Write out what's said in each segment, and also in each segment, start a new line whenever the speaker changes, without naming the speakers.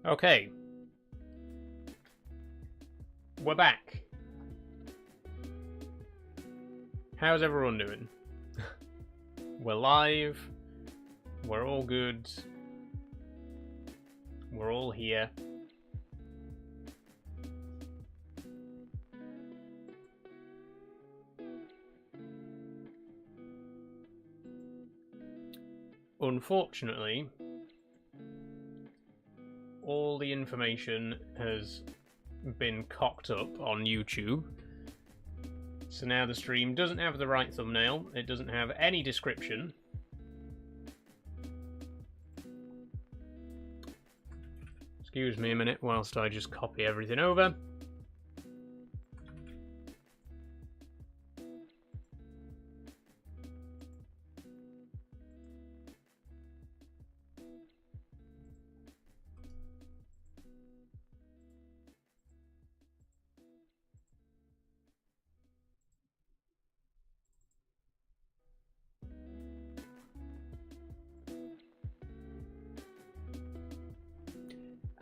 Okay. We're back. How's everyone doing? We're live. We're all good. We're all here. Unfortunately, all the information has been cocked up on YouTube. So now the stream doesn't have the right thumbnail, it doesn't have any description. Excuse me a minute whilst I just copy everything over.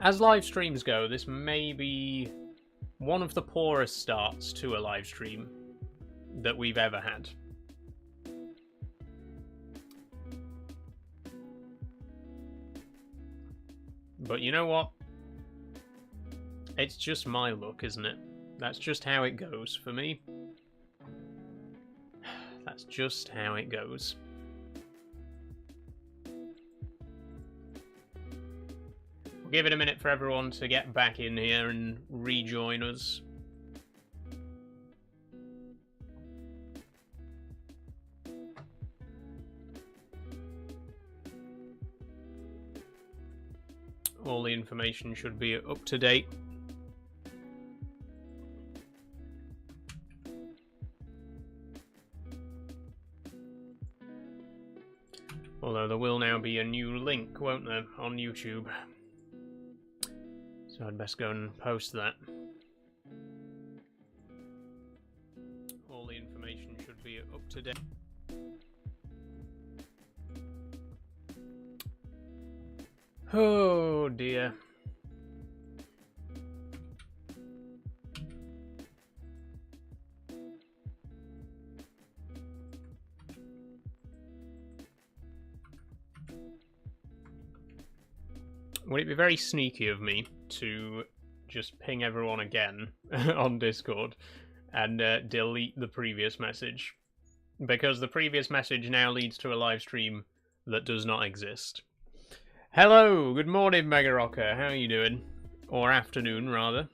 As live streams go, this may be one of the poorest starts to a live stream that we've ever had. But you know what? It's just my luck, isn't it? That's just how it goes for me. That's just how it goes. Give it a minute for everyone to get back in here and rejoin us. All the information should be up to date. Although there will now be a new link, won't there, on YouTube? So I'd best go and post that. All the information should be up to date. Oh dear. Would it be very sneaky of me to just ping everyone again on Discord and delete the previous message? Because the previous message now leads to a live stream that does not exist. Hello, good morning, Mega Rocker. How are you doing? Or afternoon, rather.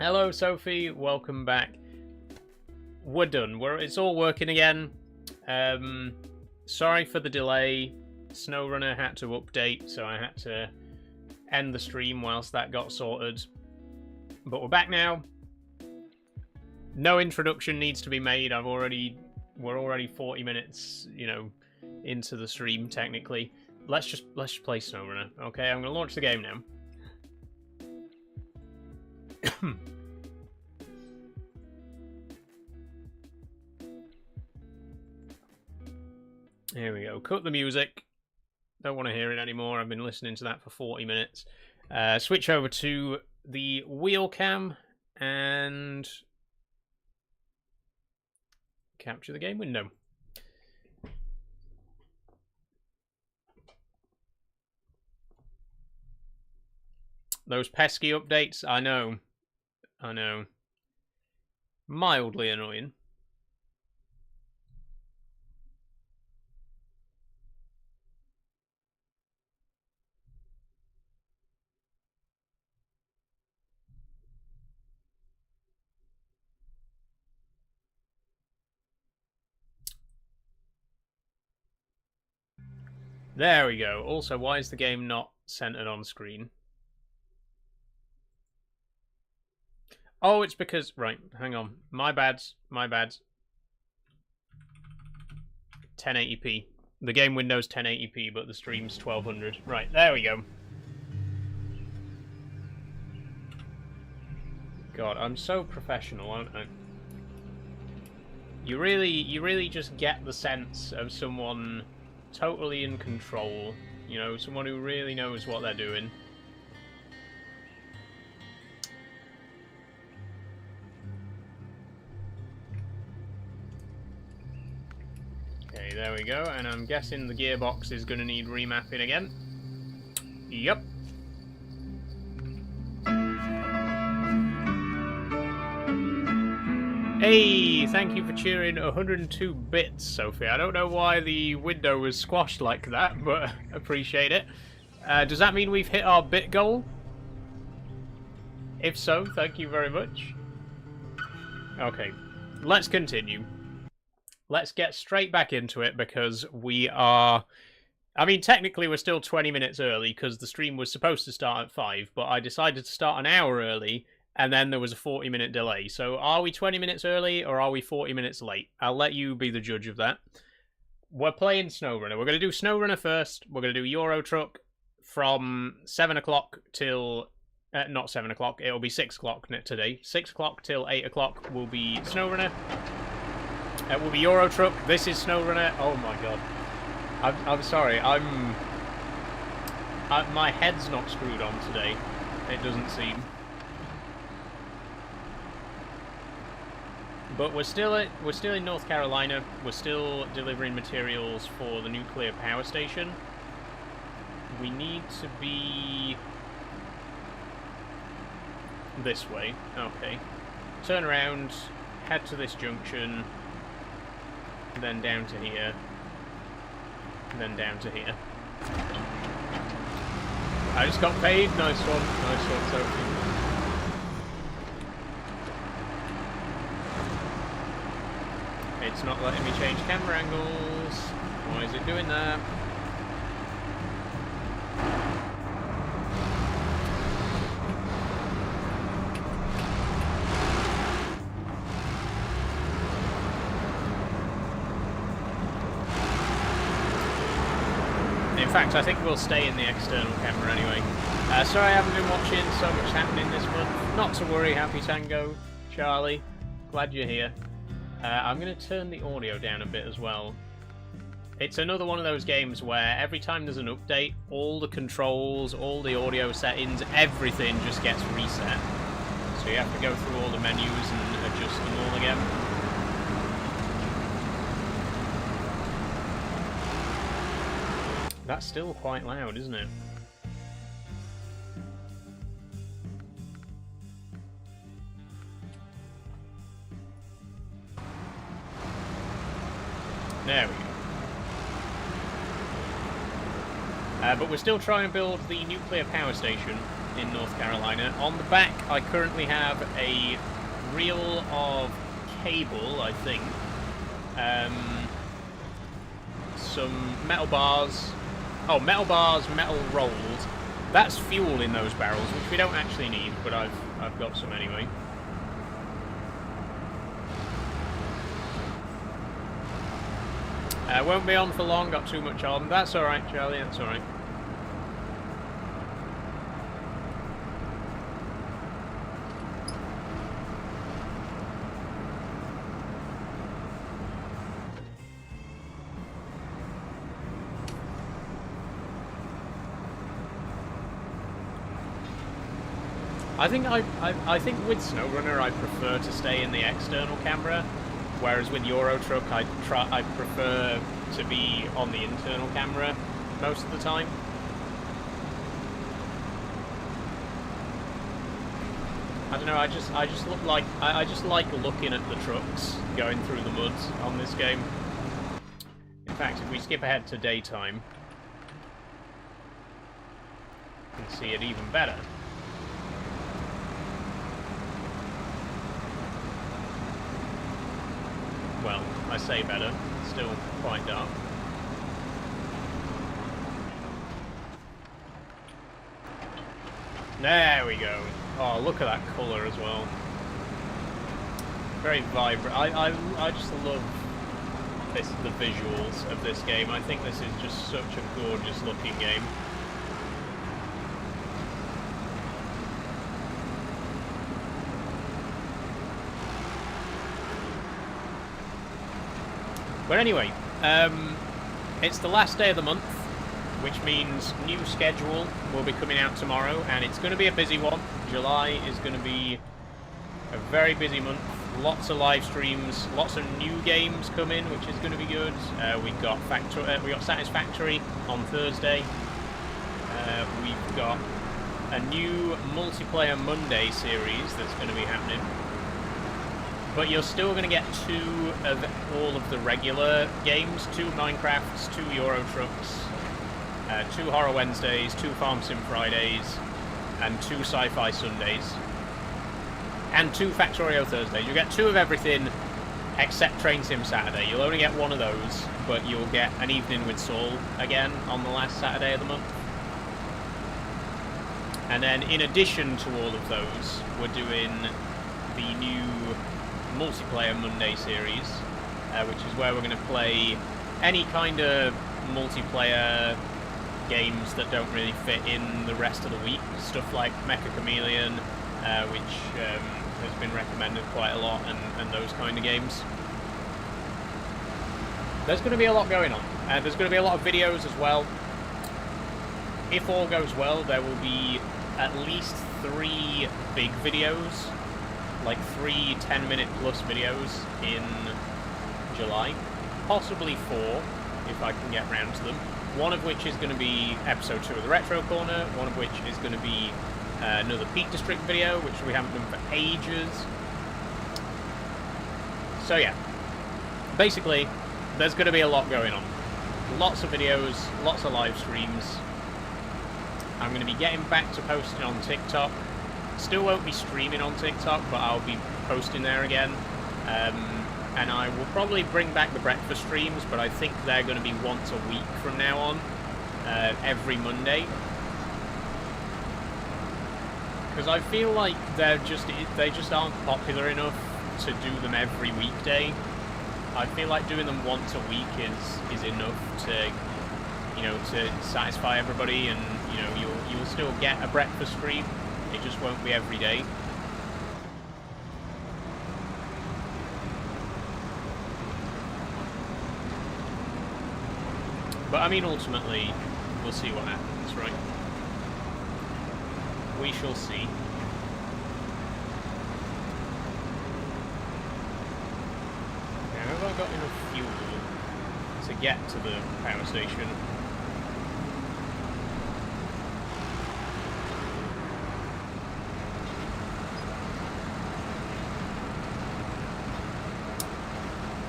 Hello, Sophie. Welcome back. We're done. It's all working again. Sorry for the delay. Snowrunner had to update, so I had to end the stream whilst that got sorted. But we're back now. No introduction needs to be made. We're already 40 minutes, you know, into the stream technically. Let's just play Snowrunner. Okay, I'm gonna launch the game now. Here we go. Cut the music. Don't want to hear it anymore. I've been listening to that for 40 minutes. Switch over to the wheel cam and capture the game window. Those pesky updates, I know. Mildly annoying. There we go. Also, why is the game not centered on screen? Oh, it's because... Right, hang on. My bad. 1080p. The game window's 1080p, but the stream's 1200. Right, there we go. God, I'm so professional, aren't I? You really just get the sense of someone totally in control. You know, someone who really knows what they're doing. there we go. And I'm guessing the gearbox is going to need remapping again. Yep. Hey, thank you for cheering 102 bits, Sophie. I don't know why the window was squashed like that, but appreciate it. Does that mean we've hit our bit goal? If so, thank you very much. Okay, let's continue. Let's get straight back into it because we are... I mean, technically we're still 20 minutes early because the stream was supposed to start at 5, but I decided to start an hour early and then there was a 40-minute delay. So are we 20 minutes early or are we 40 minutes late? I'll let you be the judge of that. We're playing Snowrunner. We're going to do Snowrunner first. We're going to do Euro Truck from 7 o'clock till... not 7 o'clock. It'll be 6 o'clock today. 6 o'clock till 8 o'clock will be Snowrunner. It will be Euro Truck. This is Snowrunner. Oh my god. I'm sorry. My head's not screwed on today. It doesn't seem. But we're still in North Carolina. We're still delivering materials for the nuclear power station. We need to be this way. Okay. Turn around, head to this junction, then down to here, then down to here. I just got paid. Nice one, Sophie. It's not letting me change camera angles. Why is it doing that? In fact, I think we'll stay in the external camera anyway. Sorry I haven't been watching, so much happening this month. Not to worry, Happy Tango, Charlie. Glad you're here. I'm going to turn the audio down a bit as well. It's another one of those games where every time there's an update, all the controls, all the audio settings, everything just gets reset. So you have to go through all the menus and adjust them all again. That's still quite loud, isn't it? There we go. But we're still trying to build the nuclear power station in North Carolina. On the back, I currently have a reel of cable, I think. Some metal bars. Oh, metal bars, metal rolls. That's fuel in those barrels, which we don't actually need, but I've got some anyway. Won't be on for long, got too much on. That's alright, Charlie, that's alright. I think with Snowrunner I prefer to stay in the external camera, whereas with Euro Truck I prefer to be on the internal camera most of the time. I don't know. I just look like I just like looking at the trucks going through the mud on this game. In fact, if we skip ahead to daytime, you can see it even better. Well, I say better, it's still quite dark. There we go. Oh, look at that colour as well. Very vibrant. I just love the visuals of this game. I think this is just such a gorgeous looking game. But anyway, it's the last day of the month, which means new schedule will be coming out tomorrow, and it's going to be a busy one. July is going to be a very busy month. Lots of live streams, lots of new games coming, which is going to be good. We got Satisfactory on Thursday. We've got a new multiplayer Monday series that's going to be happening. But you're still going to get 2 of all of the regular games, 2 Minecrafts, 2 Euro Trucks, 2 Horror Wednesdays, 2 Farm Sim Fridays, and 2 Sci-Fi Sundays. And 2 Factorio Thursdays. You'll get 2 of everything except Train Sim Saturday. You'll only get 1 of those, but you'll get an evening with Saul again on the last Saturday of the month. And then in addition to all of those, we're doing the new multiplayer Monday series, which is where we're going to play any kind of multiplayer games that don't really fit in the rest of the week. Stuff like Mecha Chameleon, which has been recommended quite a lot, and those kind of games. There's going to be a lot going on. There's going to be a lot of videos as well. If all goes well, there will be at least 3 big videos, like 3 10-minute plus videos in July. Possibly 4, if I can get round to them. One of which is going to be episode 2 of the Retro Corner, one of which is going to be another Peak District video, which we haven't done for ages. So yeah, basically, there's going to be a lot going on. Lots of videos, lots of live streams. I'm going to be getting back to posting on TikTok. Still won't be streaming on TikTok, but I'll be posting there again. And I will probably bring back the breakfast streams, but I think they're going to be once a week from now on, every Monday. Because I feel like they just aren't popular enough to do them every weekday. I feel like doing them once a week is enough to, you know, to satisfy everybody, and you know, you'll still get a breakfast stream. It just won't be every day. But I mean, ultimately, we'll see what happens, right? We shall see. Now, have I got enough fuel to get to the power station?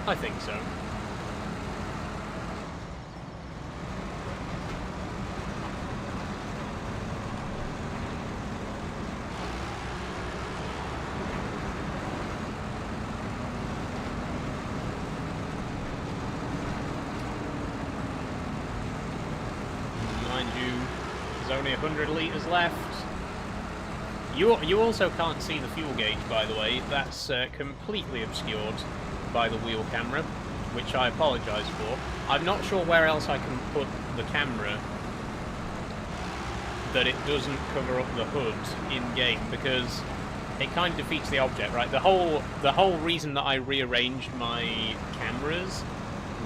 I think so. Mind you, there's only 100 litres left. You also can't see the fuel gauge, by the way. That's completely obscured by the wheel camera, which I apologise for. I'm not sure where else I can put the camera that it doesn't cover up the hood in-game, because it kind of defeats the object, right? The whole reason that I rearranged my cameras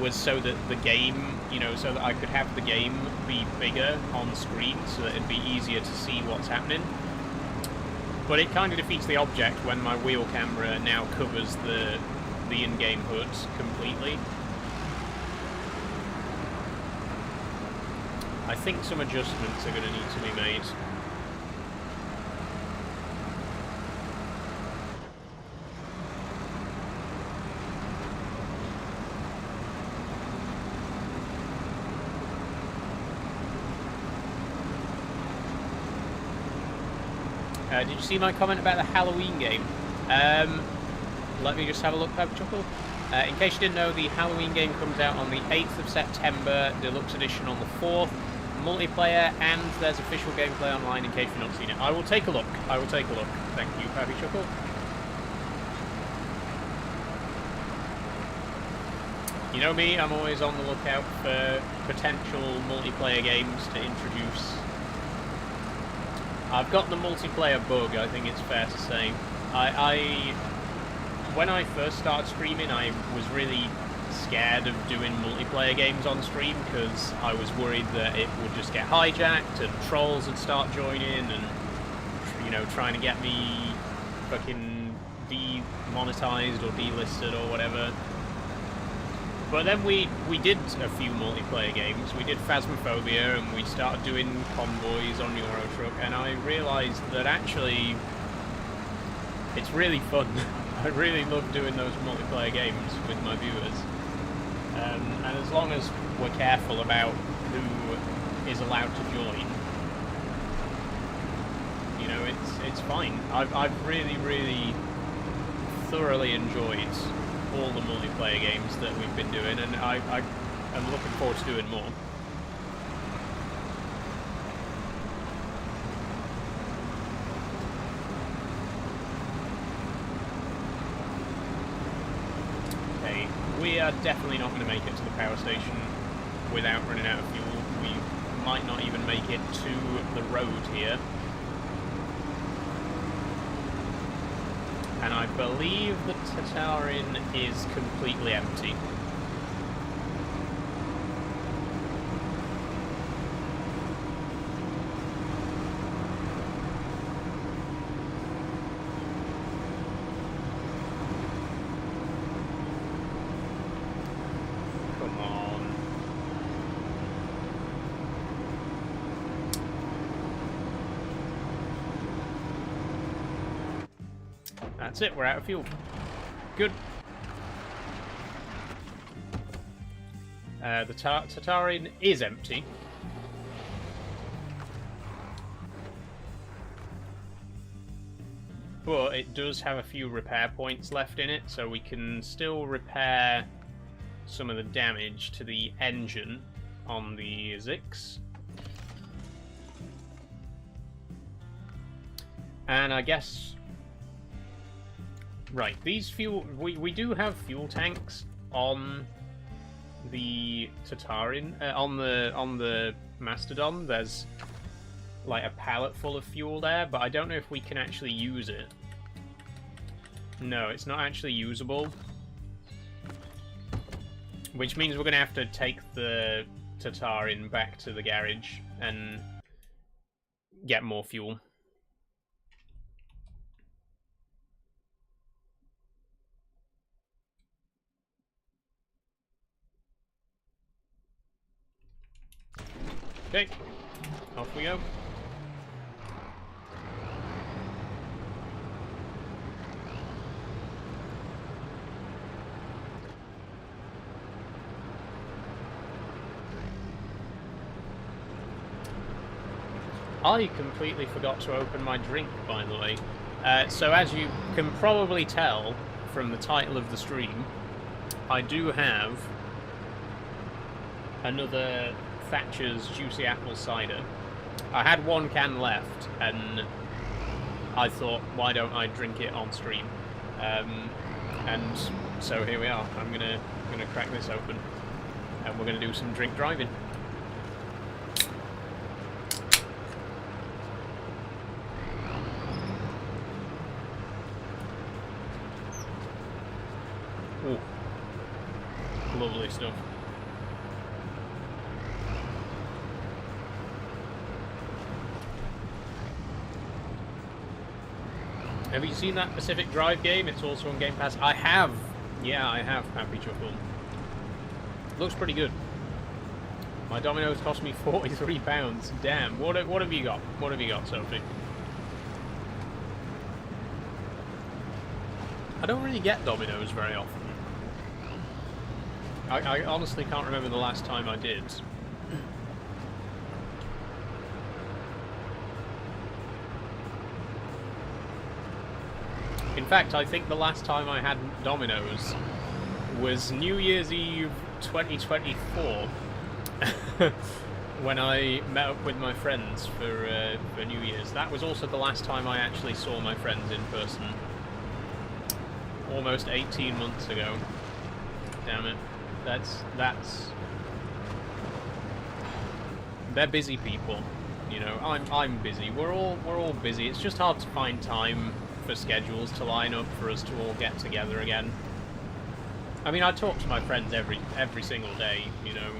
was so that the game, you know, so that I could have the game be bigger on screen, so that it'd be easier to see what's happening. But it kind of defeats the object when my wheel camera now covers the in-game hood completely. I think some adjustments are going to need to be made. Did you see my comment about the Halloween game? Let me just have a look, Pepper Chuckle. In case you didn't know, the Halloween game comes out on the 8th of September, Deluxe Edition on the 4th, multiplayer, and there's official gameplay online in case you've not seen it. I will take a look. I will take a look. Thank you, Pepper Chuckle. You know me, I'm always on the lookout for potential multiplayer games to introduce. I've got the multiplayer bug, I think it's fair to say. When I first started streaming, I was really scared of doing multiplayer games on stream, because I was worried that it would just get hijacked and trolls would start joining and, you know, trying to get me fucking demonetized or delisted or whatever. But then we did a few multiplayer games. We did Phasmophobia, and we started doing convoys on Euro Truck, and I realised that actually it's really fun. I really love doing those multiplayer games with my viewers. And as long as we're careful about who is allowed to join, you know, it's fine. I've really thoroughly enjoyed all the multiplayer games that we've been doing, and I'm looking forward to doing more. Okay, we are definitely not going to make it to the power station without running out of fuel. We might not even make it to the road here. And I believe the Tatarin is completely empty. Come on. That's it, we're out of fuel. Good. The Tatarin is empty. But it does have a few repair points left in it, so we can still repair some of the damage to the engine on the Zix. And I guess... Right, these fuel... We do have fuel tanks on the Tatarin, on the Mastodon. There's like a pallet full of fuel there, but I don't know if we can actually use it. No, it's not actually usable. Which means we're going to have to take the Tatarin back to the garage and get more fuel. Okay, off we go. I completely forgot to open my drink, by the way. So as you can probably tell from the title of the stream, I do have another Thatcher's Juicy Apple Cider. I had one can left, and I thought, why don't I drink it on stream? And so here we are. I'm gonna crack this open, and we're gonna do some drink driving. Ooh, lovely stuff. Have you seen that Pacific Drive game? It's also on Game Pass. I have. Yeah, I have, Happy Chuckle. Looks pretty good. My Dominoes cost me £43. Damn. What have you got? What have you got, Sophie? I don't really get Dominoes very often. I honestly can't remember the last time I did. In fact, I think the last time I had Dominoes was New Year's Eve 2024, when I met up with my friends for New Year's. That was also the last time I actually saw my friends in person. Almost 18 months ago. Damn it. That's... They're busy people, you know. I'm busy. We're all busy. It's just hard to find time for schedules to line up for us to all get together again. I mean, I talk to my friends every single day, you know,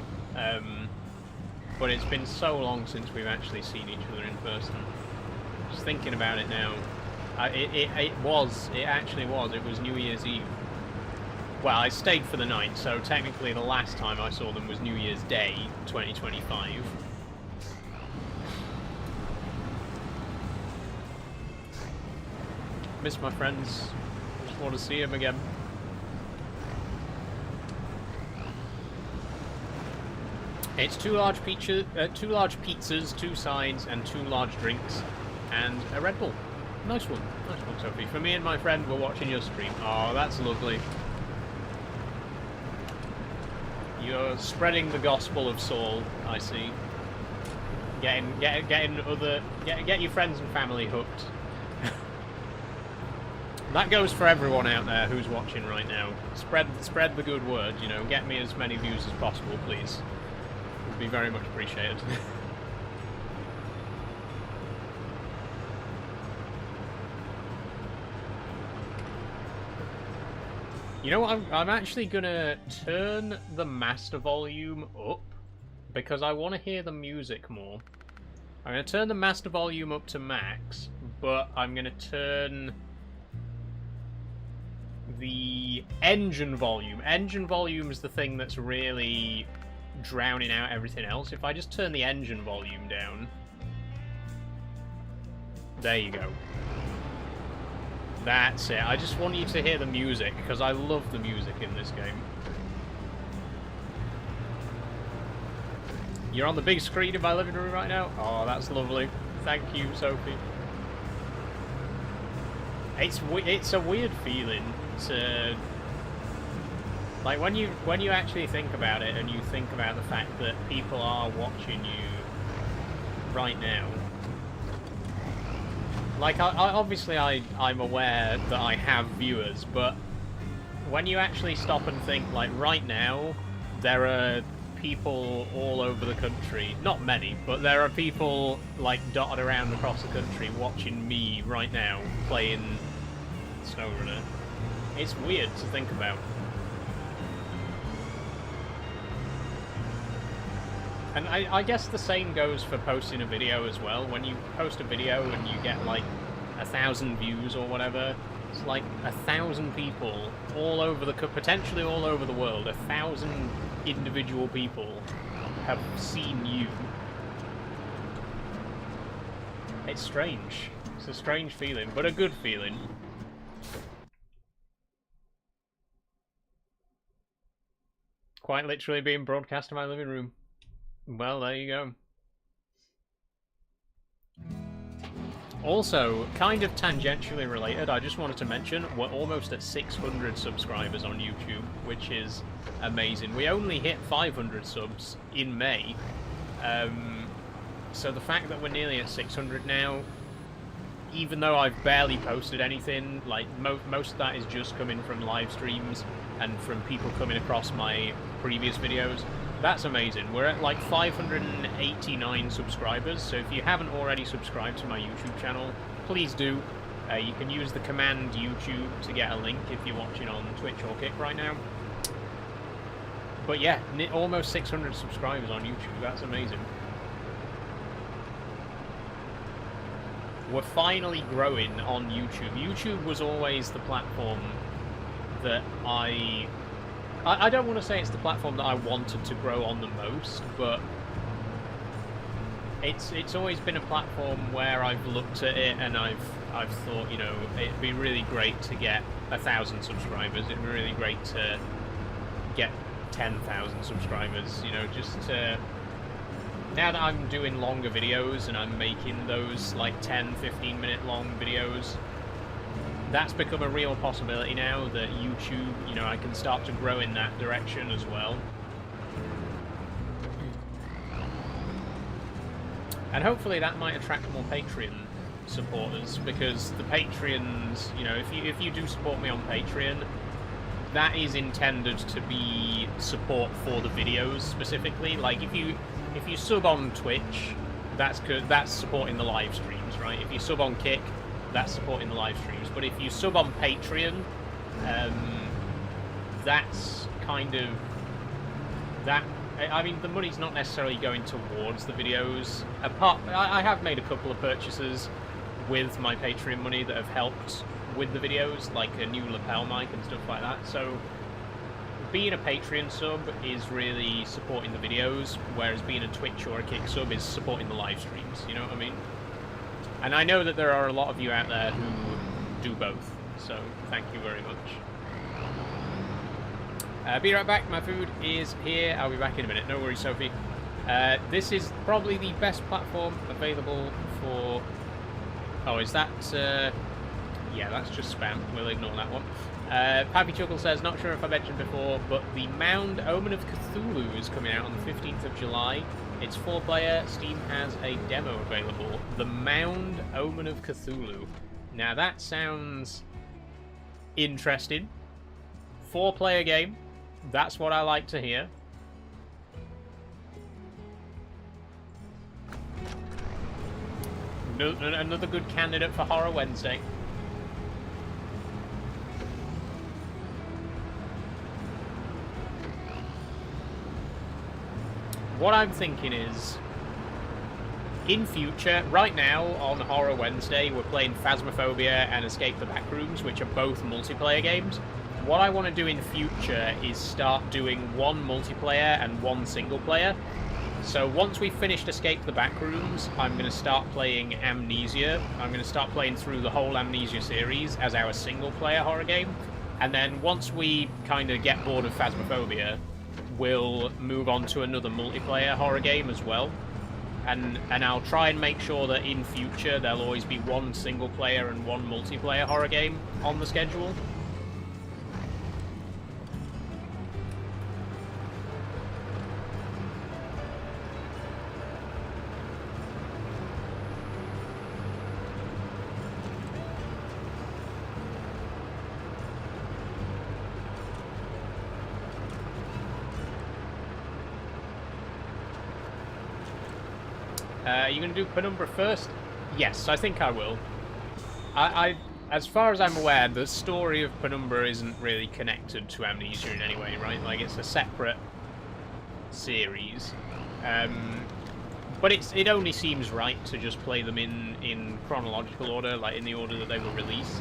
but it's been so long since we've actually seen each other in person. Just thinking about it now, It actually was. It was New Year's Eve. Well, I stayed for the night, so technically the last time I saw them was New Year's Day, 2025. Miss my friends. Just want to see them again. It's two large pizzas, 2 sides, and 2 large drinks, and a Red Bull. Nice one, Sophie. For me and my friend, we're watching your stream. Oh, that's lovely. You're spreading the gospel of Saul, I see. Get your friends and family hooked. That goes for everyone out there who's watching right now. Spread the good word, you know. Get me as many views as possible, please. Would be very much appreciated. You know what, I'm actually gonna turn the master volume up because I want to hear the music more. I'm gonna turn the master volume up to max, but I'm gonna turn the engine volume. Engine volume is the thing that's really drowning out everything else. If I just turn the engine volume down, there you go. That's it. I just want you to hear the music, because I love the music in this game. You're on the big screen in my living room right now? Oh, that's lovely. Thank you, Sophie. It's a weird feeling to... Like, when you actually think about it, and you think about the fact that people are watching you right now. Like, obviously I'm aware that I have viewers, but when you actually stop and think, like, right now, there are people all over the country, not many, but there are people, like, dotted around across the country watching me right now playing Snowrunner. It's weird to think about. And I guess the same goes for posting a video as well. When you post a video and you get like 1,000 views or whatever, it's like 1,000 people all over potentially all over the world. 1,000 individual people have seen you. It's strange. It's a strange feeling, but a good feeling. Quite literally being broadcast in my living room. Well, there you go. Also, kind of tangentially related, I just wanted to mention, we're almost at 600 subscribers on YouTube, which is amazing. We only hit 500 subs in May. So the fact that we're nearly at 600 now, even though I've barely posted anything, like, most of that is just coming from live streams and from people coming across my previous videos. That's amazing. We're at like 589 subscribers, so if you haven't already subscribed to my YouTube channel, please do. You can use the command YouTube to get a link if you're watching on Twitch or Kick right now. But yeah, almost 600 subscribers on YouTube. That's amazing. We're finally growing on YouTube. YouTube was always the platform that I don't want to say it's the platform that I wanted to grow on the most, but it's always been a platform where I've looked at it and I've thought, you know, it'd be really great to get 1,000 subscribers. It'd be really great to get 10,000 subscribers. You know, just to, now that I'm doing longer videos and I'm making those like 10-15 minute long videos, that's become a real possibility now that YouTube, you know, I can start to grow in that direction as well. And hopefully that might attract more Patreon supporters, because the Patreons, you know, if you do support me on Patreon, that is intended to be support for the videos specifically. Like, if you sub on Twitch, that's supporting the live streams, right? If you sub on Kick, that's supporting the live streams. But if you sub on Patreon, that's kind of that. I mean, the money's not necessarily going towards the videos. I have made a couple of purchases, with my Patreon money that have helped with the videos, like a new lapel mic and stuff like that. So being a Patreon sub is really supporting the videos, whereas being a Twitch or a Kick sub is supporting the live streams, you know what I mean? And I know that there are a lot of you out there who do both, so thank you very much. Be right back, my food is here, I'll be back in a minute, no worries Sophie. This is probably the best platform available for... Oh, is that... Yeah, that's just spam, we'll ignore that one. Pappy Chuckle says, not sure if I mentioned before, but the Mound Omen of Cthulhu is coming out on the 15th of July. It's 4-player, Steam has a demo available. The Mound Omen of Cthulhu. Now that sounds interesting. 4-player game, that's what I like to hear. Another good candidate for Horror Wednesday. What I'm thinking is, in future, right now on Horror Wednesday, we're playing Phasmophobia and Escape the Backrooms, which are both multiplayer games. What I want to do in future is start doing one multiplayer and one single player. So once we've finished Escape the Backrooms, I'm going to start playing Amnesia. I'm going to start playing through the whole Amnesia series as our single player horror game. And then once we kind of get bored of Phasmophobia, we'll move on to another multiplayer horror game as well. And I'll try and make sure that in future there'll always be one single player and one multiplayer horror game on the schedule. Are you going to do Penumbra first? Yes, I think I will. As far as I'm aware, the story of Penumbra isn't really connected to Amnesia in any way, right? Like, it's a separate series. But it only seems right to just play them in chronological order, like in the order that they were released.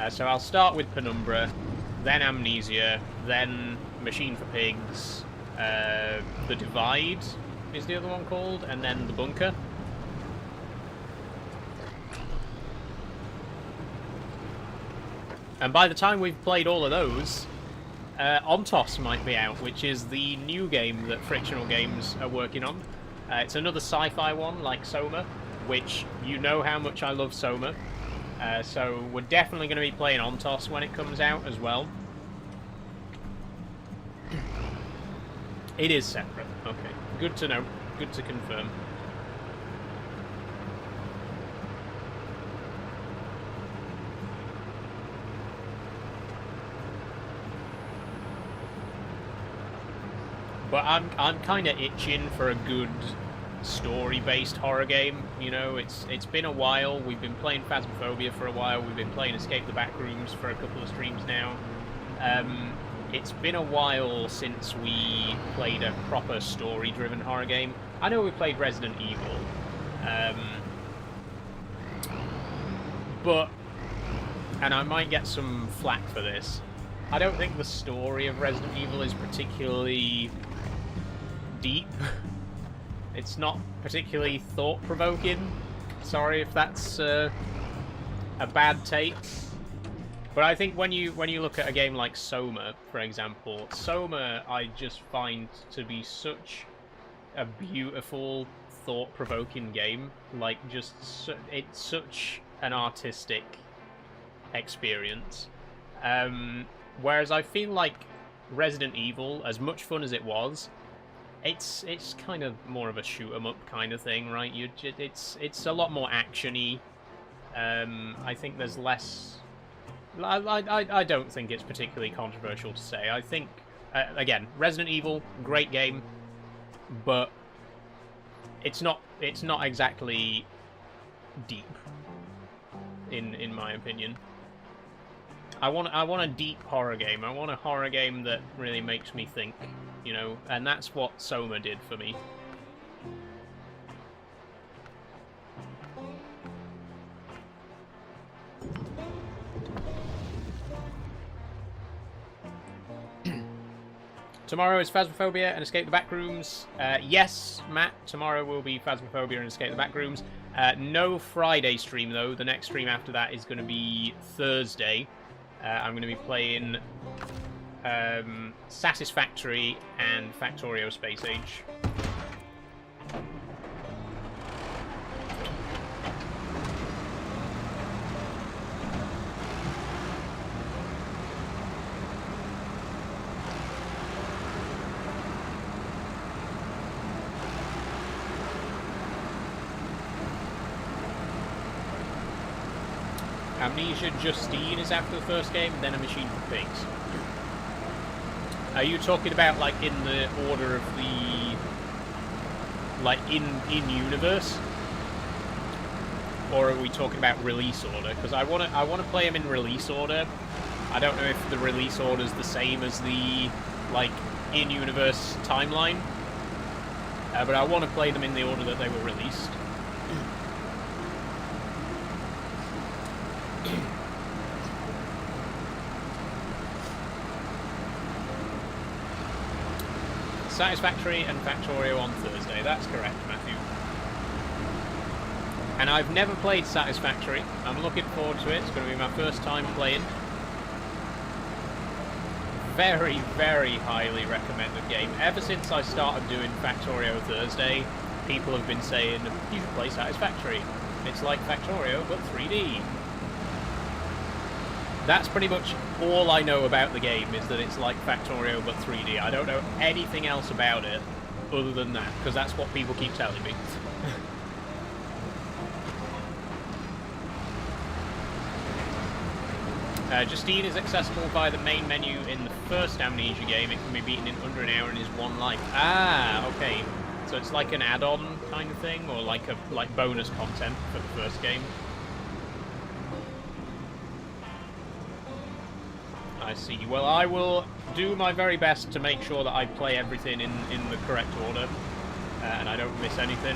So I'll start with Penumbra, then Amnesia, then Machine for Pigs, The Divide is the other one called, and then The Bunker. And by the time we've played all of those, Ontos might be out, which is the new game that Frictional Games are working on. It's another sci-fi one, like Soma, which you know how much I love Soma. So we're definitely going to be playing Ontos when it comes out as well. It is separate. Okay. Good to know. Good to confirm. But I'm kind of itching for a good story-based horror game. You know, it's been a while. We've been playing Phasmophobia for a while. We've been playing Escape the Backrooms for a couple of streams now. It's been a while since we played a proper story-driven horror game. I know we played Resident Evil, but, and I might get some flack for this, I don't think the story of Resident Evil is particularly deep. It's not particularly thought-provoking. Sorry if that's a bad take. But I think when you look at a game like Soma, for example, Soma I just find to be such a beautiful, thought-provoking game. Like, just it's such an artistic experience. Whereas I feel like Resident Evil, as much fun as it was, it's kind of more of a shoot-'em-up kind of thing, right? It's a lot more action-y. I think there's less. I don't think it's particularly controversial to say. I think, again, Resident Evil, great game, but it's not exactly deep, in my opinion. I want a deep horror game. I want a horror game that really makes me think, you know, and that's what Soma did for me. Tomorrow is Phasmophobia and Escape the Backrooms. Yes, Matt, tomorrow will be Phasmophobia and Escape the Backrooms. No Friday stream, though. The next stream after that is going to be Thursday. I'm going to be playing Satisfactory and Factorio Space Age. Amnesia Justine is after the first game, and then A Machine for Pigs. Are you talking about, like, in the order of the... like, in-universe? Or are we talking about release order? Because I wanna play them in release order. I don't know if the release order is the same as the, like, in-universe timeline. But I want to play them in the order that they were released. Satisfactory and Factorio on Thursday. That's correct, Matthew. And I've never played Satisfactory. I'm looking forward to it. It's going to be my first time playing. Very, very highly recommended game. Ever since I started doing Factorio Thursday, people have been saying, you should play Satisfactory. It's like Factorio, but 3D. That's pretty much all I know about the game, is that it's like Factorio but 3D. I don't know anything else about it other than that, because that's what people keep telling me. Justine is accessible via the main menu in the first Amnesia game. It can be beaten in under an hour and is one life. Ah, okay. So it's like an add-on kind of thing, or like bonus content for the first game. I see. Well, I will do my very best to make sure that I play everything in the correct order, and I don't miss anything.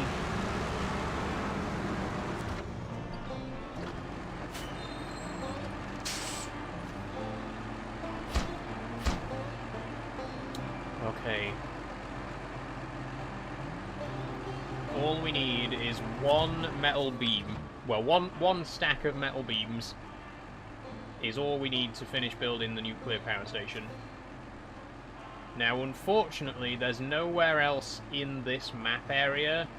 Okay. All we need is one metal beam. Well, one stack of metal beams is all we need to finish building the nuclear power station. Now, unfortunately, there's nowhere else in this map area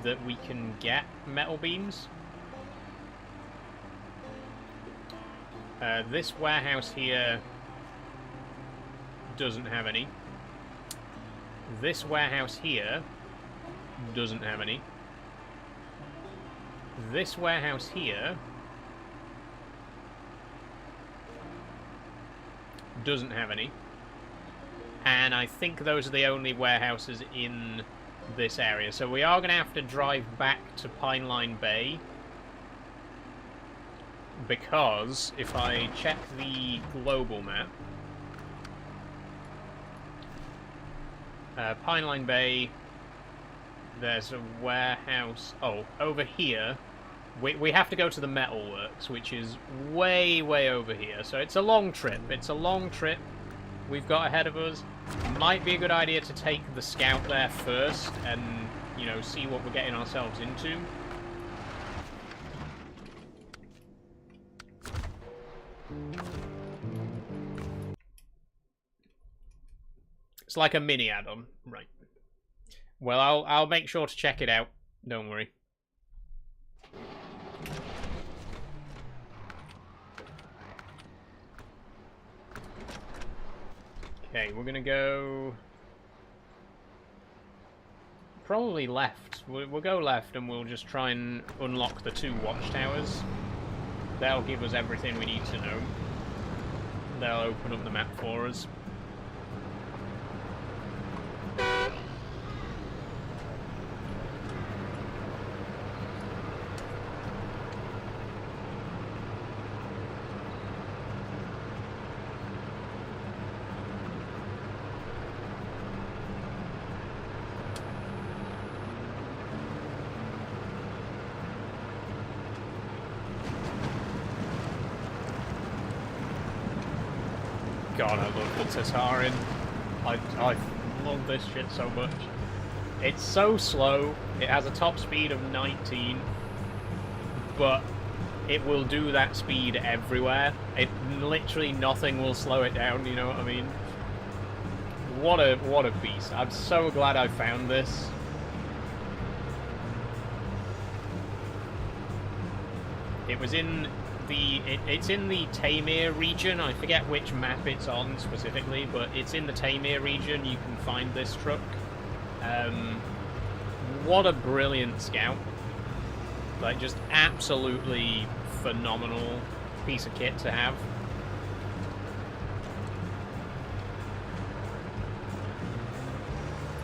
that we can get metal beams. This warehouse here doesn't have any. This warehouse here doesn't have any. This warehouse here doesn't have any. And I think those are the only warehouses in this area. So we are going to have to drive back to Pineline Bay, because if I check the global map, Pineline Bay, there's a warehouse. Oh, over here. We have to go to the metalworks, which is way, way over here. So it's a long trip. It's a long trip we've got ahead of us. Might be a good idea to take the scout there first and, you know, see what we're getting ourselves into. It's like a mini add-on, right? Well, I'll make sure to check it out. Don't worry. Okay, we're gonna go probably left. We'll go left, and we'll just try and unlock the 2 watchtowers. That'll give us everything we need to know. That'll open up the map for us. God, I love the Tatarin. I love this shit so much. It's so slow. It has a top speed of 19, but it will do that speed everywhere. Literally nothing will slow it down, you know what I mean? What a beast. I'm so glad I found this. It was in the... It's in the Taymyr region. I forget which map it's on specifically, but it's in the Taymyr region. You can find this truck. What a brilliant scout. Like, just absolutely phenomenal piece of kit to have.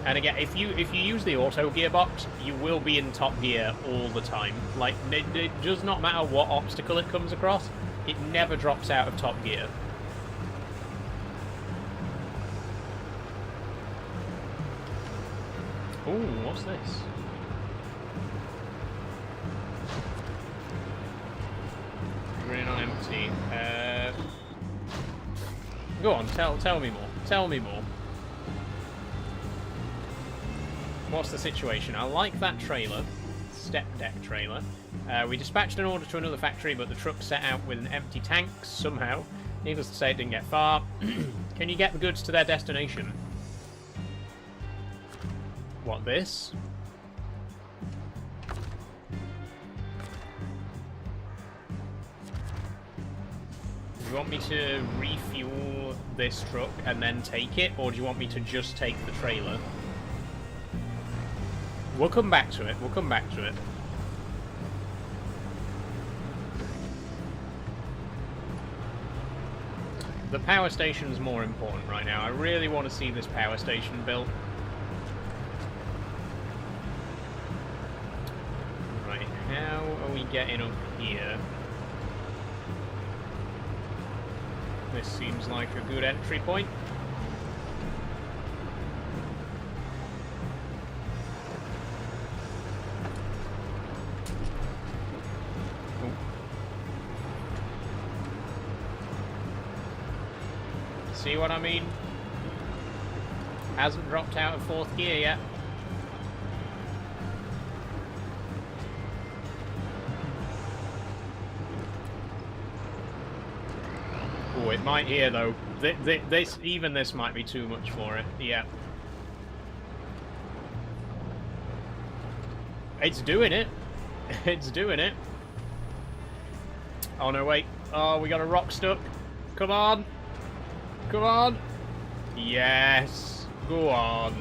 And again, if you use the auto gearbox, you will be in top gear all the time. Like, it does not matter what obstacle it comes across, it never drops out of top gear. Ooh, what's this? Running on empty. Go on, tell me more. Tell me more. What's the situation? I like that trailer. Step deck trailer. We dispatched an order to another factory, but the truck set out with an empty tank somehow. Needless to say, it didn't get far. Can you get the goods to their destination? What, this? Do you want me to refuel this truck and then take it, or do you want me to just take the trailer? We'll come back to it. We'll come back to it. The power station's more important right now. I really want to see this power station built. Right, how are we getting up here? This seems like a good entry point. See what I mean? Hasn't dropped out of 4th gear yet. Oh, it might here though. This might be too much for it. Yeah. It's doing it. It's doing it. Oh no, wait. Oh, we got a rock stuck. Come on. Come on! Yes! Go on!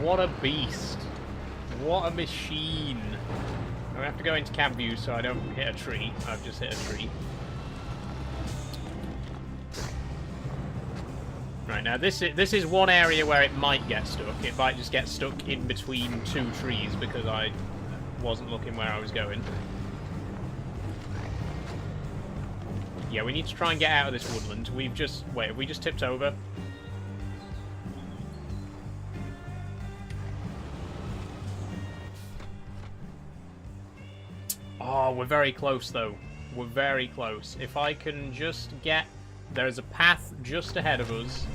What a beast! What a machine! I have to go into cab view so I don't hit a tree. I've just hit a tree. Right, now this is one area where it might get stuck. It might just get stuck in between 2 trees because I wasn't looking where I was going. Yeah, we need to try and get out of this woodland. We've just... Wait, have we just tipped over? Oh, we're very close, though. We're very close. If I can just get... There's a path just ahead of us.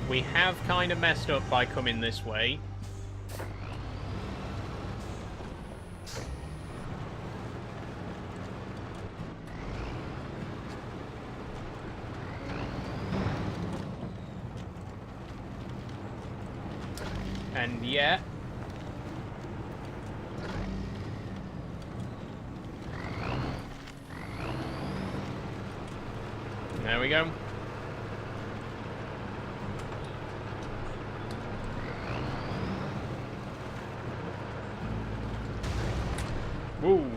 We have kind of messed up by coming this way. And yeah. There we go. Woo!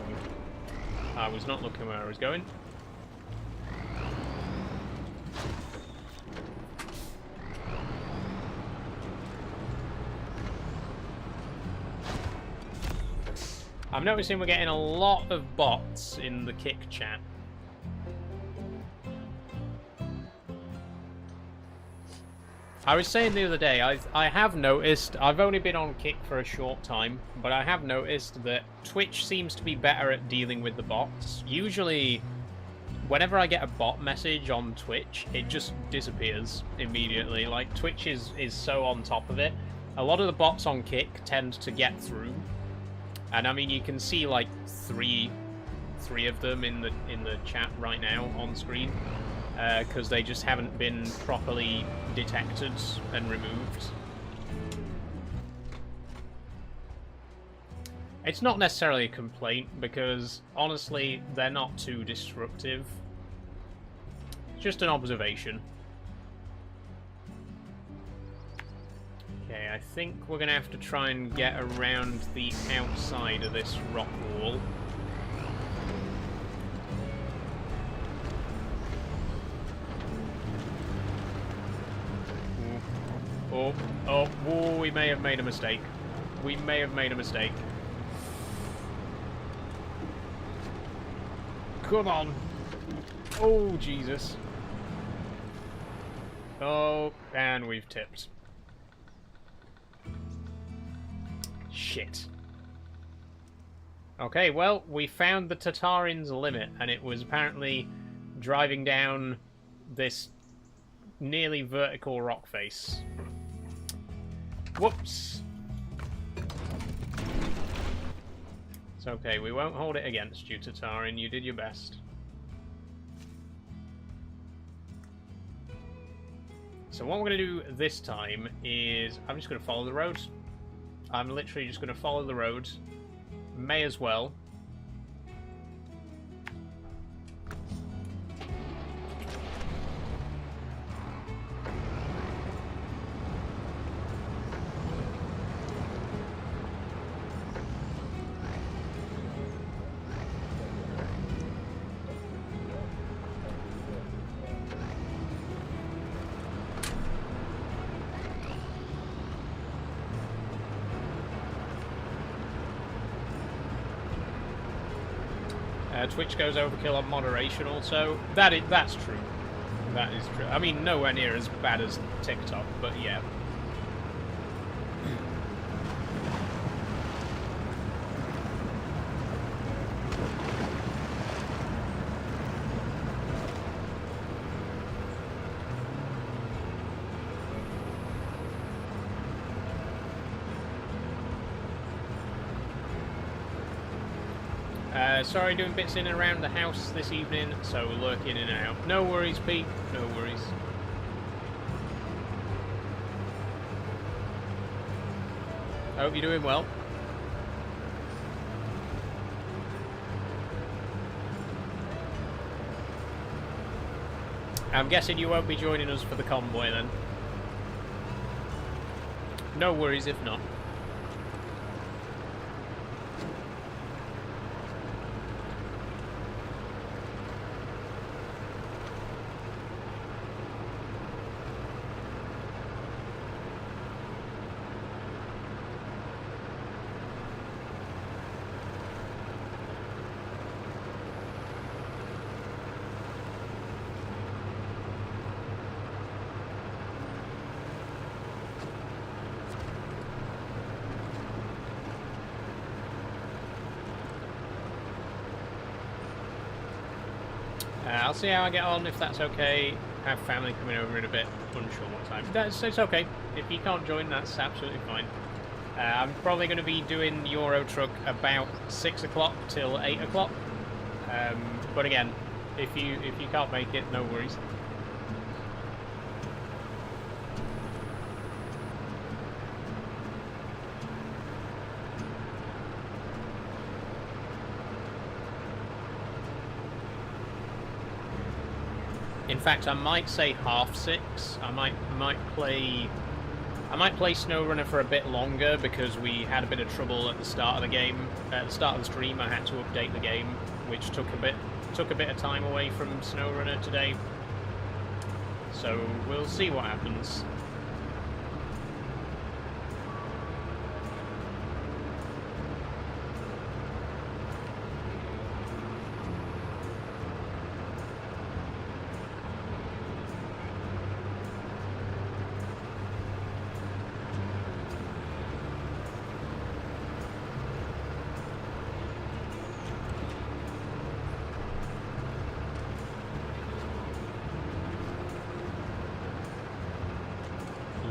I was not looking where I was going. I'm noticing we're getting a lot of bots in the kick chat. I was saying the other day, I have noticed, I've only been on Kick for a short time, but I have noticed that Twitch seems to be better at dealing with the bots. Usually, whenever I get a bot message on Twitch, it just disappears immediately. Like, Twitch is so on top of it. A lot of the bots on Kick tend to get through. And I mean, you can see like three of them in the chat right now on screen. Because they just haven't been properly detected and removed. It's not necessarily a complaint, because honestly, they're not too disruptive. Just an observation. Okay, I think we're going to have to try and get around the outside of this rock wall. Oh, we may have made a mistake. We may have made a mistake. Come on. Oh, Jesus. Oh, and we've tipped. Shit. Okay, well, we found the Tatarin's limit, and it was apparently driving down this nearly vertical rock face. Whoops. It's okay, we won't hold it against you, Tatarin. You did your best. So what we're going to do this time is... I'm just going to follow the road. I'm literally just going to follow the road. May as well. Twitch goes overkill on moderation also. That's true. That is true. I mean, nowhere near as bad as TikTok, but yeah. Sorry, doing bits in and around the house this evening, so lurking in and out. No worries, Pete. No worries. Hope you're doing well. I'm guessing you won't be joining us for the convoy then. No worries if not. I'll see how I get on, if that's okay. Have family coming over in a bit, unsure what time. It's okay. If you can't join, that's absolutely fine. I'm probably going to be doing Euro Truck about 6 o'clock till 8 o'clock. But again, if you can't make it, no worries. In fact, I might say 6:30. I might play Snowrunner for a bit longer because we had a bit of trouble at the start of the game. At the start of the stream, I had to update the game, which took a bit of time away from Snowrunner today. So we'll see what happens.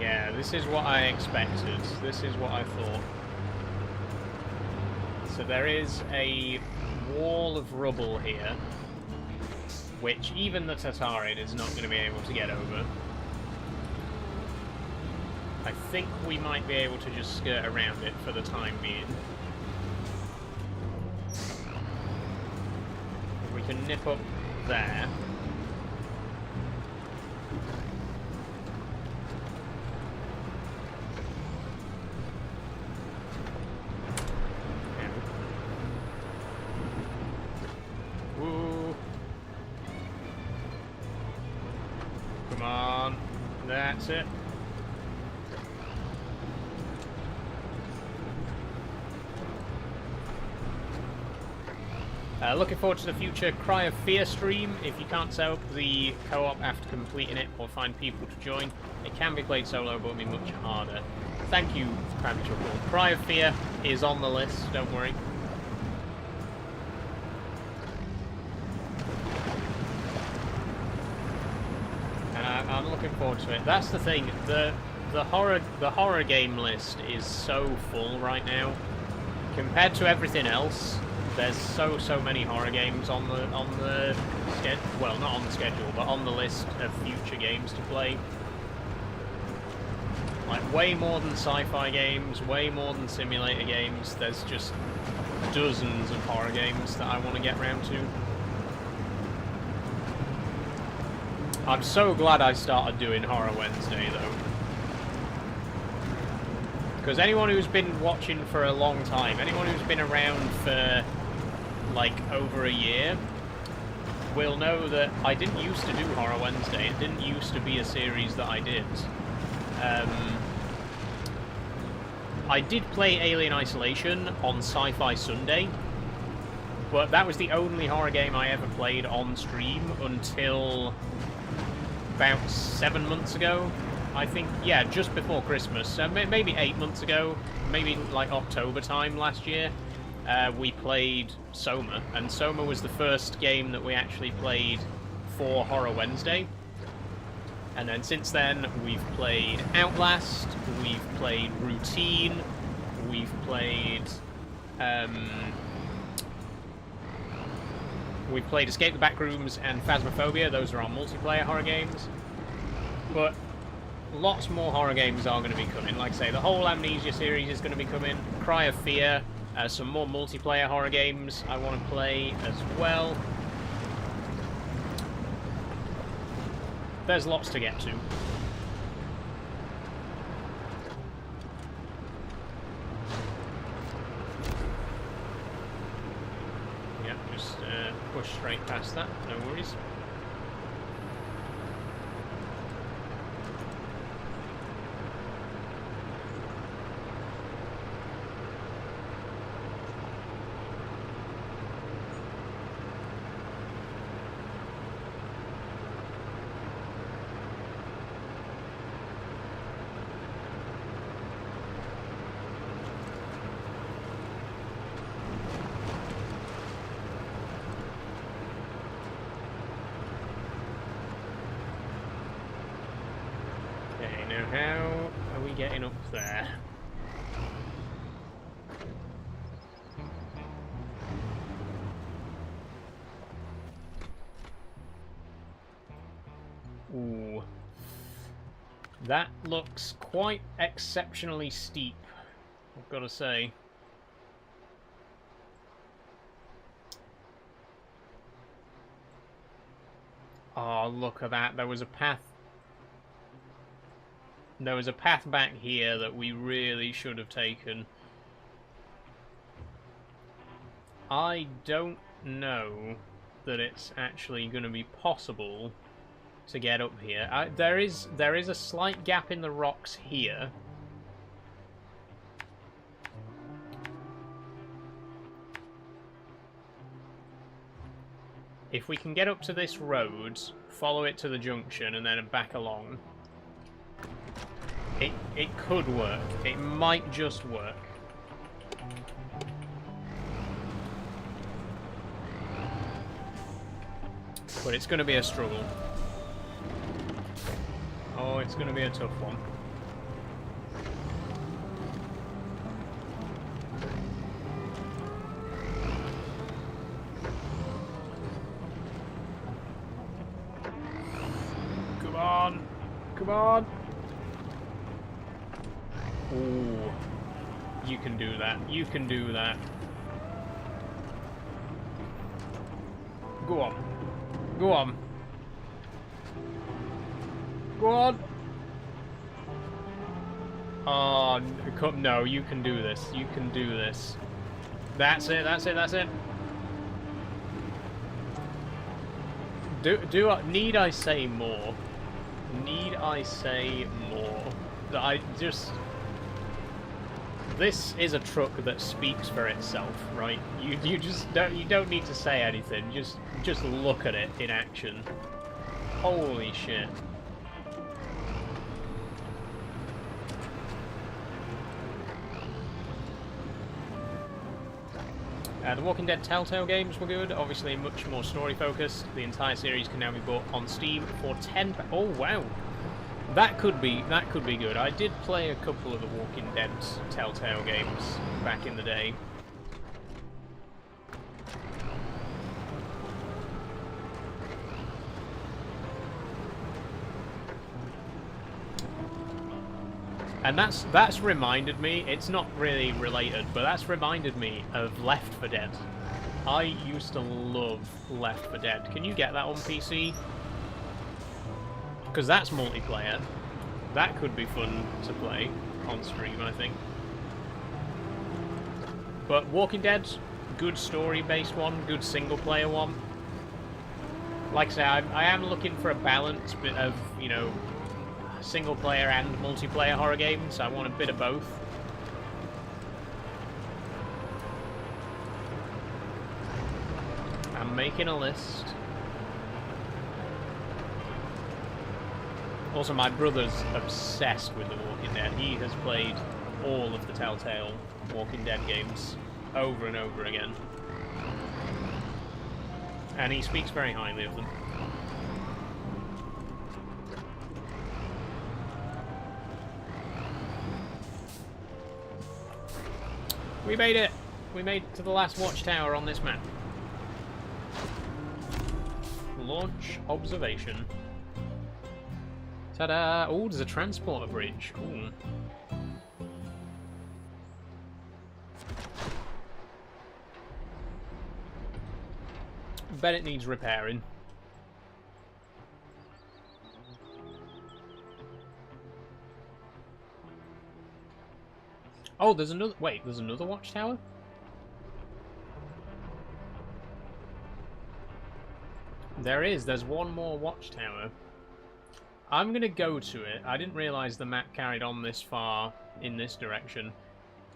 Yeah, this is what I expected. This is what I thought. So there is a wall of rubble here, which even the Tatarid is not going to be able to get over. I think we might be able to just skirt around it for the time being. We can nip up there. Woo. Come on. That's it. Looking forward to the future Cry of Fear stream. If you can't set up the co-op after completing it or find people to join, it can be played solo but will be much harder. Thank you, Krabby Chuckle. Cry of Fear is on the list, don't worry. And I'm looking forward to it. That's the thing, the horror game list is so full right now. Compared to everything else, there's so many horror games on the schedule. Well, not on the schedule, but on the list of future games to play. Like way more than sci-fi games, way more than simulator games. There's just dozens of horror games that I want to get around to. I'm so glad I started doing Horror Wednesday though. Because anyone who's been watching for a long time, anyone who's been around for like over a year, will know that I didn't used to do Horror Wednesday. It didn't used to be a series that I did. I did play Alien Isolation on Sci-Fi Sunday, but that was the only horror game I ever played on stream until about 7 months ago. I think, yeah, just before Christmas, maybe 8 months ago, maybe like October time last year, we played Soma, and Soma was the first game that we actually played for Horror Wednesday. And then since then, we've played Outlast, we've played Routine, we've played Escape the Backrooms and Phasmophobia. Those are our multiplayer horror games. But lots more horror games are going to be coming. Like I say, the whole Amnesia series is going to be coming. Cry of Fear, some more multiplayer horror games I want to play as well. There's lots to get to. Yeah, just push straight past that, no worries. Now, how are we getting up there? Ooh. That looks quite exceptionally steep, I've got to say. Oh, look at that. There was a path back here that we really should have taken. I don't know that it's actually going to be possible to get up here. There is a slight gap in the rocks here. If we can get up to this road, follow it to the junction, and then back along, it could work. It might just work. But it's going to be a struggle. Oh, it's going to be a tough one. Come on. Ooh. You can do that. You can do that. Go on. Go on. Go on. Oh, no, you can do this. You can do this. That's it, that's it, that's it. Need I say more? Need I say more? This is a truck that speaks for itself, right? You don't need to say anything. Just look at it in action. Holy shit. The Walking Dead Telltale games were good, obviously much more story focused. The entire series can now be bought on Steam for £10. Oh wow, that could be good. I did play a couple of the Walking Dead Telltale games back in the day. And that's reminded me, it's not really related, but that's reminded me of Left 4 Dead. I used to love Left 4 Dead. Can you get that on PC? Because that's multiplayer. That could be fun to play on stream, I think. But Walking Dead, good story-based one, good single-player one. Like I say, I am looking for a balance of, you know, single player and multiplayer horror games. I want a bit of both. I'm making a list. Also, my brother's obsessed with The Walking Dead. He has played all of the Telltale Walking Dead games over and over again. And he speaks very highly of them. We made it! We made it to the last watchtower on this map. Launch observation. Ta-da! Oh, there's a transporter bridge. Ooh. Bet it needs repairing. Oh, there's another... Wait, there's another watchtower? There is. There's one more watchtower. I'm going to go to it. I didn't realise the map carried on this far in this direction.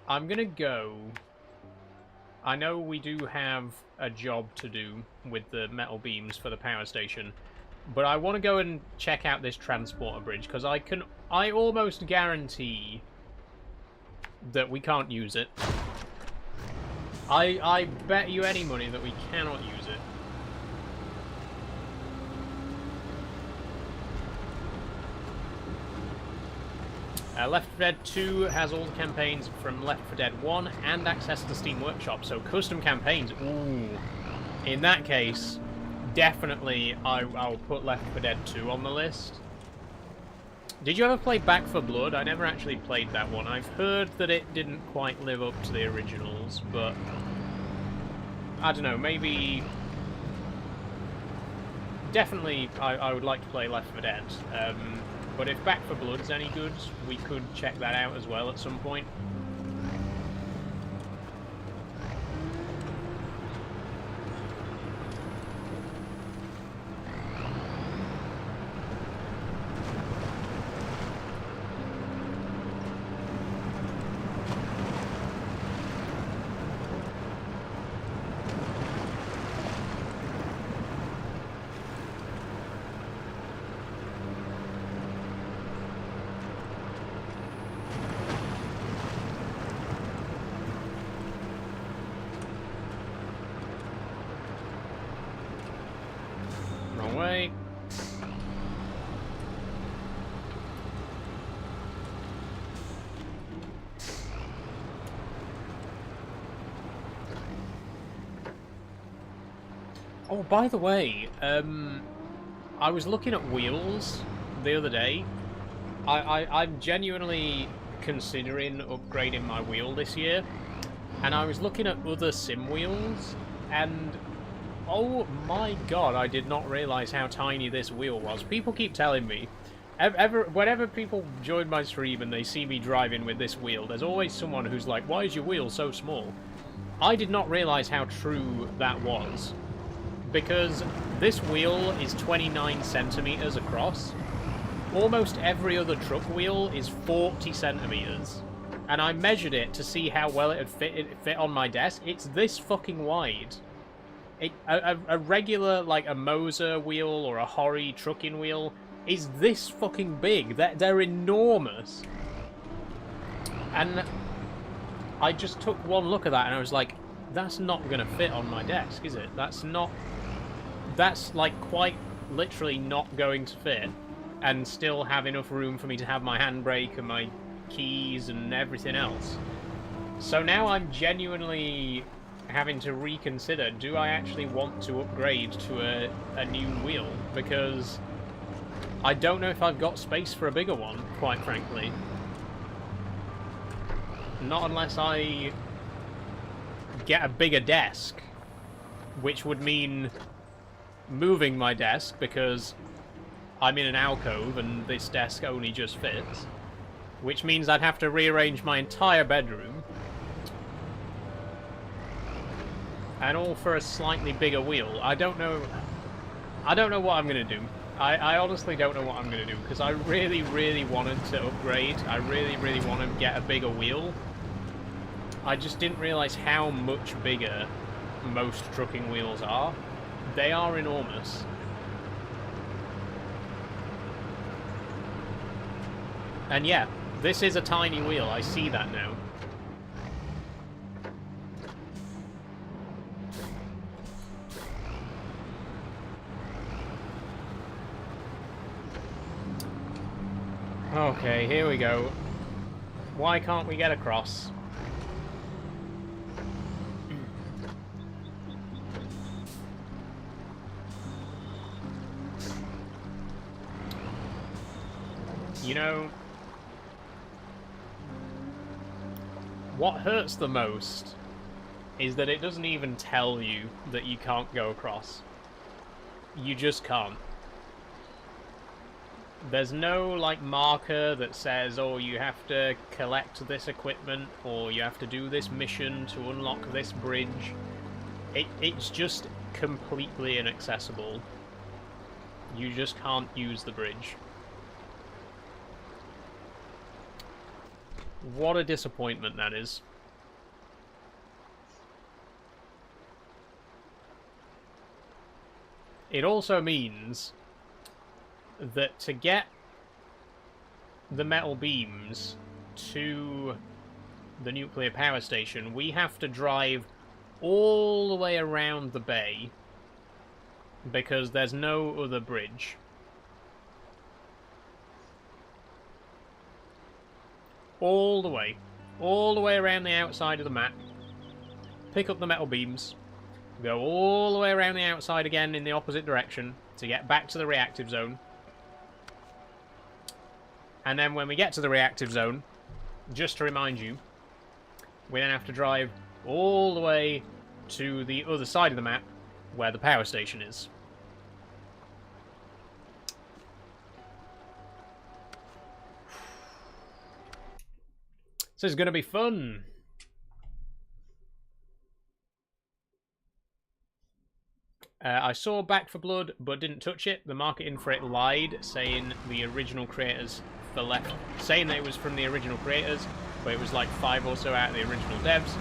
I'm going to go... I know we do have a job to do with the metal beams for the power station, but I want to go and check out this transporter bridge, because I almost guarantee that we can't use it. I bet you any money that we cannot use it. Left 4 Dead 2 has all the campaigns from Left 4 Dead 1 and access to the Steam Workshop, so custom campaigns. Ooh. In that case, definitely I'll put Left 4 Dead 2 on the list. Did you ever play Back 4 Blood? I never actually played that one. I've heard that it didn't quite live up to the originals, but I don't know, maybe... Definitely I would like to play Left 4 Dead. But if Back 4 Blood is any good, we could check that out as well at some point. Way. Oh, by the way, I was looking at wheels the other day, I'm genuinely considering upgrading my wheel this year, and I was looking at other sim wheels, and oh my god, I did not realise how tiny this wheel was. People keep telling me, whenever people join my stream and they see me driving with this wheel, there's always someone who's like, why is your wheel so small? I did not realise how true that was, because this wheel is 29 centimetres across. Almost every other truck wheel is 40 centimetres. And I measured it to see how well it fit on my desk. It's this fucking wide. A regular, like a Moser wheel or a Hori trucking wheel is this fucking big. They're enormous. And I just took one look at that and I was like, that's not going to fit on my desk, is it? That's like quite literally not going to fit. And still have enough room for me to have my handbrake and my keys and everything else. So now I'm genuinely having to reconsider, do I actually want to upgrade to a new wheel? Because I don't know if I've got space for a bigger one, quite frankly. Not unless I get a bigger desk, which would mean moving my desk, because I'm in an alcove and this desk only just fits, which means I'd have to rearrange my entire bedroom, and all for a slightly bigger wheel. I don't know what I'm going to do. I honestly don't know what I'm going to do, because I really, really wanted to upgrade. I really, really want to get a bigger wheel. I just didn't realise how much bigger most trucking wheels are. They are enormous. And yeah, this is a tiny wheel, I see that now. Okay, here we go. Why can't we get across? You know, what hurts the most is that it doesn't even tell you that you can't go across. You just can't. There's no, like, marker that says, oh, you have to collect this equipment, or you have to do this mission to unlock this bridge. It's just completely inaccessible. You just can't use the bridge. What a disappointment that is. It also means that to get the metal beams to the nuclear power station, we have to drive all the way around the bay, because there's no other bridge. All the way around the outside of the map, pick up the metal beams, go all the way around the outside again in the opposite direction to get back to the reactive zone. And then when we get to the reactive zone, just to remind you, we then have to drive all the way to the other side of the map where the power station is. This is going to be fun. I saw Back for Blood, but didn't touch it. The marketing for it lied, saying the original creators saying that it was from the original creators, but it was like 5 or so out of the original devs.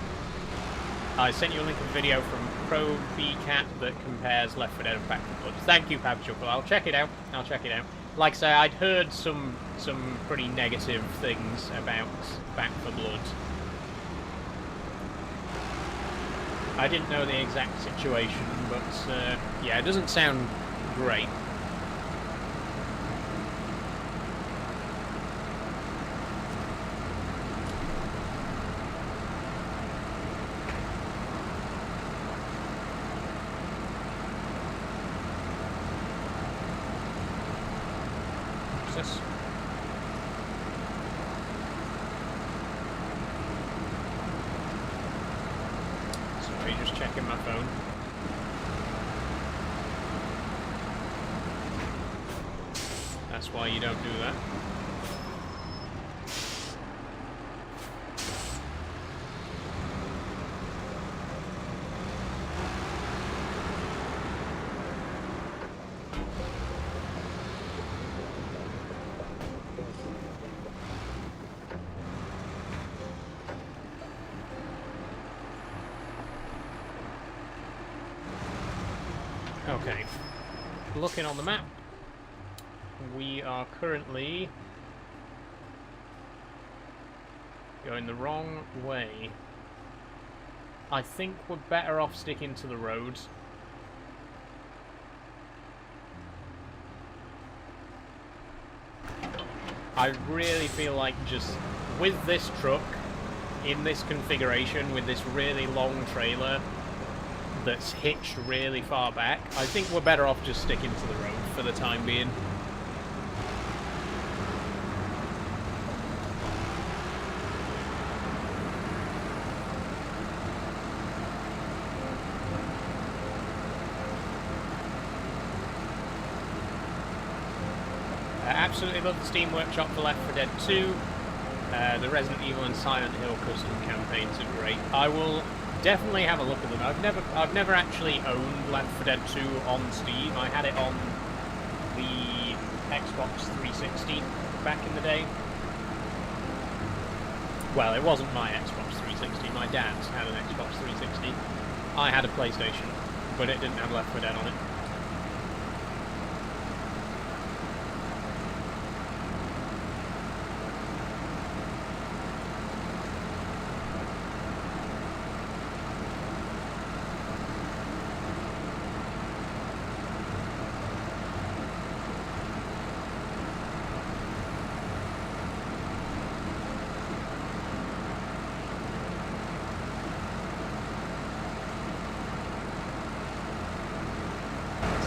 I sent you a link of a video from ProBcat that compares Left 4 Dead and Back for Blood. Thank you, Pabchuckle. I'll check it out. Like I say, I'd heard some pretty negative things about Back for Blood. I didn't know the exact situation, but yeah, it doesn't sound great. What's this? checking my phone. That's why you don't do that. Okay, looking on the map, we are currently going the wrong way. I think we're better off sticking to the road. I really feel like just with this truck, in this configuration, with this really long trailer, that's hitched really far back, I think we're better off just sticking to the road for the time being. Absolutely love the Steam Workshop for Left 4 Dead 2. The Resident Evil and Silent Hill custom campaigns are great. I will definitely have a look at them. I've never actually owned Left 4 Dead 2 on Steam. I had it on the Xbox 360 back in the day. Well, it wasn't my Xbox 360. My dad's had an Xbox 360. I had a PlayStation, but it didn't have Left 4 Dead on it.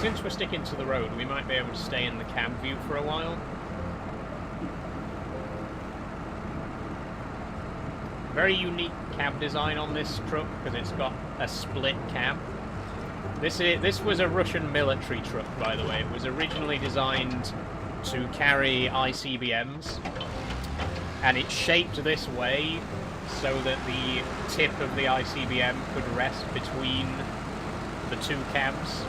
Since we're sticking to the road, we might be able to stay in the cab view for a while. Very unique cab design on this truck because it's got a split cab. This was a Russian military truck, by the way. It was originally designed to carry ICBMs, and it's shaped this way so that the tip of the ICBM could rest between the two cabs.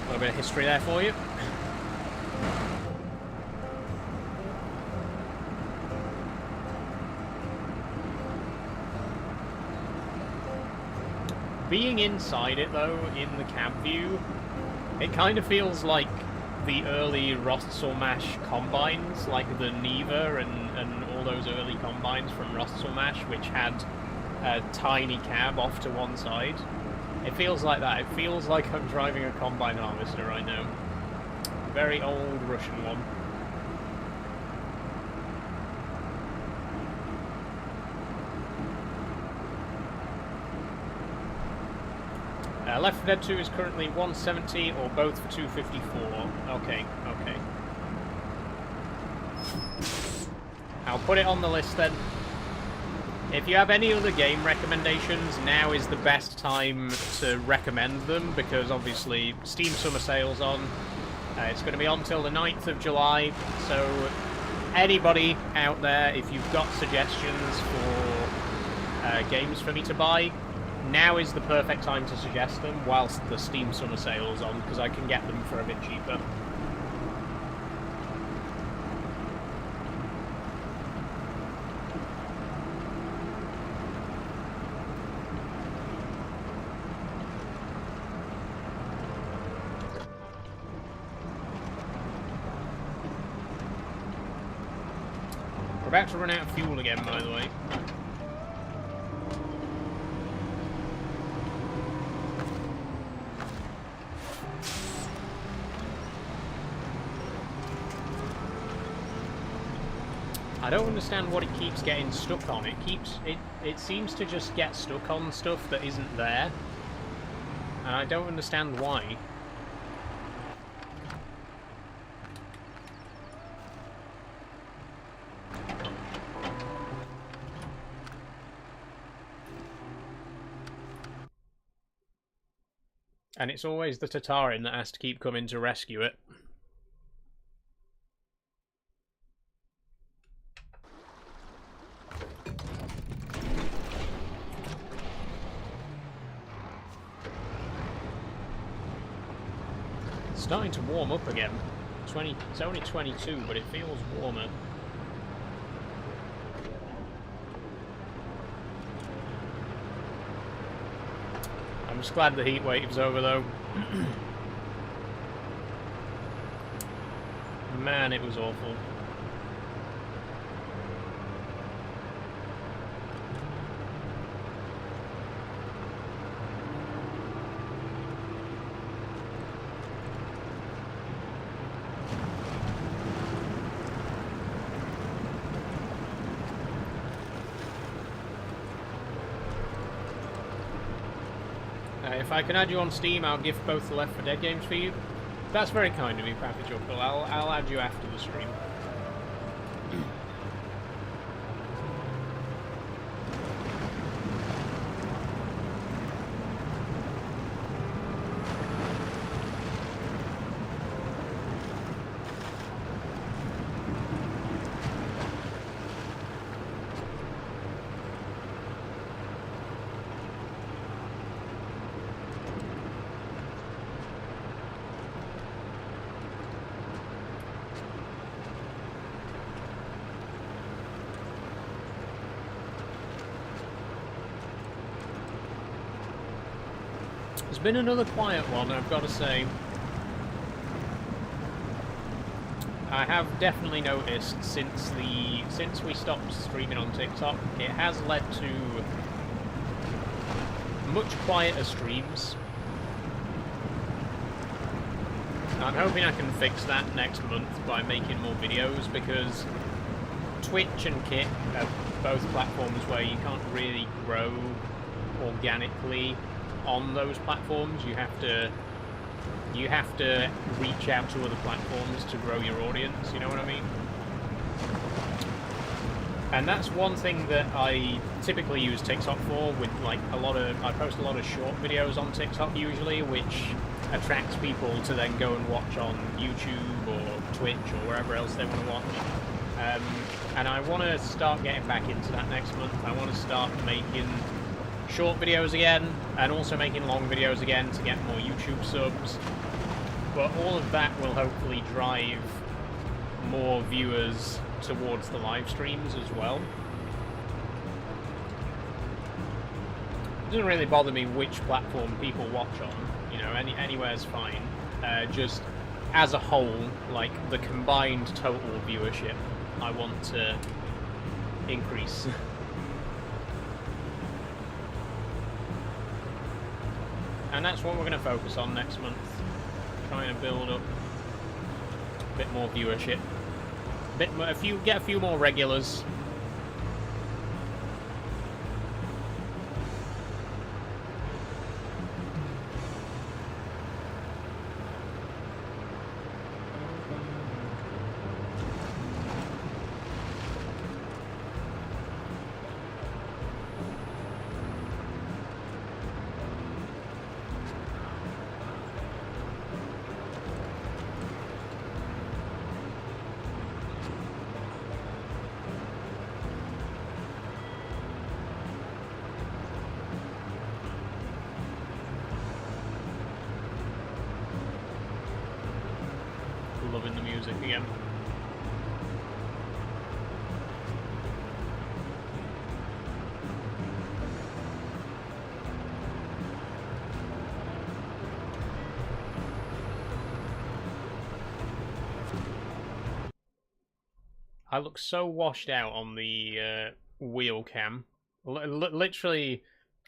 A little bit of history there for you. Being inside it though, in the cab view, it kind of feels like the early Rostselmash combines, like the Neva and all those early combines from Rostselmash, which had a tiny cab off to one side. It feels like that. It feels like I'm driving a combine harvester right now. Very old Russian one. Left 4 Dead 2 is currently 170 or both for 254. Okay, okay. I'll put it on the list then. If you have any other game recommendations, now is the best time to recommend them, because obviously Steam Summer Sale's on. It's going to be on till the 9th of July, so anybody out there, if you've got suggestions for games for me to buy, now is the perfect time to suggest them whilst the Steam Summer Sale's on, because I can get them for a bit cheaper. We're about to run out of fuel again, by the way. I don't understand what it keeps getting stuck on. It seems to just get stuck on stuff that isn't there. And I don't understand why. And it's always the Tatarin that has to keep coming to rescue it. It's starting to warm up again. It's only 22, but it feels warmer. I'm just glad the heat wave's over, though. Man, it was awful. If I can add you on Steam, I'll gift both the Left 4 Dead games for you. That's very kind of you, Pappy Chuckle. I'll add you after the stream. It's been another quiet one, I've got to say. I have definitely noticed since we stopped streaming on TikTok, it has led to much quieter streams. I'm hoping I can fix that next month by making more videos, because Twitch and Kick are both platforms where you can't really grow organically on those platforms. You have to reach out to other platforms to grow your audience, you know what I mean? And that's one thing that I typically use TikTok for, with like I post a lot of short videos on TikTok usually, which attracts people to then go and watch on YouTube or Twitch or wherever else they want to watch. And I want to start getting back into that next month. I want to start making short videos again, and also making long videos again to get more YouTube subs. But all of that will hopefully drive more viewers towards the live streams as well. It doesn't really bother me which platform people watch on, you know, anywhere's fine. Just as a whole, like the combined total viewership, I want to increase. And that's what we're going to focus on next month. Trying to build up a bit more viewership. Get a few more regulars. Loving the music again. I look so washed out on the wheel cam. Literally,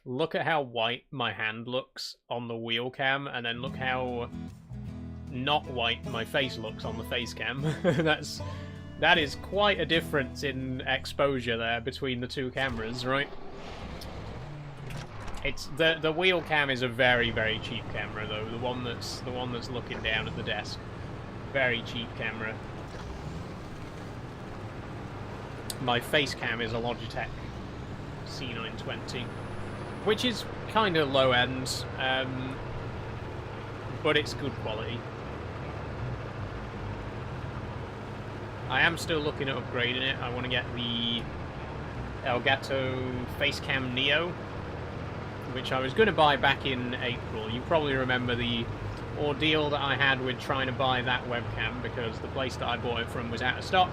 look at how white my hand looks on the wheel cam, and then look how not white my face looks on the face cam. That is quite a difference in exposure there between the two cameras, right? It's the wheel cam is a very, very cheap camera though. The one that's looking down at the desk. Very cheap camera. My face cam is a Logitech C920, which is kind of low end. but it's good quality. I am still looking at upgrading it. I want to get the Elgato Facecam Neo, which I was going to buy back in April. You probably remember the ordeal that I had with trying to buy that webcam because the place that I bought it from was out of stock.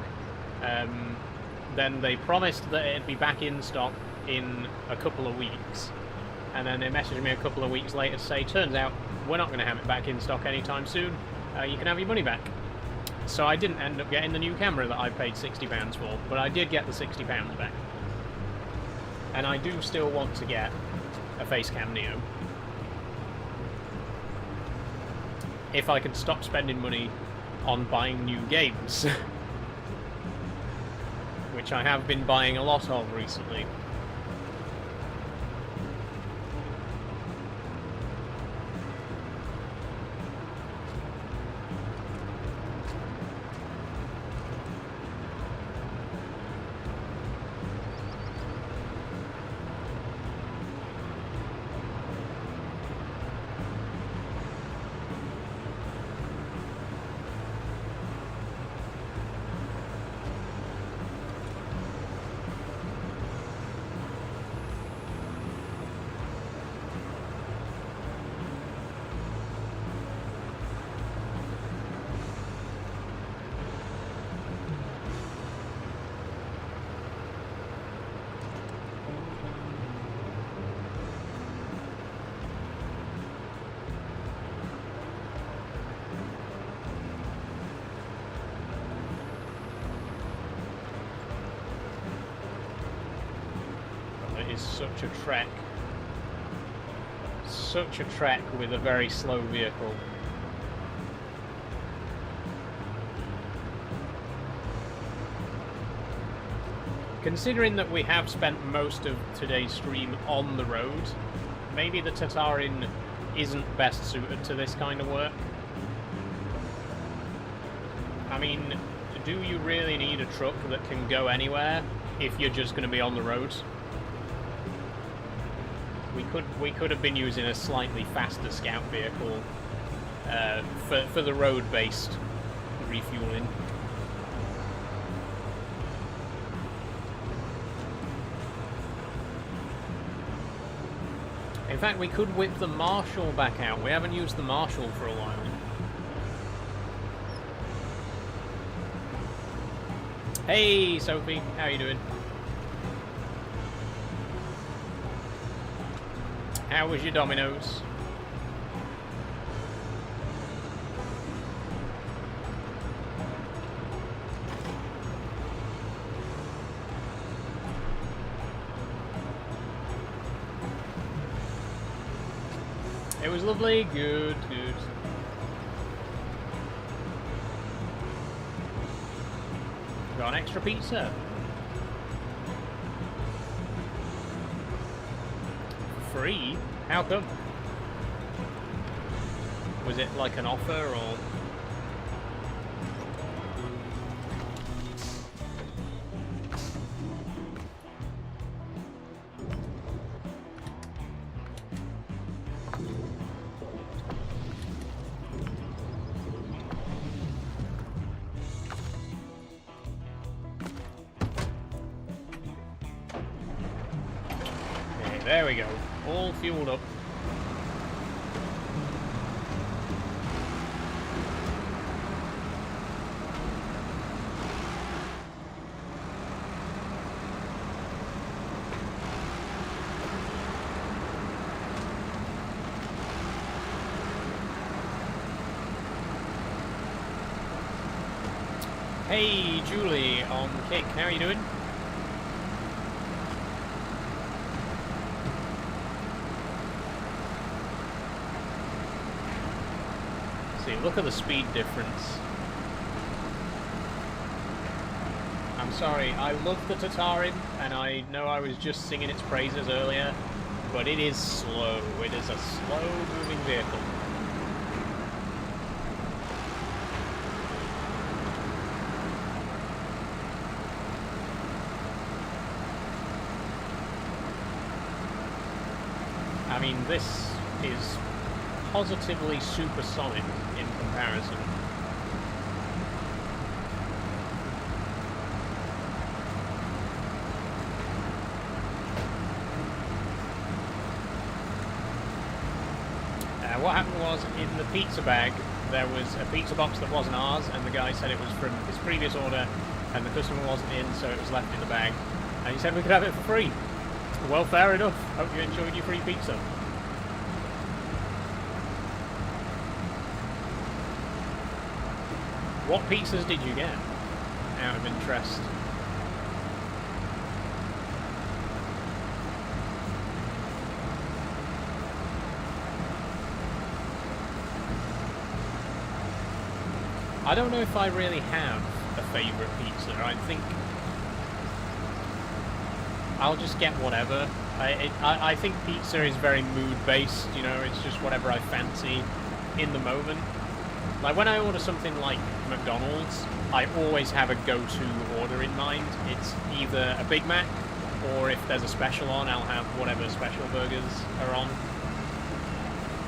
Then they promised that it'd be back in stock in a couple of weeks, and then they messaged me a couple of weeks later to say, turns out we're not going to have it back in stock anytime soon, you can have your money back. So I didn't end up getting the new camera that I paid £60 for, but I did get the £60 back. And I do still want to get a Facecam Neo. If I can stop spending money on buying new games. Which I have been buying a lot of recently. Such a trek. Such a trek with a very slow vehicle. Considering that we have spent most of today's stream on the road, maybe the Tatarin isn't best suited to this kind of work. I mean, do you really need a truck that can go anywhere if you're just going to be on the road? We could have been using a slightly faster scout vehicle for the road-based refueling. In fact, we could whip the Marshall back out. We haven't used the Marshall for a while. Hey, Sophie, how you doing? How was your Domino's? It was lovely. Good, good. Got an extra pizza. Free? How come? Was it like an offer or? Okay, there we go. All fueled up. Hey, Julie on Kick, how are you doing? See, look at the speed difference. I'm sorry, I love the Tatarin, and I know I was just singing its praises earlier, but it is slow. It is a slow-moving vehicle. I mean, this is positively supersonic in comparison. What happened was, in the pizza bag, there was a pizza box that wasn't ours, and the guy said it was from his previous order, and the customer wasn't in, so it was left in the bag. And he said we could have it for free. Well, fair enough. Hope you enjoyed your free pizza. What pizzas did you get, out of interest? I don't know if I really have a favourite pizza. I think I'll just get whatever. I think pizza is very mood-based, you know, it's just whatever I fancy in the moment. Like, when I order something like McDonald's, I always have a go-to order in mind. It's either a Big Mac, or if there's a special on, I'll have whatever special burgers are on.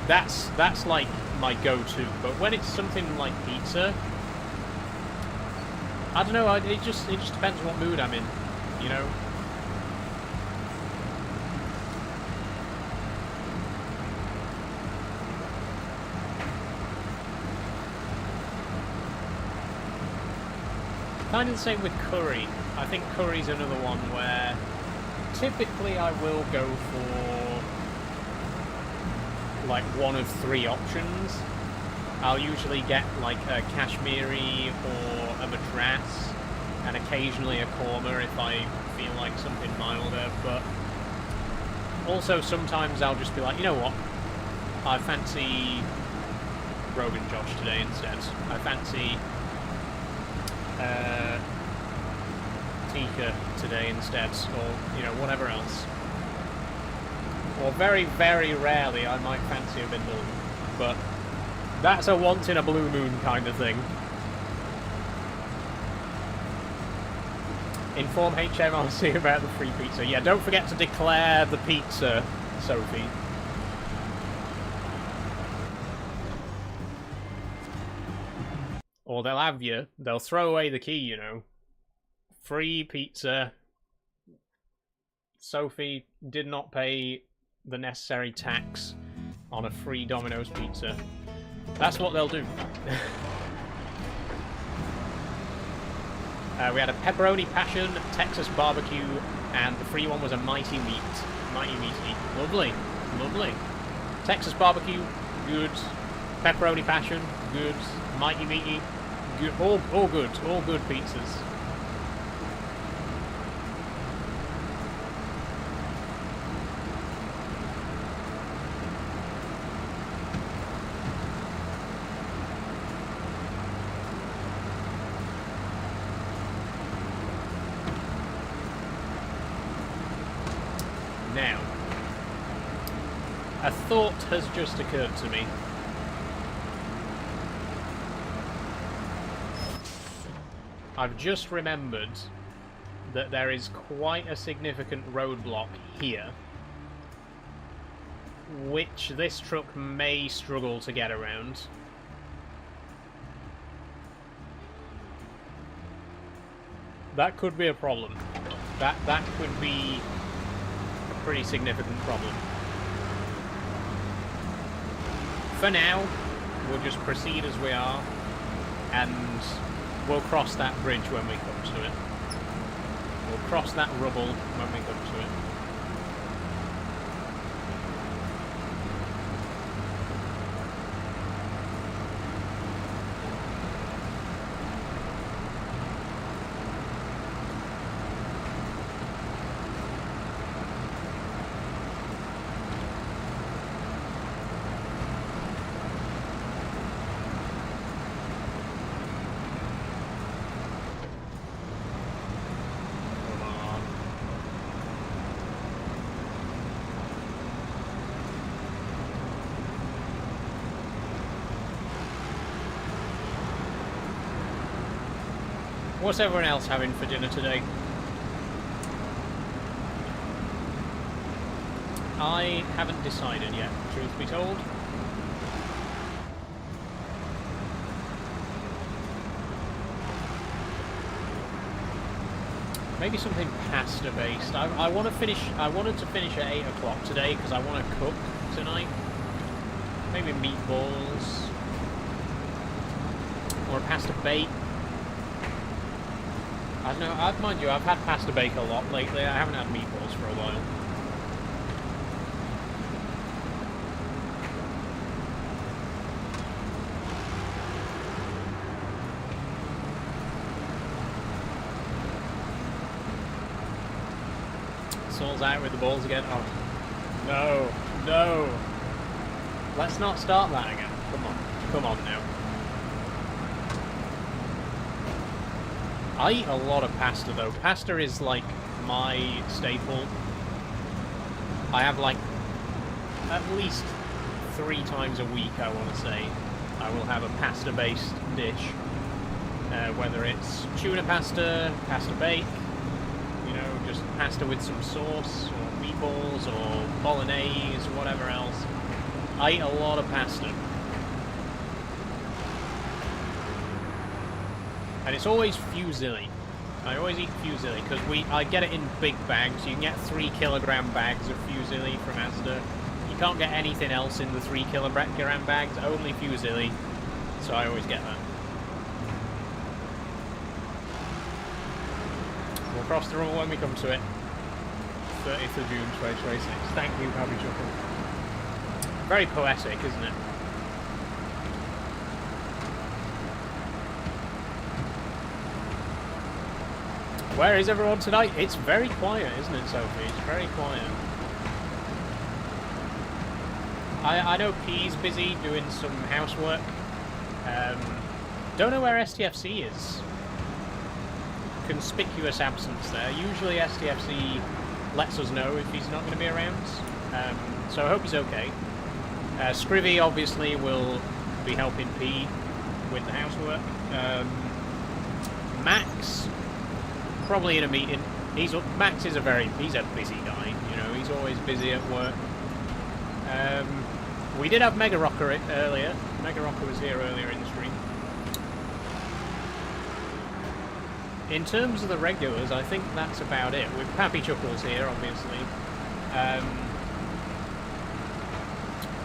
That's like my go-to. But when it's something like pizza, I don't know. It just depends what mood I'm in, you know. Kind of the same with curry. I think curry's another one where typically I will go for like one of three options. I'll usually get like a Kashmiri or a Madras, and occasionally a korma if I feel like something milder, but also sometimes I'll just be like, you know what, I fancy Rogan Josh today instead. I fancy Tikka today instead, or, you know, whatever else. Or very, very rarely I might fancy a vindaloo, but that's a once in a blue moon kind of thing. Inform HMRC about the free pizza. Yeah, don't forget to declare the pizza, Sophie. Or they'll have you. They'll throw away the key, you know. Free pizza. Sophie did not pay the necessary tax on a free Domino's pizza. That's what they'll do. We had a pepperoni passion, Texas barbecue, and the free one was a mighty meat. Mighty meaty. Lovely. Lovely. Texas barbecue, good. Pepperoni passion, good. Mighty meaty, good. All good. All good pizzas. Now, a thought has just occurred to me. I've just remembered that there is quite a significant roadblock here, which this truck may struggle to get around. That could be a problem. That could be a pretty significant problem. For now, we'll just proceed as we are, and we'll cross that bridge when we come to it. We'll cross that rubble when we come to it. What's everyone else having for dinner today? I haven't decided yet, truth be told. Maybe something pasta based. I want to finish. I wanted to finish at 8 o'clock today because I want to cook tonight. Maybe meatballs or a pasta bake. I don't know. Mind you, I've had pasta bake a lot lately. I haven't had meatballs for a while. Saul's out with the balls again. Oh, no, no. Let's not start that again. Come on now. I eat a lot of pasta though. Pasta is like my staple. I have like at least 3 times a week, I want to say. I will have a pasta based dish. Whether it's tuna pasta, pasta bake, you know, just pasta with some sauce, or meatballs, or bolognese, or whatever else. I eat a lot of pasta. And it's always fusilli. I always eat fusilli, because I get it in big bags. You can get 3 kilogram bags of fusilli from Asda. You can't get anything else in the 3 kilogram bags, only fusilli. So I always get that. We'll cross the river when we come to it. 30th of June 2026. Thank you, Happy Chuckle. Very poetic, isn't it? Where is everyone tonight? It's very quiet, isn't it, Sophie? It's very quiet. I know P's busy doing some housework. Don't know where STFC is. Conspicuous absence there. Usually STFC lets us know if he's not going to be around. So I hope he's okay. Scrivy obviously will be helping P with the housework. Max, probably in a meeting. Max is he's a busy guy, you know, he's always busy at work. We did have Mega Rocker earlier. Mega Rocker was here earlier in the stream. In terms of the regulars, I think that's about it. With Pappy Chuckles here, obviously.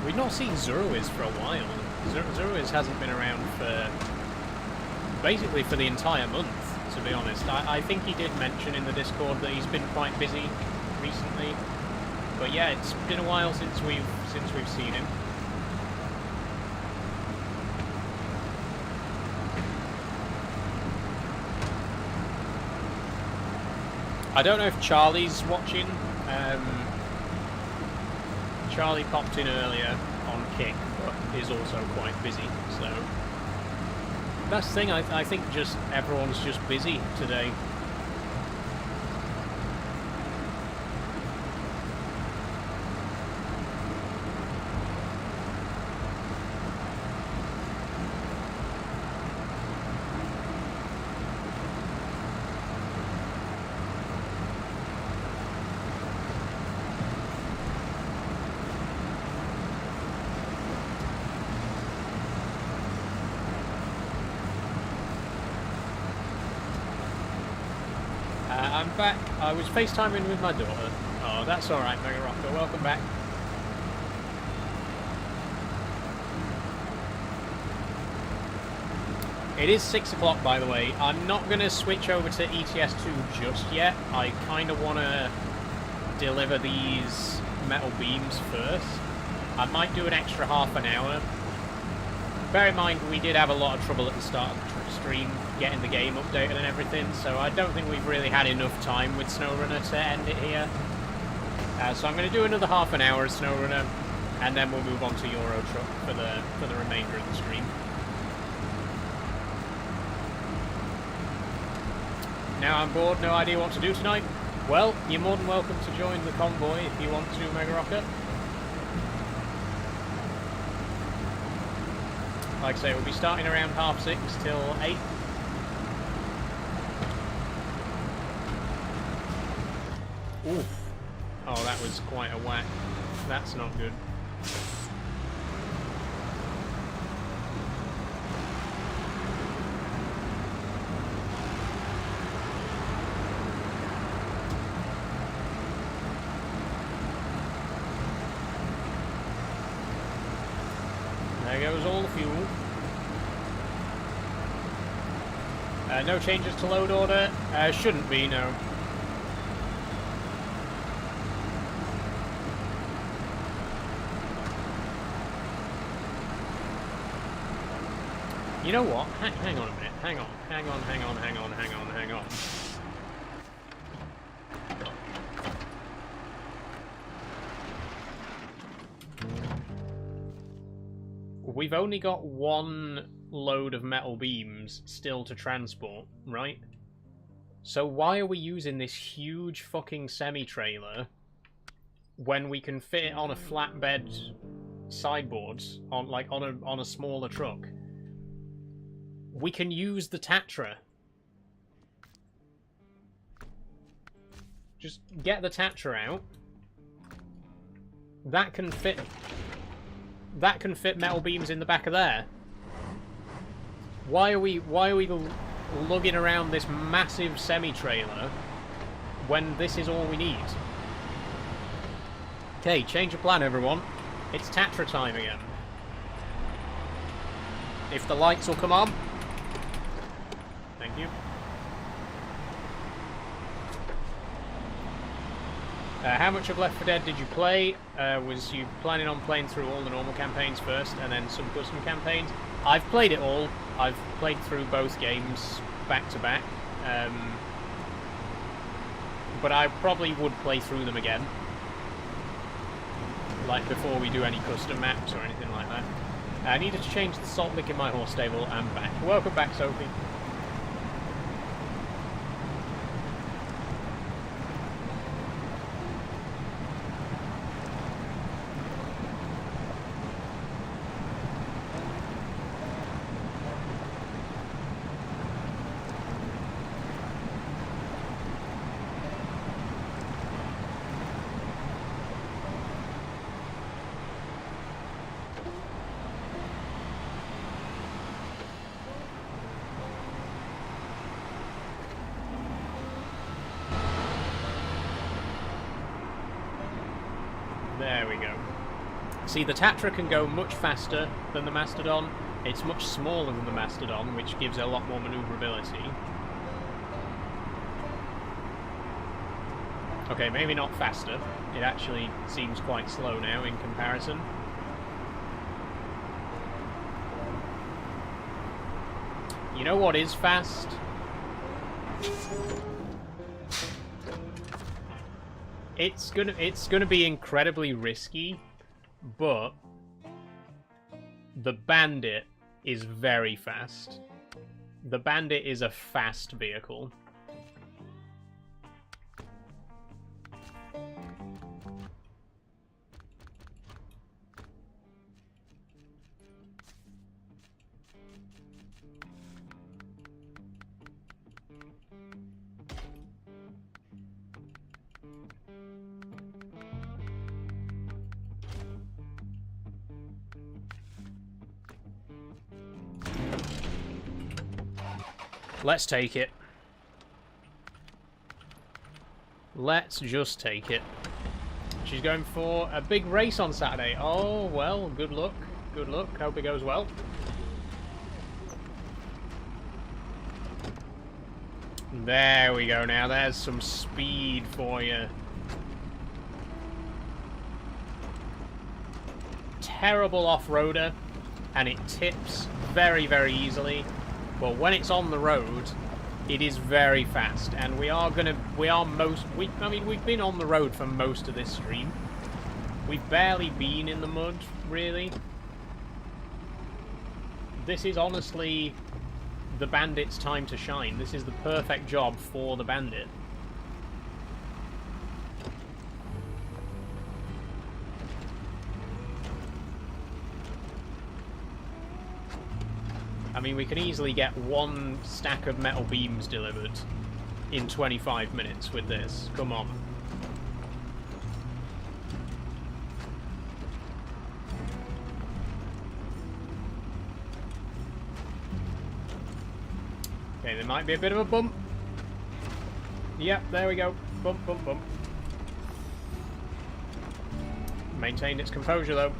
We've not seen Zeroiz for a while. Zeroiz hasn't been around for basically for the entire month, to be honest. I think he did mention in the Discord that he's been quite busy recently. But yeah, it's been a while since we've seen him. I don't know if Charlie's watching. Charlie popped in earlier on Kick, but is also quite busy, so... That's the thing, I think just everyone's just busy today. I'm back. I was FaceTiming with my daughter. Oh, that's alright, Mega Rocker. Welcome back. It is 6 o'clock, by the way. I'm not going to switch over to ETS2 just yet. I kind of want to deliver these metal beams first. I might do an extra half an hour. Bear in mind, we did have a lot of trouble at the start of the stream getting the game updated and everything, so I don't think we've really had enough time with Snowrunner to end it here. So I'm going to do another half an hour of Snowrunner, and then we'll move on to Euro Truck for the remainder of the stream. Now I'm bored, no idea what to do tonight. Well, you're more than welcome to join the convoy if you want to, Mega Rocket. Like I say, we'll be starting around 6:30 till 8. Oof. Oh, that was quite a whack. That's not good. There goes all the fuel. No changes to load order. Shouldn't be, no. You know what? Hang on a minute. Hang on. We've only got one load of metal beams still to transport, right? So why are we using this huge fucking semi-trailer when we can fit it on a flatbed sideboard on a smaller truck? We can use the Tatra. Just get the Tatra out. That can fit metal beams in the back of there. Why are we lugging around this massive semi-trailer when this is all we need? Okay, change of plan, everyone. It's Tatra time again. If the lights will come on. Thank you. How much of Left 4 Dead did you play? Was you planning on playing through all the normal campaigns first and then some custom campaigns? I've played it all. I've played through both games back to back. But I probably would play through them again. Like before we do any custom maps or anything like that. I needed to change the salt lick in my horse stable and back. Welcome back, Sophie. There we go. See, the Tatra can go much faster than the Mastodon. It's much smaller than the Mastodon, which gives it a lot more manoeuvrability. Okay, maybe not faster. It actually seems quite slow now in comparison. You know what is fast? It's gonna be incredibly risky, but the Bandit is very fast. The Bandit is a fast vehicle. Let's take it. Let's just take it. She's going for a big race on Saturday. Oh, well, good luck. Good luck. Hope it goes well. There we go now. There's some speed for you. Terrible off-roader, and it tips very, very easily. But when it's on the road, it is very fast, and we've been on the road for most of this stream. We've barely been in the mud, really. This is honestly the Bandit's time to shine. This is the perfect job for the Bandit. I mean, we can easily get one stack of metal beams delivered in 25 minutes with this. Come on. Okay, there might be a bit of a bump. Yep, there we go. Bump, bump, bump. Maintained its composure, though.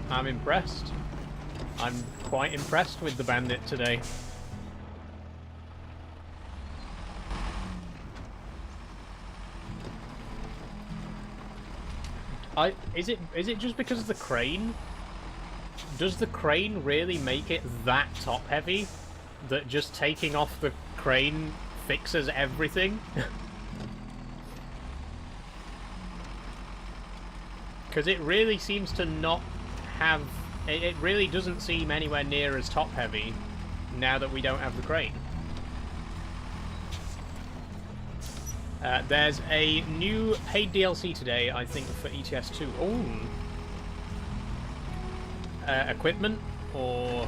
I'm impressed. I'm quite impressed with the bandit today. Is it just because of the crane? Does the crane really make it that top heavy that just taking off the crane fixes everything? Because it really seems to not have... It really doesn't seem anywhere near as top heavy now that we don't have the crane. There's a new paid DLC today, I think, for ETS2. Oh, equipment, or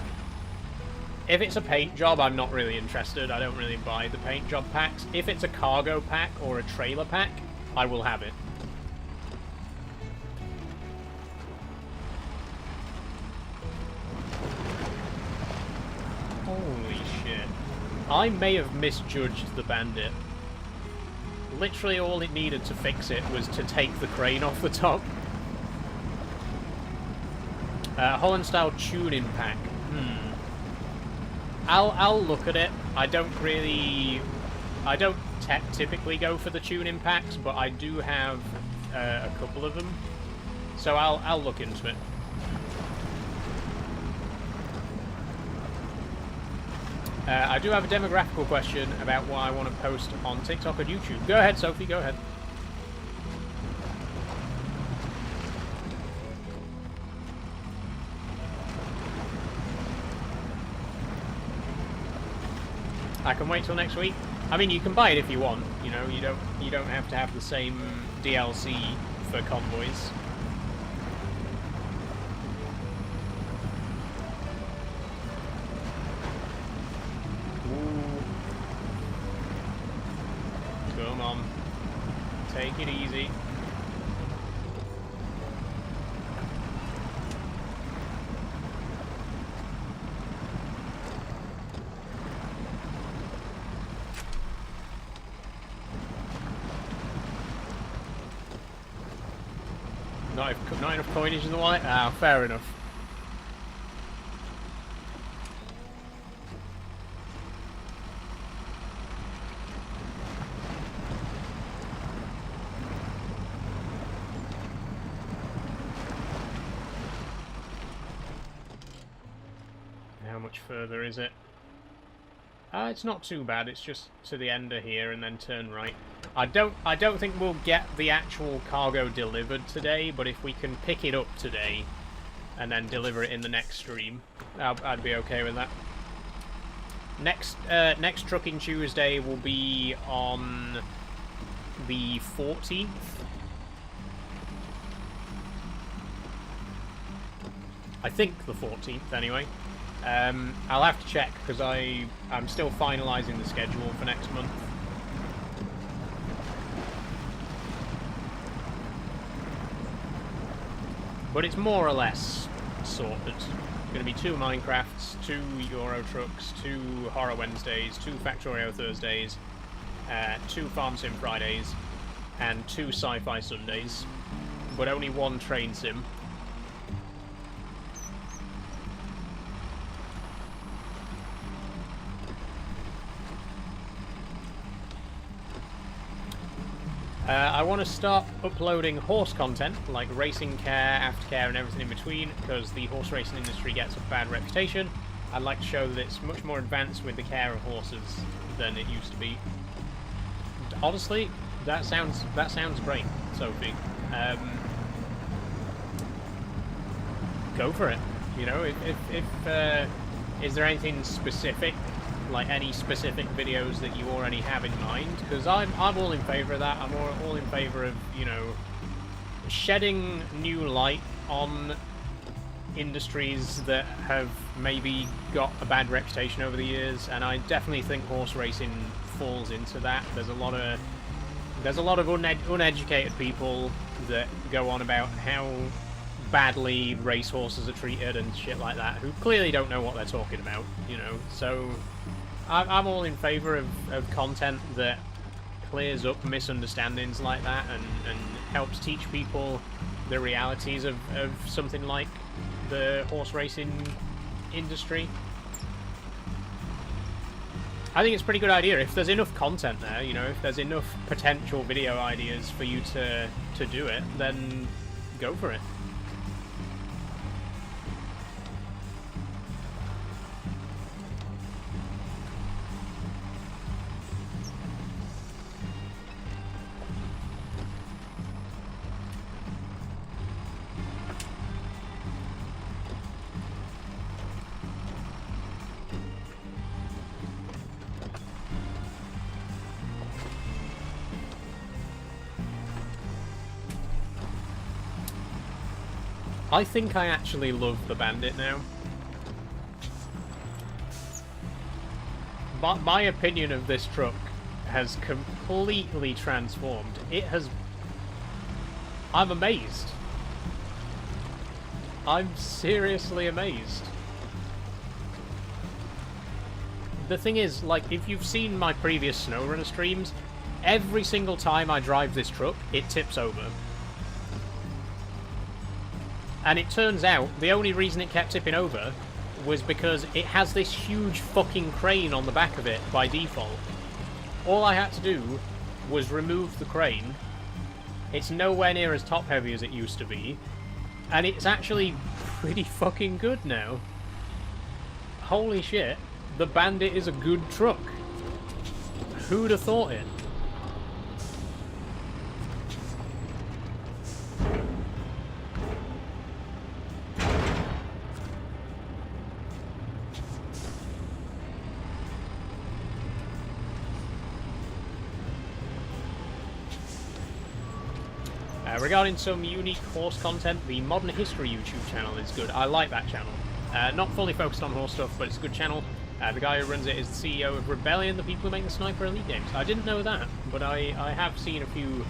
if it's a paint job, I'm not really interested. I don't really buy the paint job packs. If it's a cargo pack or a trailer pack, I will have it. Holy shit. I may have misjudged the bandit. Literally all it needed to fix it was to take the crane off the top. Holland style tuning pack. I'll look at it. I don't typically go for the tuning packs, but I do have a couple of them, so I'll look into it. I do have a demographical question about what I want to post on TikTok and YouTube. Go ahead, Sophie, go ahead. I can wait till next week. I mean, you can buy it if you want. You know, you don't have to have the same DLC for convoys. Come on. Take it easy. Not enough coinage in the wallet? Ah, fair enough. How much further is it? It's not too bad. It's just to the ender here and then turn right. I don't think we'll get the actual cargo delivered today, but if we can pick it up today and then deliver it in the next stream, I'd be okay with that. Next Trucking Tuesday will be on the 14th. I think the 14th, anyway. I'll have to check, because I'm still finalising the schedule for next month. But it's more or less sorted. It's going to be 2 Minecrafts, 2 Euro Trucks, 2 Horror Wednesdays, 2 Factorio Thursdays, 2 Farm Sim Fridays, and 2 Sci-Fi Sundays. But only 1 Train Sim. I want to start uploading horse content, like racing care, aftercare, and everything in between, because the horse racing industry gets a bad reputation. I'd like to show that it's much more advanced with the care of horses than it used to be. Honestly, that sounds great, Sophie. Go for it. You know, is there anything specific? Like any specific videos that you already have in mind, because I'm all in favour of that. I'm all in favour of, you know, shedding new light on industries that have maybe got a bad reputation over the years, and I definitely think horse racing falls into that. There's a lot of uneducated people that go on about how badly racehorses are treated and shit like that, who clearly don't know what they're talking about, you know. So I'm all in favour of content that clears up misunderstandings like that and helps teach people the realities of something like the horse racing industry. I think it's a pretty good idea. If there's enough content there, you know, if there's enough potential video ideas for you to do it, then go for it. I think I actually love the Bandit now. My opinion of this truck has completely transformed. It has... I'm amazed. I'm seriously amazed. The thing is, like, if you've seen my previous Snowrunner streams, every single time I drive this truck, it tips over. And it turns out the only reason it kept tipping over was because it has this huge fucking crane on the back of it by default. All I had to do was remove the crane. It's nowhere near as top heavy as it used to be. And it's actually pretty fucking good now. Holy shit, the Bandit is a good truck. Who'd have thought it? Regarding some unique horse content, the Modern History YouTube channel is good. I like that channel. Not fully focused on horse stuff, but it's a good channel. The guy who runs it is the CEO of Rebellion, the people who make the Sniper Elite games. I didn't know that, but I have seen a few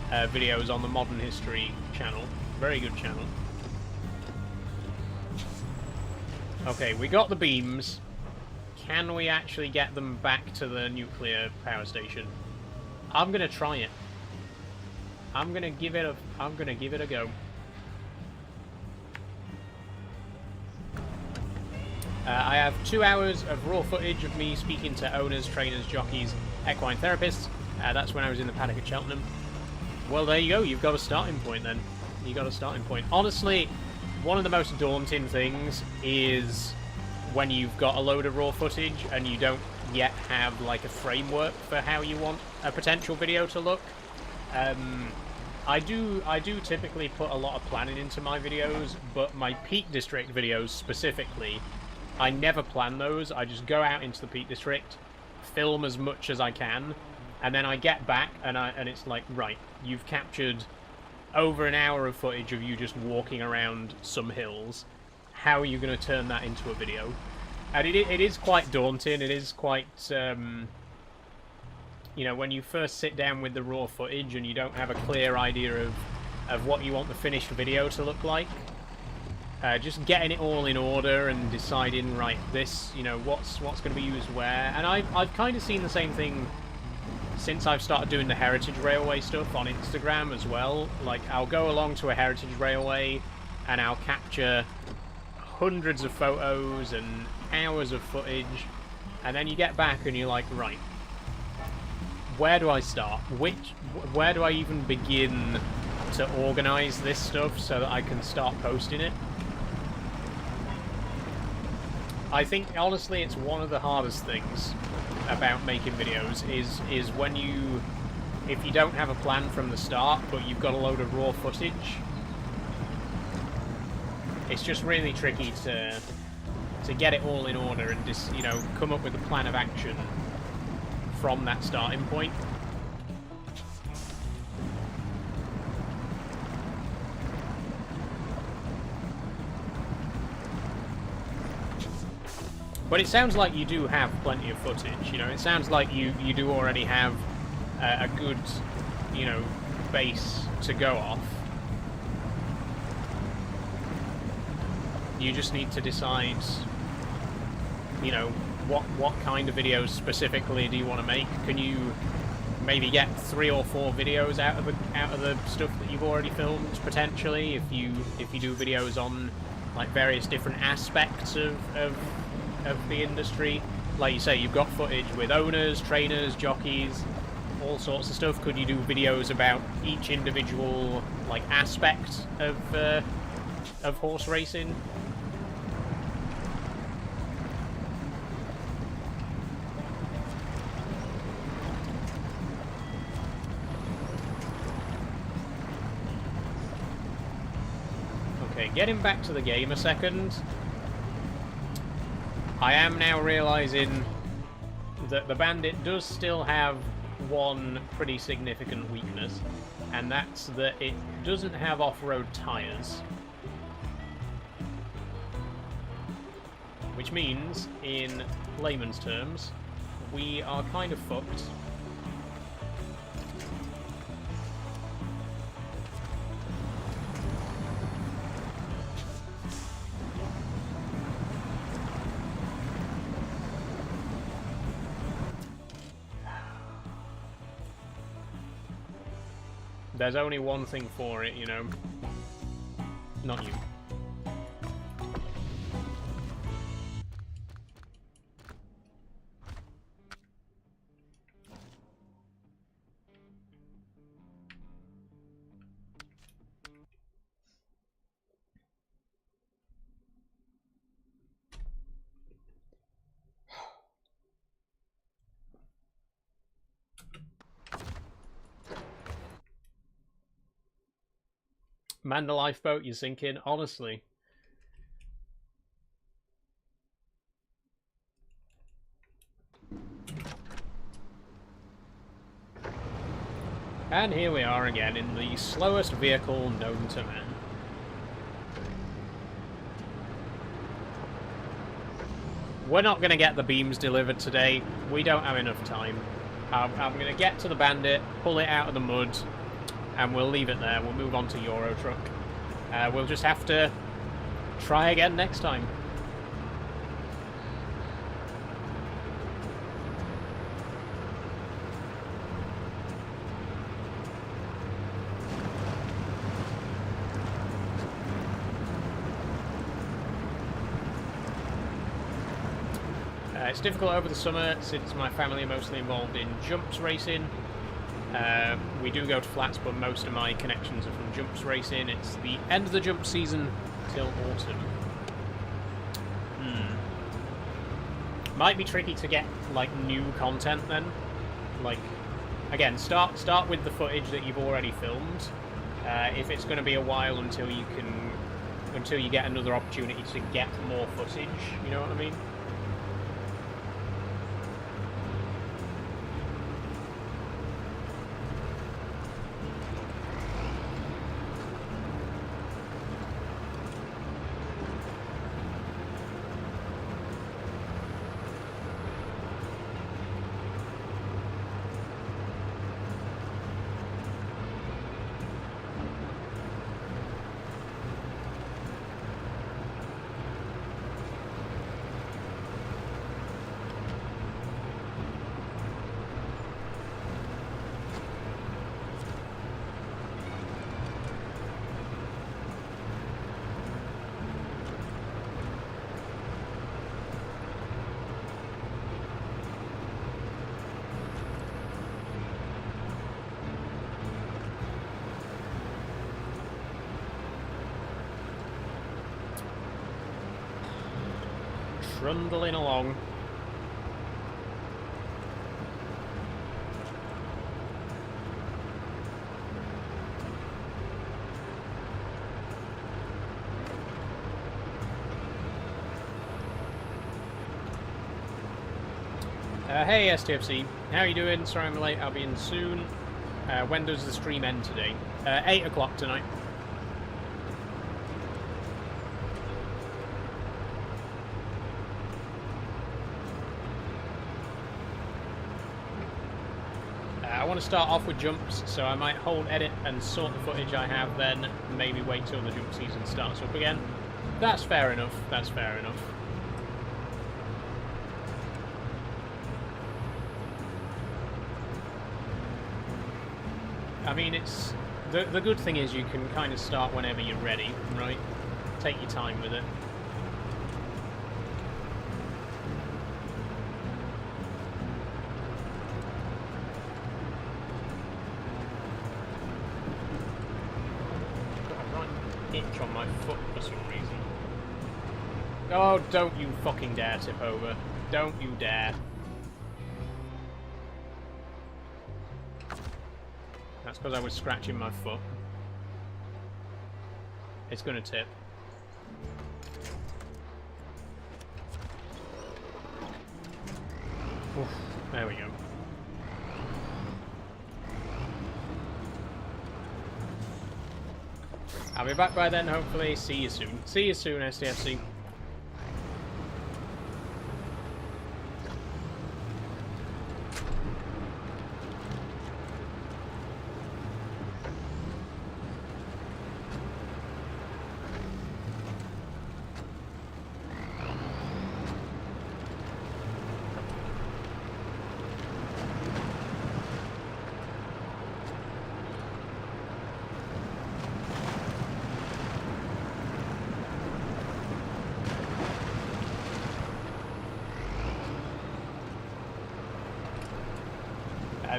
videos on the Modern History channel. Very good channel. Okay, we got the beams. Can we actually get them back to the nuclear power station? I'm gonna try it. I'm gonna give it a go. I have 2 hours of raw footage of me speaking to owners, trainers, jockeys, equine therapists. That's when I was in the paddock at Cheltenham. Well, there you go. You've got a starting point then. You got a starting point. Honestly, one of the most daunting things is when you've got a load of raw footage and you don't yet have like a framework for how you want a potential video to look. I do typically put a lot of planning into my videos, but my Peak District videos specifically, I never plan those. I just go out into the Peak District, film as much as I can, and then I get back and it's like, right, you've captured over an hour of footage of you just walking around some hills. How are you going to turn that into a video? And it is quite daunting. It is quite... you know, when you first sit down with the raw footage and you don't have a clear idea of what you want the finished video to look like, just getting it all in order and deciding, right, this, you know, what's going to be used where. And I've kind of seen the same thing since I've started doing the Heritage Railway stuff on Instagram as well. Like, I'll go along to a Heritage Railway and I'll capture hundreds of photos and hours of footage, and then you get back and you're like, right, where do I start? Where do I even begin to organize this stuff so that I can start posting it? I think, honestly, it's one of the hardest things about making videos is when if you don't have a plan from the start, but you've got a load of raw footage. It's just really tricky to get it all in order and just, you know, come up with a plan of action from that starting point. But it sounds like you do have plenty of footage, you know, it sounds like you do already have a good, you know, base to go off. You just need to decide, you know, what kind of videos specifically do you want to make? Can you maybe get 3 or 4 videos out of the stuff that you've already filmed, potentially, if you do videos on like various different aspects of the industry. Like you say, you've got footage with owners, trainers, jockeys, all sorts of stuff. Could you do videos about each individual like aspect of horse racing? Okay, getting back to the game a second. I am now realising that the Bandit does still have one pretty significant weakness, and that's that it doesn't have off-road tyres. Which means, in layman's terms, we are kind of fucked. There's only one thing for it, you know. Not you. Man, the lifeboat, you're sinking, honestly. And here we are again in the slowest vehicle known to man. We're not going to get the beams delivered today. We don't have enough time. I'm going to get to the Bandit, pull it out of the mud, and we'll leave it there. We'll move on to Euro Truck. We'll just have to try again next time. It's difficult over the summer since my family are mostly involved in jumps racing. We do go to flats, but most of my connections are from jumps racing. It's the end of the jump season till autumn. Might be tricky to get like new content then. Like, again, start with the footage that you've already filmed. If it's going to be a while until you get another opportunity to get more footage, you know what I mean? Trundling along. Hey STFC, how are you doing? Sorry I'm late, I'll be in soon. When does the stream end today? 8 o'clock tonight. I want to start off with jumps, so I might hold edit and sort the footage I have, then maybe wait till the jump season starts up again. That's fair enough, that's fair enough. I mean, it's... The good thing is you can kind of start whenever you're ready, right? Take your time with it. Got a right itch on my foot for some reason. Oh, don't you fucking dare tip over. Don't you dare. That's because I was scratching my foot. It's gonna tip. Oof, there we go. I'll be back by then, hopefully. See you soon. See you soon, SDFC.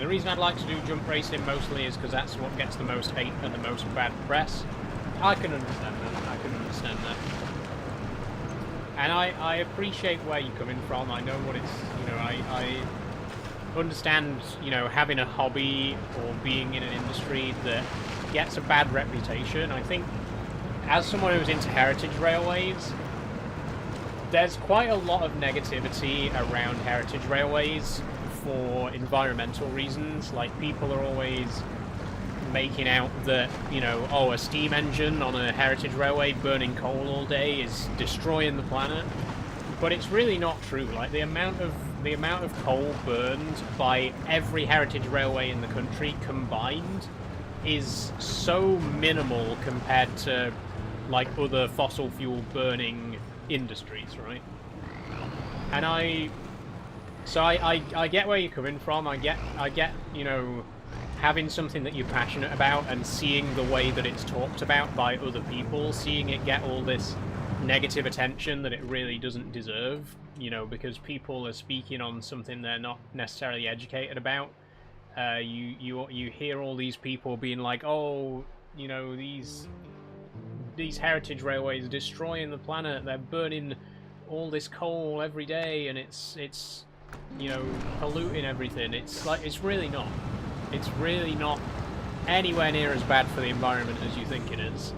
The reason I'd like to do jump racing mostly is because that's what gets the most hate and the most bad press. I can understand that. I can understand that. And I appreciate where you're coming from. I know what it's, you know, I understand, you know, having a hobby or being in an industry that gets a bad reputation. I think as someone who's into heritage railways, there's quite a lot of negativity around heritage railways for environmental reasons. Like, people are always making out that, you know, oh, a steam engine on a heritage railway burning coal all day is destroying the planet. But it's really not true. Like, the amount of coal burned by every heritage railway in the country combined is so minimal compared to, like, other fossil fuel burning industries, right? And I get where you're coming from. I get, you know, having something that you're passionate about and seeing the way that it's talked about by other people, seeing it get all this negative attention that it really doesn't deserve, you know, because people are speaking on something they're not necessarily educated about. You hear all these people being like, oh, you know, these heritage railways are destroying the planet, they're burning all this coal every day, and it's you know, polluting everything. It's like, it's really not. It's really not anywhere near as bad for the environment as you think it is.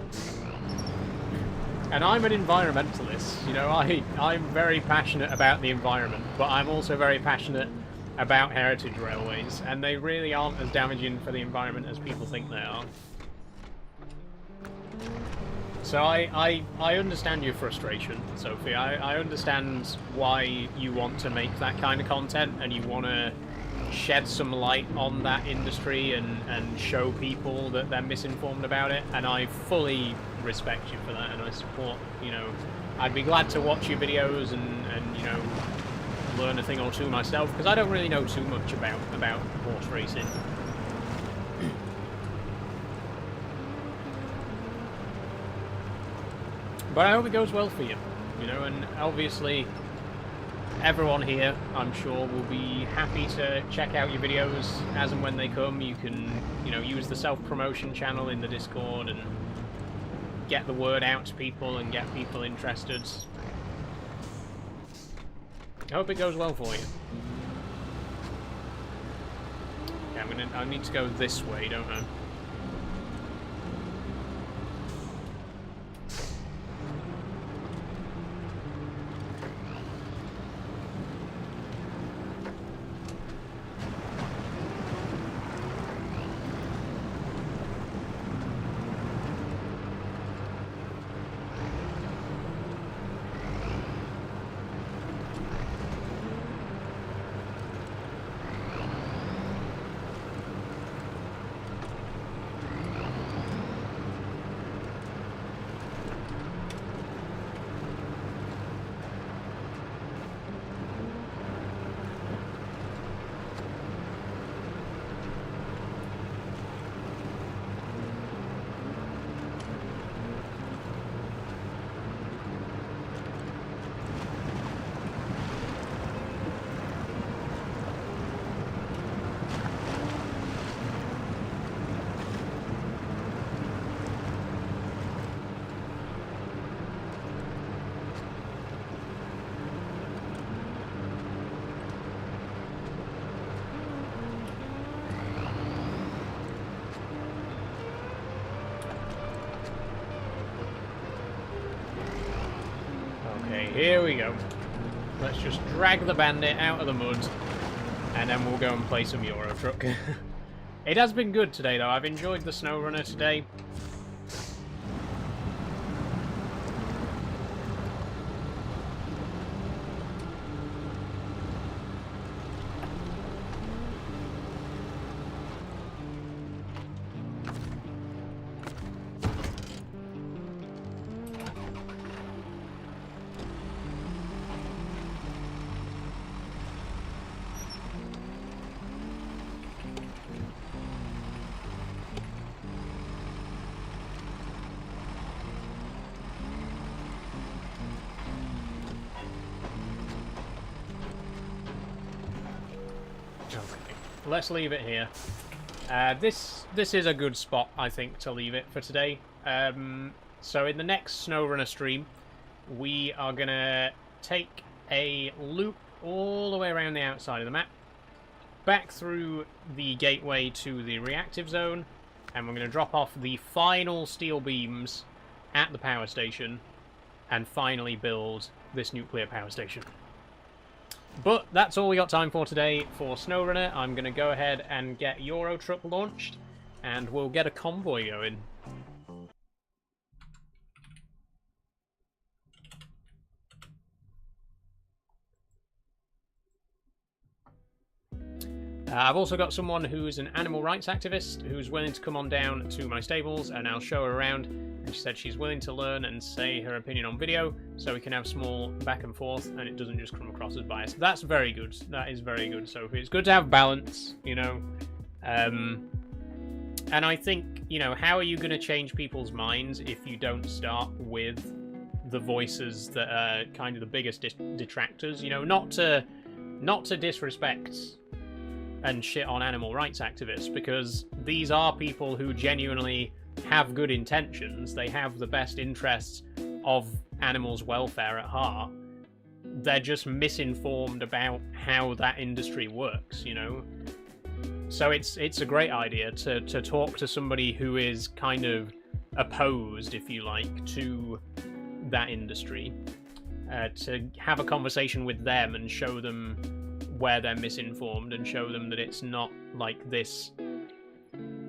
And I'm an environmentalist, you know, I'm very passionate about the environment, but I'm also very passionate about heritage railways, and they really aren't as damaging for the environment as people think they are. So I understand your frustration, Sophie. I understand why you want to make that kind of content, and you want to shed some light on that industry and show people that they're misinformed about it, and I fully respect you for that, and I support, you know, I'd be glad to watch your videos and you know, learn a thing or two myself, because I don't really know too much about horse racing. But I hope it goes well for you, you know, and obviously everyone here, I'm sure, will be happy to check out your videos as and when they come. You can, you know, use the self-promotion channel in the Discord and get the word out to people and get people interested. I hope it goes well for you. Okay, I need to go this way, don't I? Here we go. Let's just drag the bandit out of the mud, and then we'll go and play some Euro Truck. It has been good today, though. I've enjoyed the Snowrunner today. Let's leave it here. This is a good spot, I think, to leave it for today. So in the next SnowRunner stream, we are going to take a loop all the way around the outside of the map, back through the gateway to the reactive zone, and we're going to drop off the final steel beams at the power station, and finally build this nuclear power station. But that's all we got time for today for SnowRunner. I'm going to go ahead and get Euro Truck launched, and we'll get a convoy going. I've also got someone who's an animal rights activist who's willing to come on down to my stables, and I'll show her around. And she said she's willing to learn and say her opinion on video, so we can have small back and forth, and it doesn't just come across as biased. That's very good. That is very good, Sophie. It's good to have balance, you know. And I think, you know, how are you going to change people's minds if you don't start with the voices that are kind of the biggest detractors? You know, not to disrespect and shit on animal rights activists, because these are people who genuinely have good intentions. They have the best interests of animals' welfare at heart. They're just misinformed about how that industry works, you know. So it's a great idea to talk to somebody who is kind of opposed, if you like, to that industry, to have a conversation with them and show them where they're misinformed, and show them that it's not like this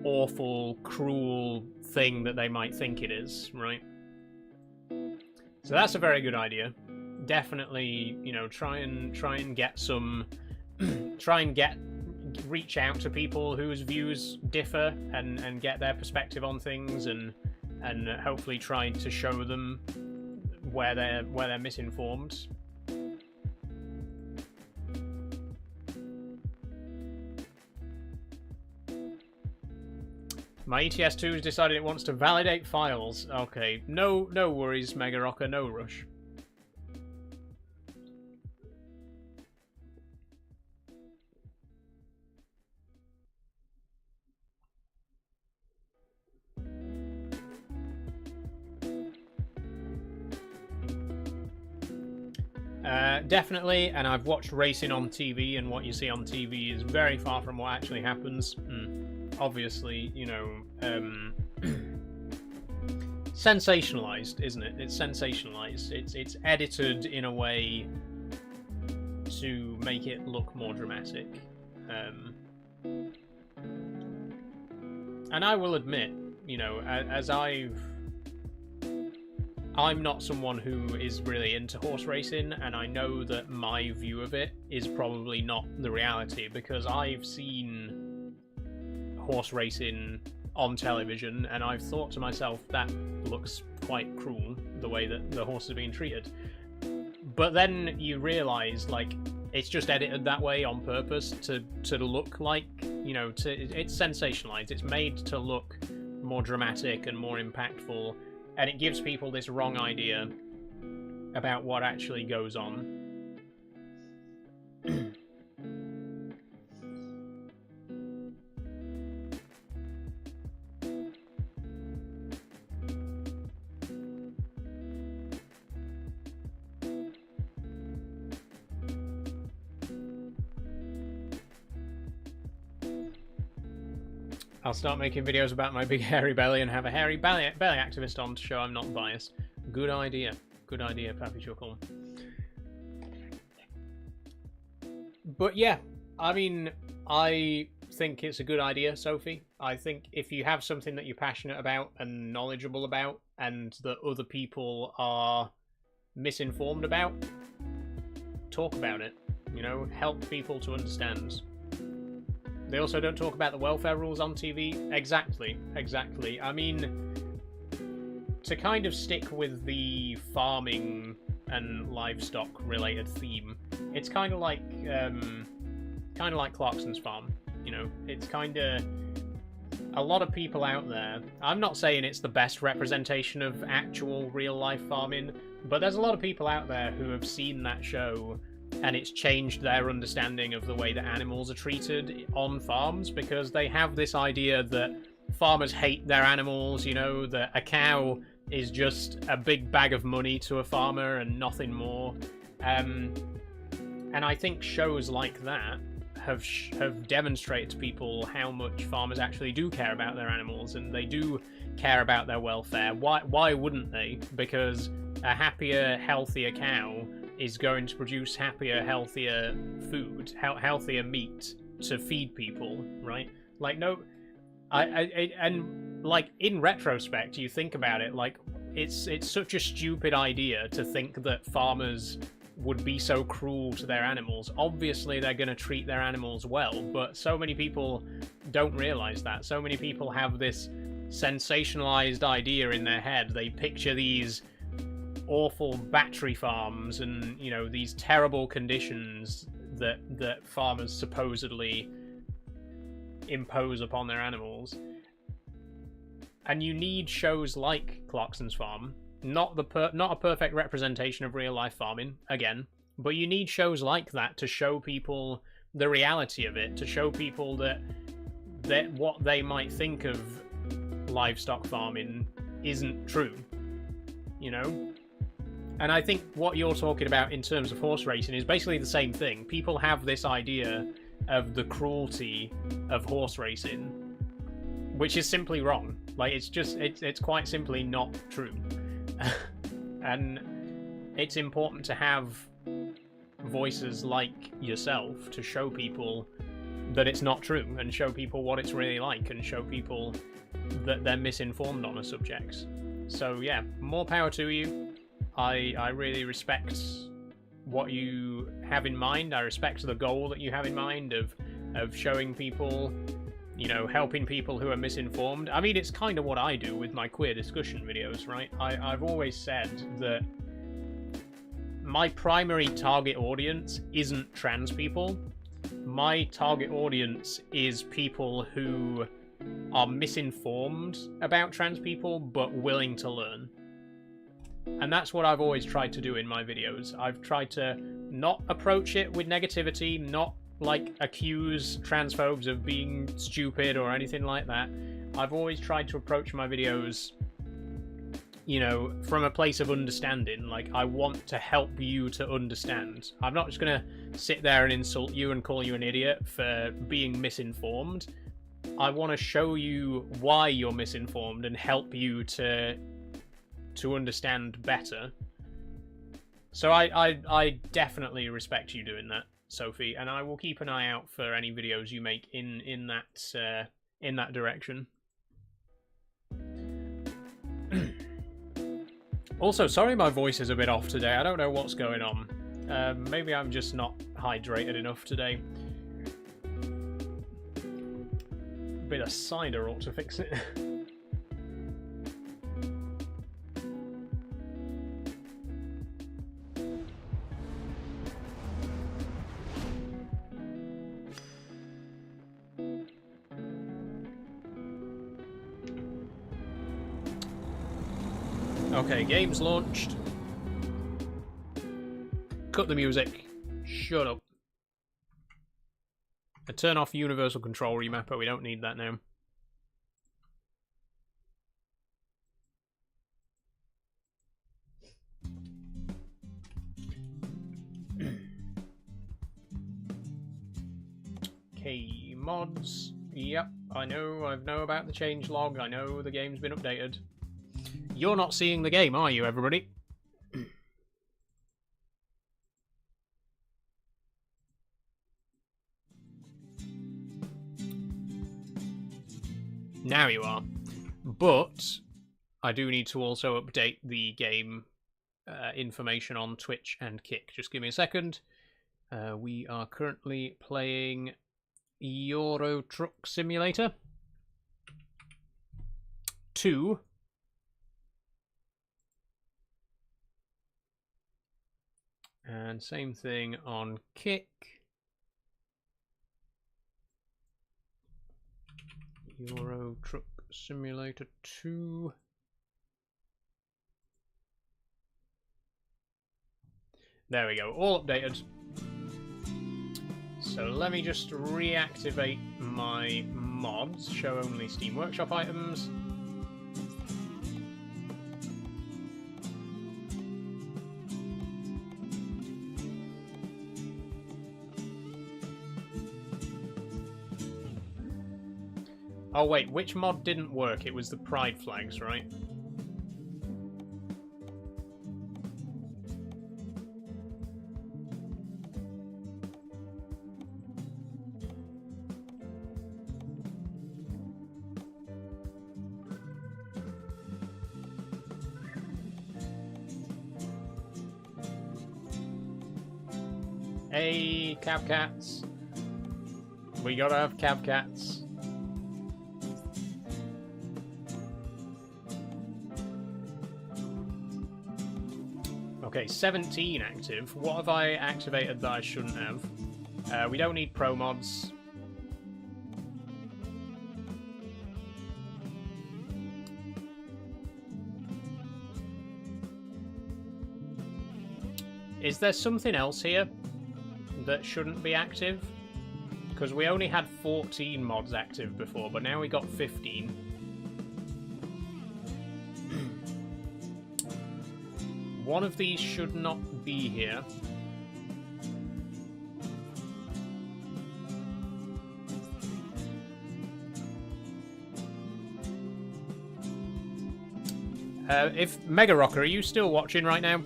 awful, cruel thing that they might think it is, right? So that's a very good idea. Definitely, you know, try and get some, reach out to people whose views differ and get their perspective on things, and hopefully try to show them where they're misinformed. My ETS2 has decided it wants to validate files. Okay, no worries, Mega Rocker, no rush. Definitely, and I've watched racing on TV, and what you see on TV is very far from what actually happens. Obviously, you know, sensationalized, isn't it? It's sensationalized. It's edited in a way to make it look more dramatic. And I will admit, you know, as I'm not someone who is really into horse racing, and I know that my view of it is probably not the reality, because I've seen horse racing on television, and I've thought to myself, that looks quite cruel, the way that the horses are being treated. But then you realise, like, it's just edited that way on purpose to look like, you know, it's sensationalised. It's made to look more dramatic and more impactful, and it gives people this wrong idea about what actually goes on. I'll start making videos about my big hairy belly and have a hairy belly activist on to show I'm not biased. Good idea. Good idea, Pappy Chuckle. But yeah, I mean, I think it's a good idea, Sophie. I think if you have something that you're passionate about and knowledgeable about, and that other people are misinformed about, talk about it. You know, help people to understand. They also don't talk about the welfare rules on TV. Exactly. I mean, to kind of stick with the farming and livestock related theme, it's kind of like Clarkson's farm. You know, it's kind of a lot of people out there. I'm not saying it's the best representation of actual real life farming, but there's a lot of people out there who have seen that show and it's changed their understanding of the way that animals are treated on farms, because they have this idea that farmers hate their animals, you know, that a cow is just a big bag of money to a farmer and nothing more. And I think shows like that have demonstrated to people how much farmers actually do care about their animals, and they do care about their welfare. Why wouldn't they? Because a happier, healthier cow is going to produce happier, healthier food, healthier meat to feed people, right? Like, no, and like in retrospect, you think about it, like it's such a stupid idea to think that farmers would be so cruel to their animals. Obviously, they're going to treat their animals well, but so many people don't realize that. So many people have this sensationalized idea in their head. They picture these awful battery farms and, you know, these terrible conditions that farmers supposedly impose upon their animals. And you need shows like Clarkson's Farm, not a perfect representation of real life farming, again, but you need shows like that to show people the reality of it, to show people that what they might think of livestock farming isn't true, you know? And I think what you're talking about in terms of horse racing is basically the same thing. People have this idea of the cruelty of horse racing, which is simply wrong. Like, it's quite simply not true. And it's important to have voices like yourself to show people that it's not true, and show people what it's really like, and show people that they're misinformed on a subject. So yeah, more power to you. I really respect what you have in mind. I respect the goal that you have in mind of showing people, you know, helping people who are misinformed. I mean, it's kind of what I do with my queer discussion videos, right? I've always said that my primary target audience isn't trans people. My target audience is people who are misinformed about trans people but willing to learn. And that's what I've always tried to do in my videos. I've tried to not approach it with negativity, not like accuse transphobes of being stupid or anything like that. I've always tried to approach my videos, you know, from a place of understanding. Like, I want to help you to understand. I'm not just gonna sit there and insult you and call you an idiot for being misinformed. I want to show you why you're misinformed and help you to understand better. So I definitely respect you doing that, Sophie, and I will keep an eye out for any videos you make in that direction. Also, sorry my voice is a bit off today. I don't know what's going on. Maybe I'm just not hydrated enough today. A bit of cider ought to fix it. Okay, game's launched. Cut the music. Shut up. I turn off Universal Control Remapper. We don't need that now. Okay, mods. Yep, I know about the changelog. I know the game's been updated. You're not seeing the game, are you, everybody? Now you are. But I do need to also update the game information on Twitch and Kick. Just give me a second. We are currently playing Euro Truck Simulator 2. And same thing on Kick. Euro Truck Simulator 2. There we go, all updated. So let me just reactivate my mods. Show only Steam Workshop items. Oh wait, which mod didn't work? It was the pride flags, right? Hey, cab cats. We gotta have cab cats. Okay, 17 active. What have I activated that I shouldn't have? We don't need pro mods. Is there something else here that shouldn't be active? Because we only had 14 mods active before, but now we got 15. One of these should not be here. If Mega Rocker, are you still watching right now?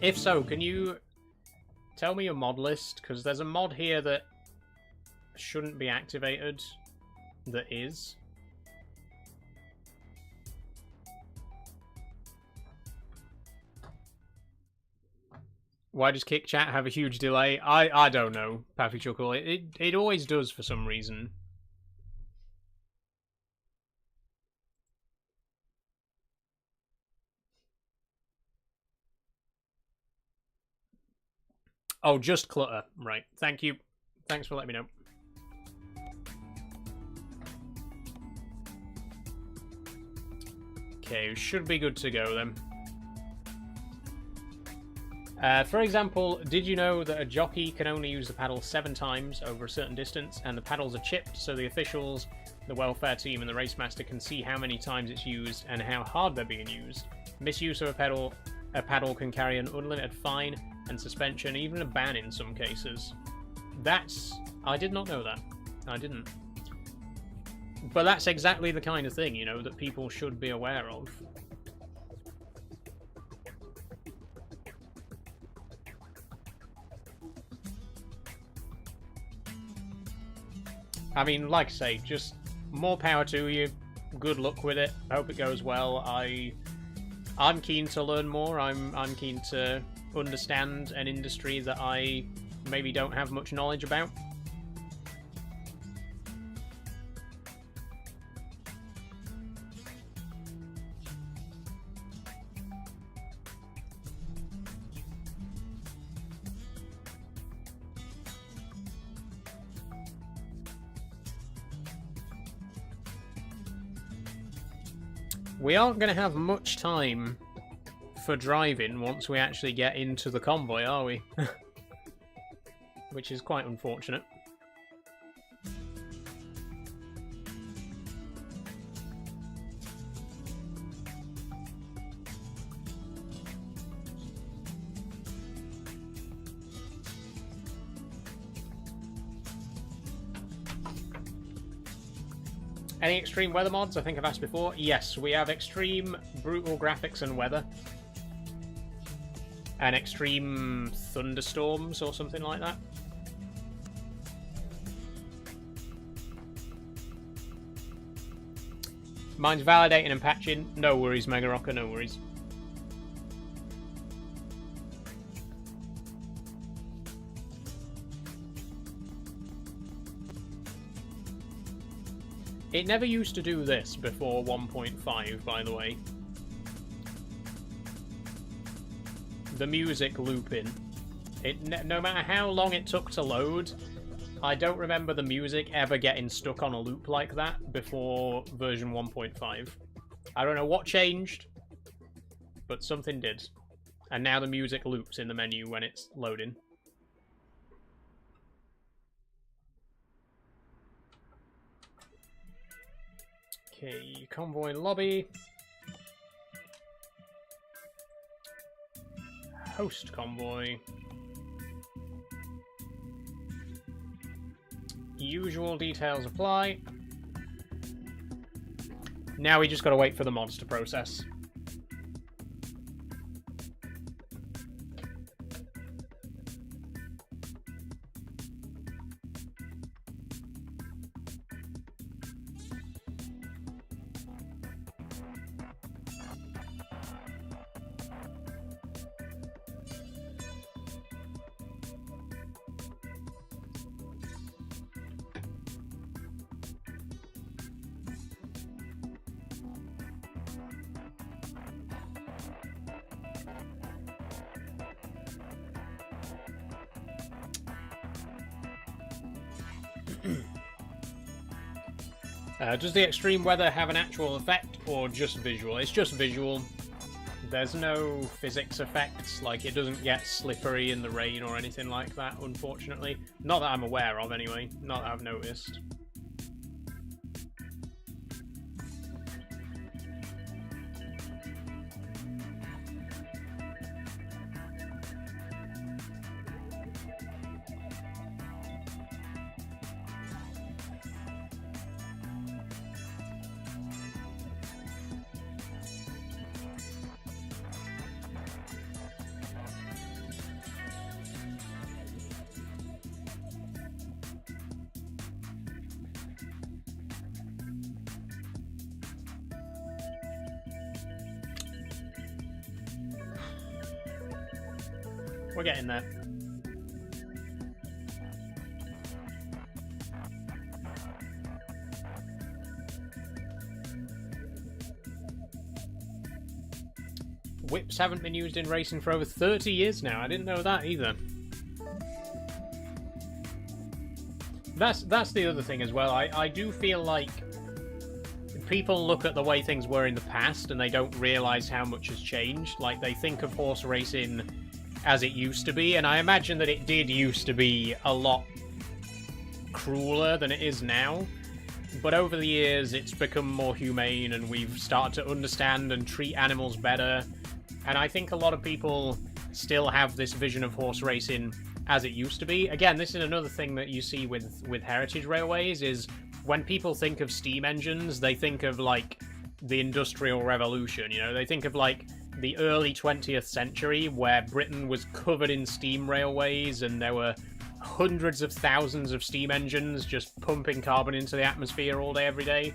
If so, can you tell me your mod list? Because there's a mod here that shouldn't be activated that is. Why does Kick Chat have a huge delay? I don't know, Pappy Chuckle. It always does for some reason. Oh, just clutter. Right. Thank you. Thanks for letting me know. Okay, should be good to go then. For example, did you know that a jockey can only use the paddle 7 times over a certain distance, and the paddles are chipped so the officials, the welfare team, and the race master can see how many times it's used and how hard they're being used? Misuse of a paddle can carry an unlimited fine and suspension, even a ban in some cases. I did not know that. I didn't. But that's exactly the kind of thing, you know, that people should be aware of. I mean, like I say, just more power to you. Good luck with it. I hope it goes well. I'm keen to learn more. I'm keen to understand an industry that I maybe don't have much knowledge about. We aren't going to have much time for driving once we actually get into the convoy, are we? Which is quite unfortunate. Any extreme weather mods? I think I've asked before. Yes, we have extreme brutal graphics and weather. And extreme thunderstorms or something like that. Mine's validating and patching. No worries, Mega Rocker, no worries. It never used to do this before 1.5, by the way. The music looping. No matter how long it took to load, I don't remember the music ever getting stuck on a loop like that before version 1.5. I don't know what changed, but something did. And now the music loops in the menu when it's loading. Okay, convoy lobby. Host convoy. Usual details apply. Now we just gotta wait for the mods to process. Does the extreme weather have an actual effect or just visual? It's just visual. There's no physics effects, like it doesn't get slippery in the rain or anything like that, unfortunately. Not that I'm aware of, anyway. Not that I've noticed. We're getting there. Whips haven't been used in racing for over 30 years now. I didn't know that either. That's the other thing as well. I do feel like people look at the way things were in the past and they don't realise how much has changed. Like, they think of horse racing as it used to be, and I imagine that it did used to be a lot crueler than it is now. But over the years, it's become more humane, and we've started to understand and treat animals better. And I think a lot of people still have this vision of horse racing as it used to be. Again, this is another thing that you see with heritage railways, is when people think of steam engines, they think of, like, the Industrial Revolution, you know? They think of, like, the early 20th century, where Britain was covered in steam railways and there were hundreds of thousands of steam engines just pumping carbon into the atmosphere all day, every day.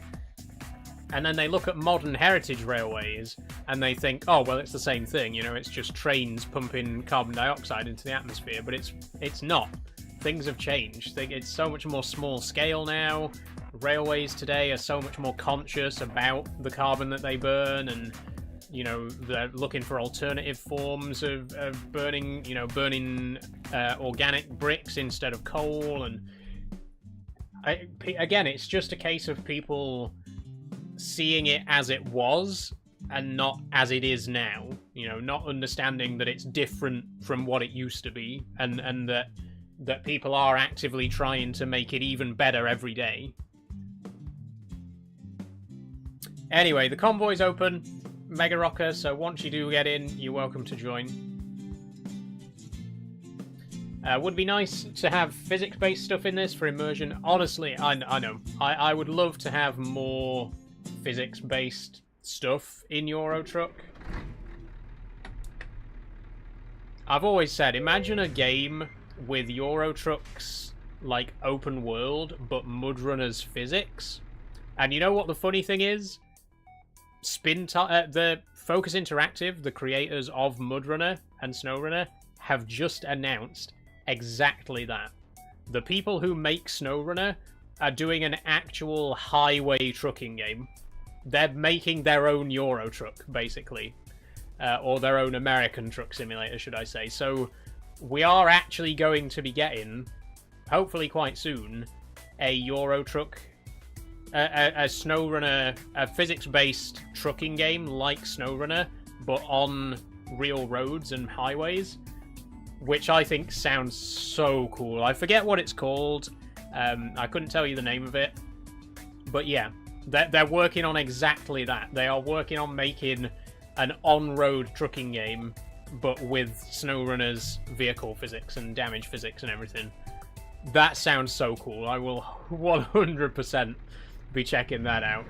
And then they look at modern heritage railways and they think, oh, well, it's the same thing, you know, it's just trains pumping carbon dioxide into the atmosphere. But it's not. Things have changed. It's so much more small scale now. Railways today are so much more conscious about the carbon that they burn, and you know, they're looking for alternative forms of burning, you know, burning organic bricks instead of coal. And again, it's just a case of people seeing it as it was and not as it is now. You know, not understanding that it's different from what it used to be, and that people are actively trying to make it even better every day. Anyway, the convoy's open. Mega Rocker, so once you do get in, you're welcome to join. Would be nice to have physics-based stuff in this for immersion. Honestly, I know. I would love to have more physics-based stuff in Euro Truck. I've always said, imagine a game with Euro Truck's, like, open world, but Mudrunner's physics. And you know what the funny thing is? the Focus Interactive, the creators of Mudrunner and Snowrunner, have just announced exactly that. The people who make Snowrunner are doing an actual highway trucking game. They're making their own Euro truck, basically. Or their own American truck simulator, should I say. So we are actually going to be getting, hopefully quite soon, a Euro truck, a Snowrunner, a physics-based trucking game like Snowrunner, but on real roads and highways, which I think sounds so cool. I forget what it's called. I couldn't tell you the name of it. But yeah, they're working on exactly that. They are working on making an on-road trucking game, but with Snowrunner's vehicle physics and damage physics and everything. That sounds so cool. I will 100% be checking that out.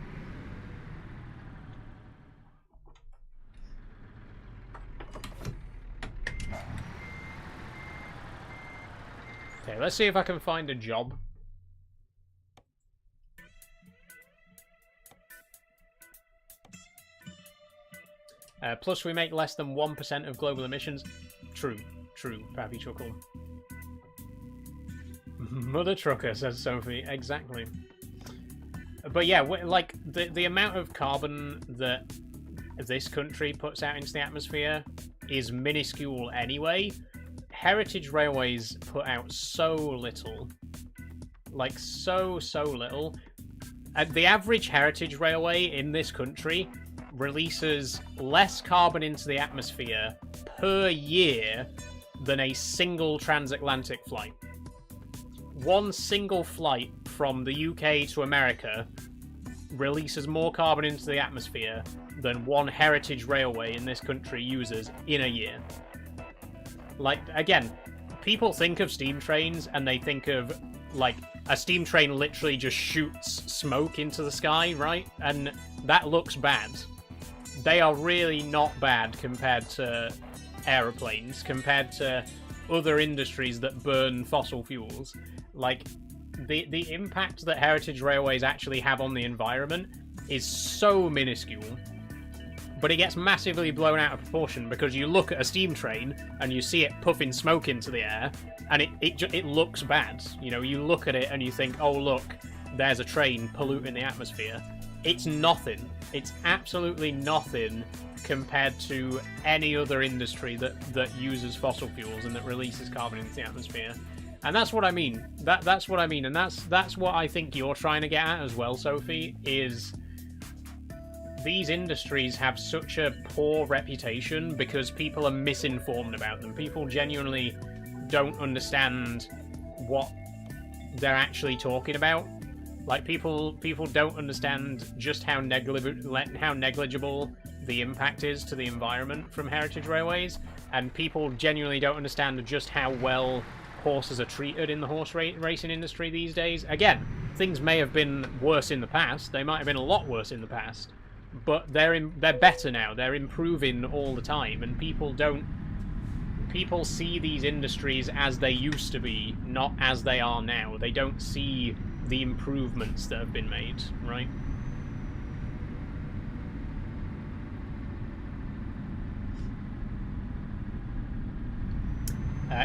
Okay, let's see if I can find a job. Plus, we make less than 1% of global emissions. True, Pappy Chuckle. Mother trucker, says Sophie. Exactly. But yeah, like, the amount of carbon that this country puts out into the atmosphere is minuscule anyway. Heritage railways put out so little. Like, so little. The average heritage railway in this country releases less carbon into the atmosphere per year than a single transatlantic flight. One single flight from the UK to America releases more carbon into the atmosphere than one heritage railway in this country uses in a year. Like, again, people think of steam trains and they think of, like, a steam train literally just shoots smoke into the sky, right? And that looks bad. They are really not bad compared to aeroplanes, compared to other industries that burn fossil fuels. Like, the impact that heritage railways actually have on the environment is so minuscule, but it gets massively blown out of proportion because you look at a steam train and you see it puffing smoke into the air, and it looks bad. You know, you look at it and you think, oh look, there's a train polluting the atmosphere. It's nothing. It's absolutely nothing compared to any other industry that uses fossil fuels and that releases carbon into the atmosphere. And that's what I mean. That's what I mean, and that's what I think you're trying to get at as well, Sophie, is these industries have such a poor reputation because people are misinformed about them. People genuinely don't understand what they're actually talking about. Like, people don't understand just how negligible the impact is to the environment from heritage railways, and people genuinely don't understand just how well horses are treated in the horse racing industry these days. Again, things may have been worse in the past. They might have been a lot worse in the past, but they're better now. They're improving all the time, and people see these industries as they used to be, not as they are now. They don't see the improvements that have been made, right?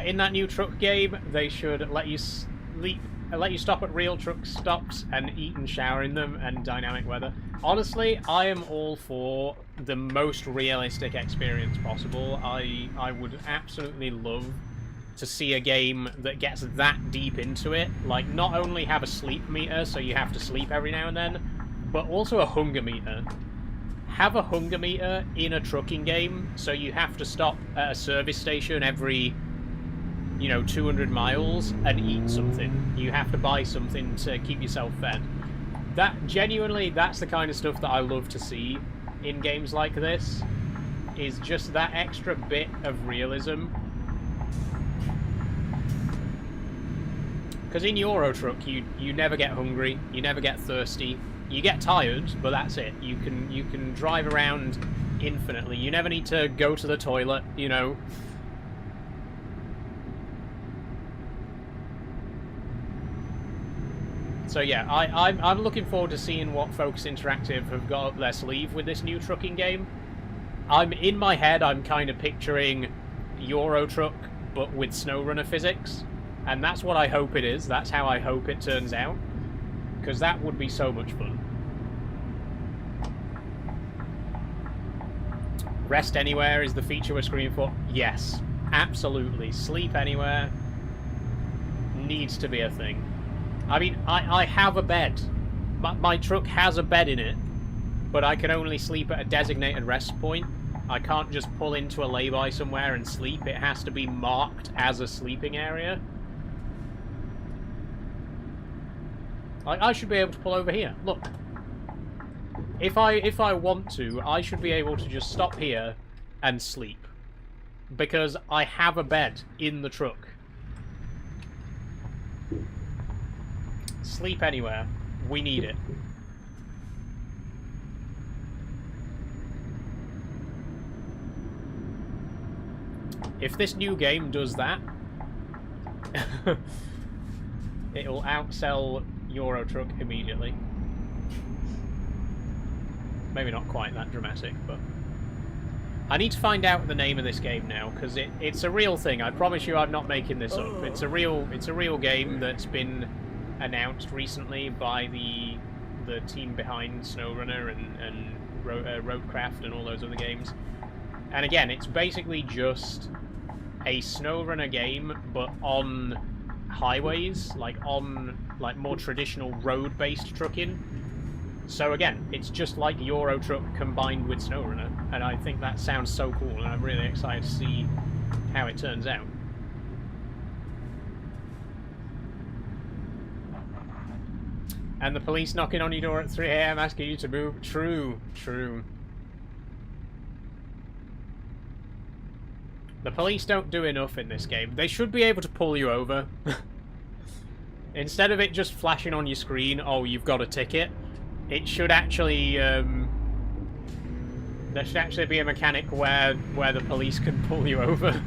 In that new truck game, they should let you stop at real truck stops and eat and shower in them, and dynamic weather. Honestly, I am all for the most realistic experience possible. I would absolutely love to see a game that gets that deep into it. Like, not only have a sleep meter, so you have to sleep every now and then, but also a hunger meter. Have a hunger meter in a trucking game, so you have to stop at a service station every, 200 miles and eat something. You have to buy something to keep yourself fed. That's the kind of stuff that I love to see in games like this, is just that extra bit of realism. Because in Euro Truck, you never get hungry, you never get thirsty, you get tired, but that's it. You can drive around infinitely. You never need to go to the toilet, So yeah, I'm looking forward to seeing what Focus Interactive have got up their sleeve with this new trucking game. In my head, I'm kind of picturing Euro Truck, but with SnowRunner physics. And that's what I hope it is. That's how I hope it turns out. Because that would be so much fun. Rest anywhere is the feature we're screaming for. Yes, absolutely. Sleep anywhere needs to be a thing. I mean, I have a bed. My truck has a bed in it, but I can only sleep at a designated rest point. I can't just pull into a lay-by somewhere and sleep. It has to be marked as a sleeping area. Like, I should be able to pull over here. Look. If I want to, I should be able to just stop here and sleep. Because I have a bed in the truck. Sleep anywhere. We need it. If this new game does that, it'll outsell Euro Truck immediately. Maybe not quite that dramatic, but... I need to find out the name of this game now, because it's a real thing. I promise you I'm not making this up. It's a real game that's been announced recently by the team behind Snowrunner and Roadcraft and all those other games. And again, it's basically just a Snowrunner game, but on highways, like on more traditional road-based trucking. So again, it's just like Euro Truck combined with Snowrunner, and I think that sounds so cool, and I'm really excited to see how it turns out. And the police knocking on your door at 3 AM asking you to move. True, true. The police don't do enough in this game. They should be able to pull you over. Instead of it just flashing on your screen, oh, you've got a ticket, it should actually, there should actually be a mechanic where the police can pull you over.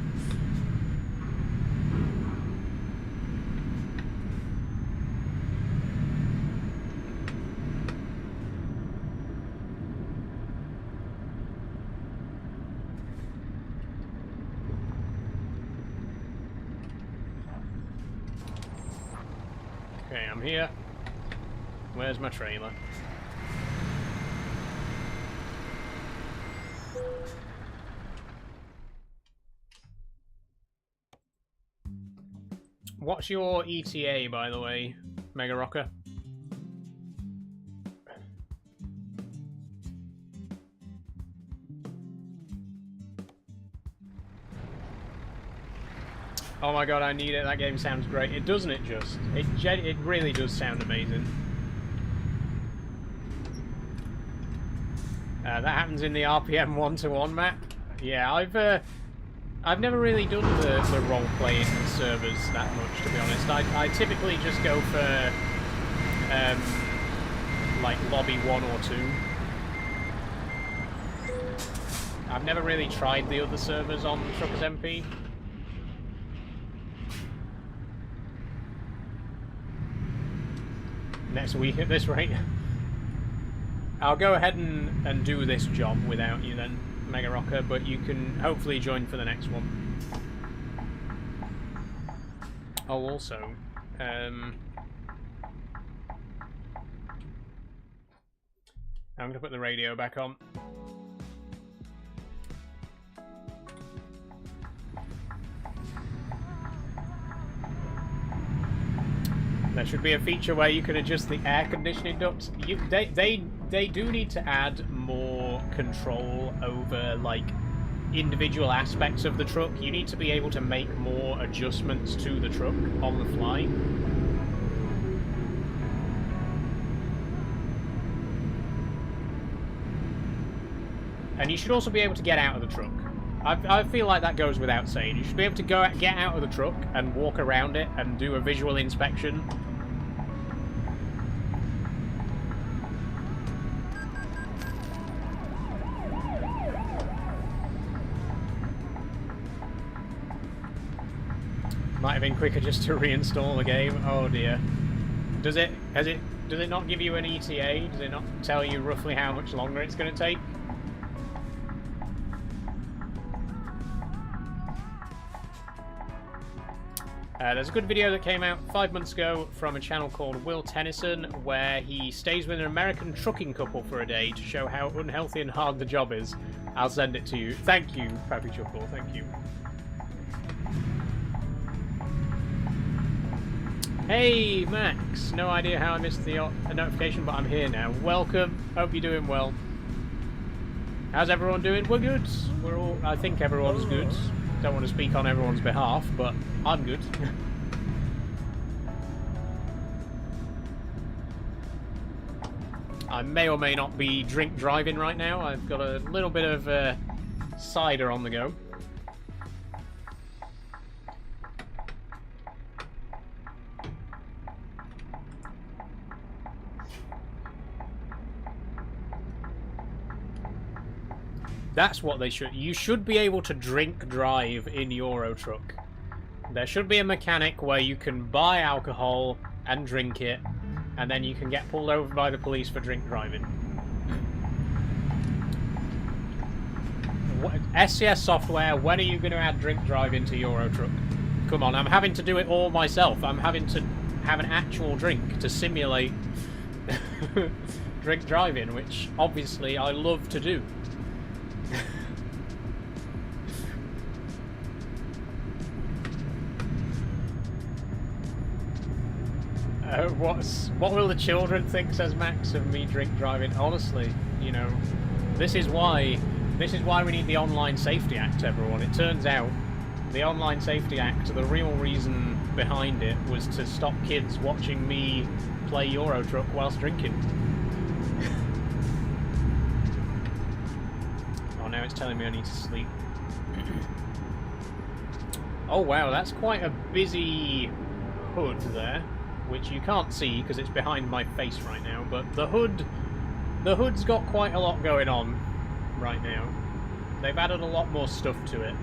Okay, I'm here. Where's my trailer? What's your ETA, by the way, Mega Rocker? Oh my god, I need it. That game sounds great. It doesn't it just? It really does sound amazing. That happens in the RPM 1-to-1 map. Yeah, I've never really done the role-playing servers that much, to be honest. I typically just go for like lobby 1 or 2. I've never really tried the other servers on Truckers MP. Next week at this rate. I'll go ahead and do this job without you then, Mega Rocker, but you can hopefully join for the next one. Oh, also, I'm going to put the radio back on. There should be a feature where you can adjust the air conditioning ducts. They do need to add more control over, like, individual aspects of the truck. You need to be able to make more adjustments to the truck on the fly. And you should also be able to get out of the truck. I feel like that goes without saying. You should be able to get out of the truck and walk around it and do a visual inspection. Might have been quicker just to reinstall the game. Oh dear. Does it not give you an ETA? Does it not tell you roughly how much longer it's going to take? There's a good video that came out 5 months ago from a channel called Will Tennyson, where he stays with an American trucking couple for a day to show how unhealthy and hard the job is. I'll send it to you. Thank you, Pappy Chuckle. Thank you. Hey, Max. No idea how I missed the notification, but I'm here now. Welcome. Hope you're doing well. How's everyone doing? We're good. We're all. I think everyone's good. Don't want to speak on everyone's behalf, but I'm good. I may or may not be drink driving right now. I've got a little bit of cider on the go. That's what they should. You should be able to drink drive in Euro Truck. There should be a mechanic where you can buy alcohol and drink it, and then you can get pulled over by the police for drink driving. What, SCS software, when are you going to add drink drive into Euro Truck? Come on, I'm having to do it all myself. I'm having to have an actual drink to simulate drink driving, which obviously I love to do. What will the children think, says Max, of me drink driving? Honestly, you know, this is why we need the Online Safety Act, everyone. It turns out the Online Safety Act, the real reason behind it was to stop kids watching me play Euro Truck whilst drinking. Oh, now it's telling me I need to sleep. Oh wow, that's quite a busy hood there, which you can't see because it's behind my face right now, but the hood's got quite a lot going on right now. They've added a lot more stuff to it.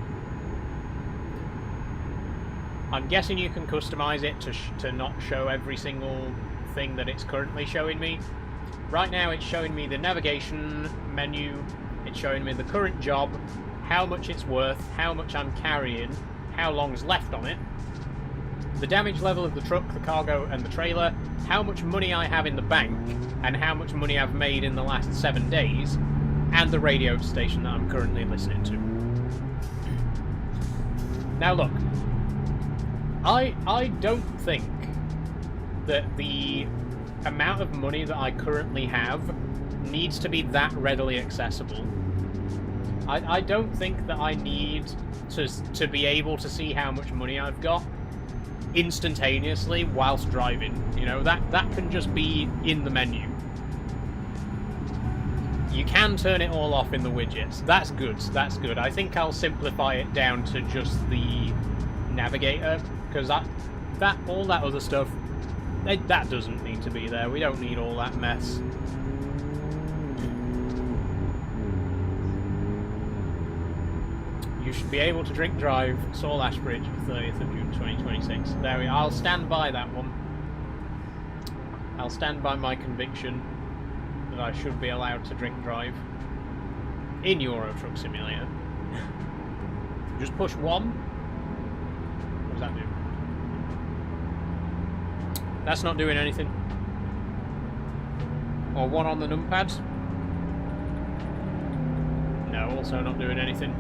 I'm guessing you can customize it to not show every single thing that it's currently showing me. Right now it's showing me the navigation menu, it's showing me the current job, how much it's worth, how much I'm carrying, how long's left on it, the damage level of the truck, the cargo and the trailer, how much money I have in the bank, and how much money I've made in the last 7 days, and the radio station that I'm currently listening to. Now look, I don't think that the amount of money that I currently have needs to be that readily accessible. I don't think that I need to be able to see how much money I've got instantaneously whilst driving. You know, that can just be in the menu. You can turn it all off in the widgets. That's good, that's good. I think I'll simplify it down to just the navigator, because all that other stuff, that doesn't need to be there. We don't need all that mess. You should be able to drink drive Saul Ashbridge, 30th of June 2026. There we are. I'll stand by that one. I'll stand by my conviction that I should be allowed to drink drive in Euro Truck Simulator. Just push 1. What does that do? That's not doing anything. Or 1 on the numpad. No, also not doing anything.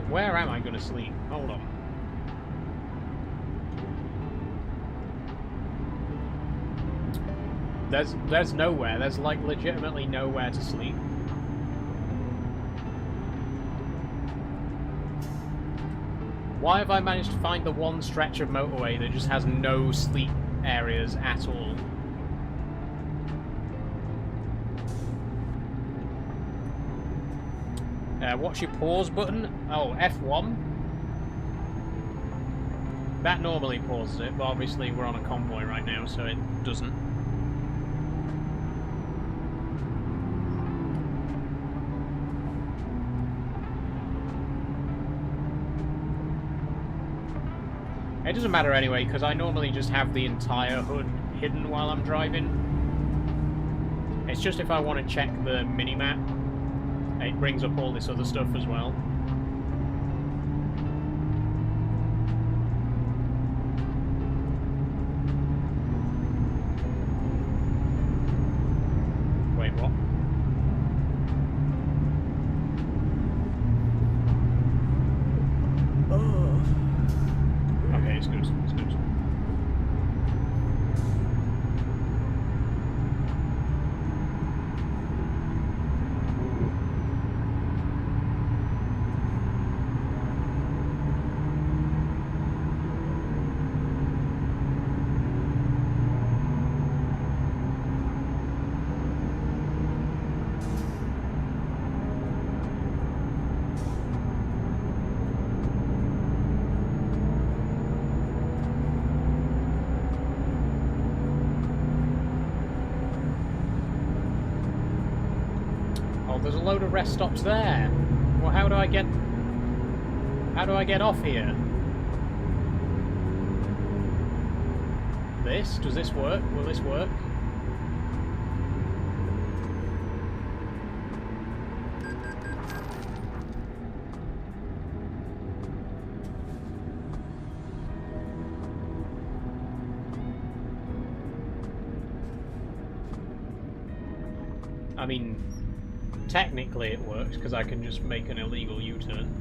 Where am I going to sleep? Hold on. There's nowhere. There's like legitimately nowhere to sleep. Why have I managed to find the one stretch of motorway that just has no sleep areas at all? What's your pause button? Oh, F1. That normally pauses it, but obviously we're on a convoy right now, so it doesn't. It doesn't matter anyway, because I normally just have the entire hood hidden while I'm driving. It's just if I want to check the minimap, it brings up all this other stuff as well. Wait, what? Okay, it's good, it's good. There's a load of rest stops there. Well, how do I get off here? Does this work? Will this work? I mean, technically it works, because I can just make an illegal U-turn.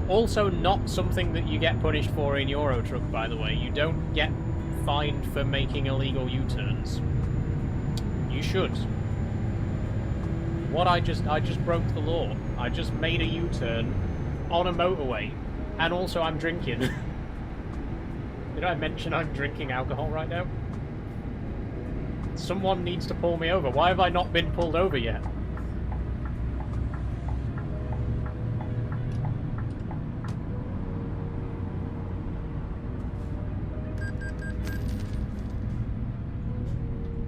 Also not something that you get punished for in Euro Truck, by the way. You don't get fined for making illegal U-turns. You should. What I just broke the law. I just made a U-turn on a motorway, and also I'm drinking. Did I mention I'm drinking alcohol right now? Someone needs to pull me over. Why have I not been pulled over yet?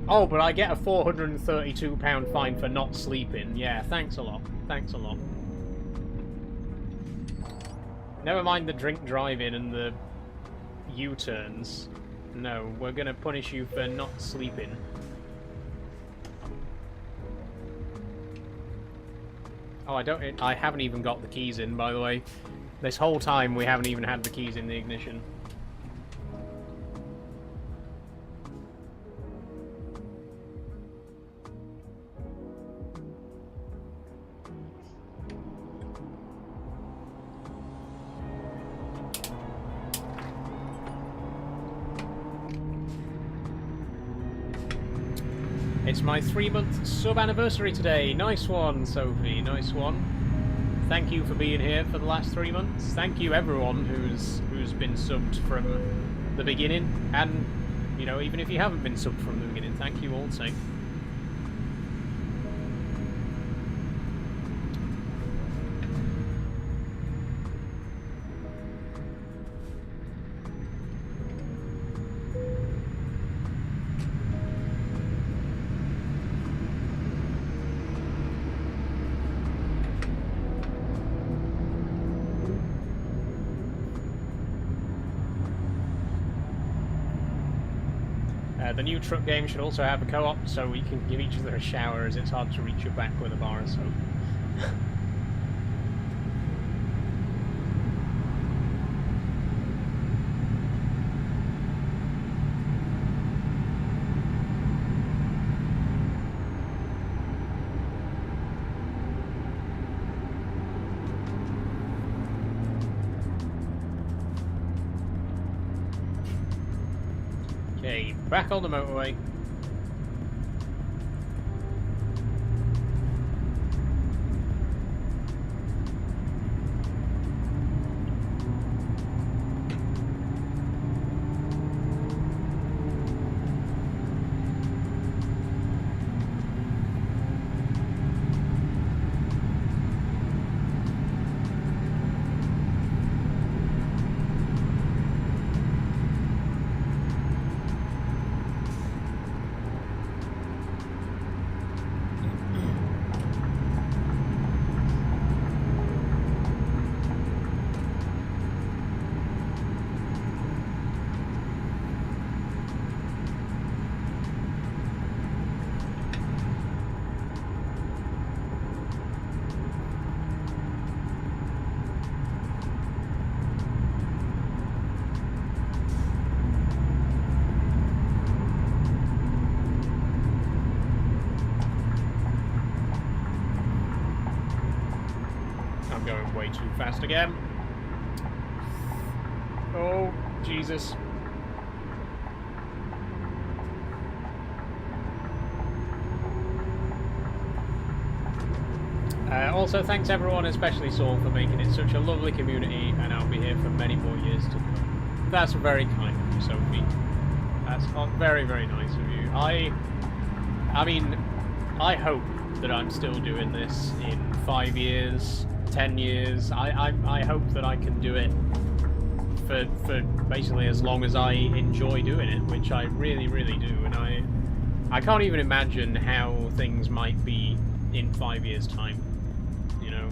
Oh, but I get a £432 fine for not sleeping. Yeah, thanks a lot. Thanks a lot. Never mind the drink driving and the U-turns. No, we're gonna punish you for not sleeping. Oh, I haven't even got the keys in, by the way. This whole time we haven't even had the keys in the ignition. It's my 3-month sub-anniversary today. Nice one, Sophie. Nice one. Thank you for being here for the last 3 months. Thank you, everyone who's been subbed from the beginning. And, you know, even if you haven't been subbed from the beginning, thank you also. The new truck game should also have a co-op, so we can give each other a shower, as it's hard to reach your back with a bar of soap. Okay, back on the motorway. I'm going way too fast again. Oh, Jesus. Also, thanks everyone, especially Saul, for making it such a lovely community, and I'll be here for many more years to come. That's very kind of you, Sophie. That's very, very nice of you. I mean, I hope that I'm still doing this in 5 years, 10 years. I hope that I can do it for basically as long as I enjoy doing it, which I really, really do. And I can't even imagine how things might be in 5 years' time. You know,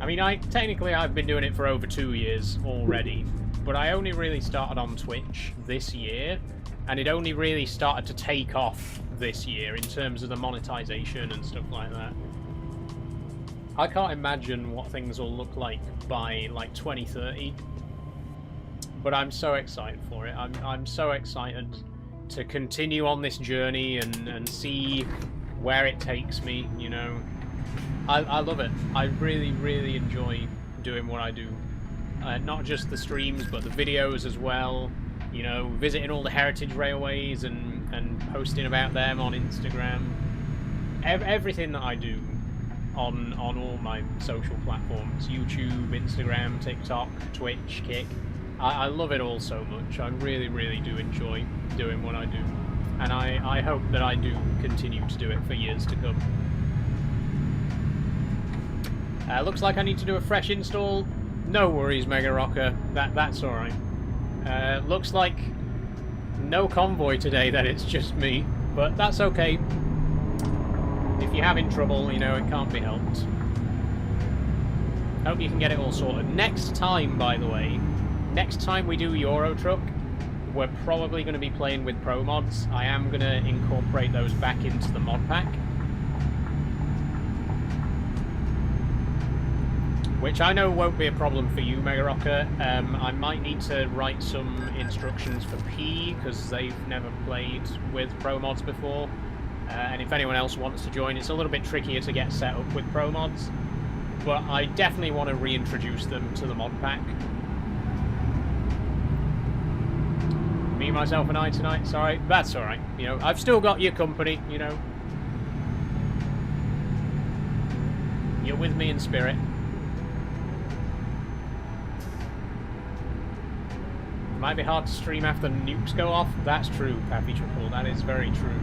I mean, technically I've been doing it for over 2 years already, but I only really started on Twitch this year, and it only really started to take off this year in terms of the monetization and stuff like that. I can't imagine what things will look like by like 2030, but I'm so excited for it. I'm so excited to continue on this journey and see where it takes me, you know. I love it. I really, really enjoy doing what I do. Not just the streams, but the videos as well. You know, visiting all the heritage railways and posting about them on Instagram. Everything that I do on all my social platforms. YouTube, Instagram, TikTok, Twitch, Kick. I love it all so much. I really, really do enjoy doing what I do. And I hope that I do continue to do it for years to come. Looks like I need to do a fresh install. No worries, Mega Rocker. That's alright. Looks like no convoy today, then it's just me. But that's okay. If you're having trouble, you know, it can't be helped. Hope you can get it all sorted. Next time, by the way, next time we do Euro Truck, we're probably going to be playing with Pro Mods. I am going to incorporate those back into the mod pack. Which I know won't be a problem for you, Mega Rocker. I might need to write some instructions for P, because they've never played with Pro Mods before. And if anyone else wants to join, it's a little bit trickier to get set up with Pro Mods. But I definitely want to reintroduce them to the mod pack. Me, myself, and I tonight. Sorry, that's alright. You know, I've still got your company, you know. You're with me in spirit. It might be hard to stream after nukes go off. That's true, Pappy Triple. That is very true.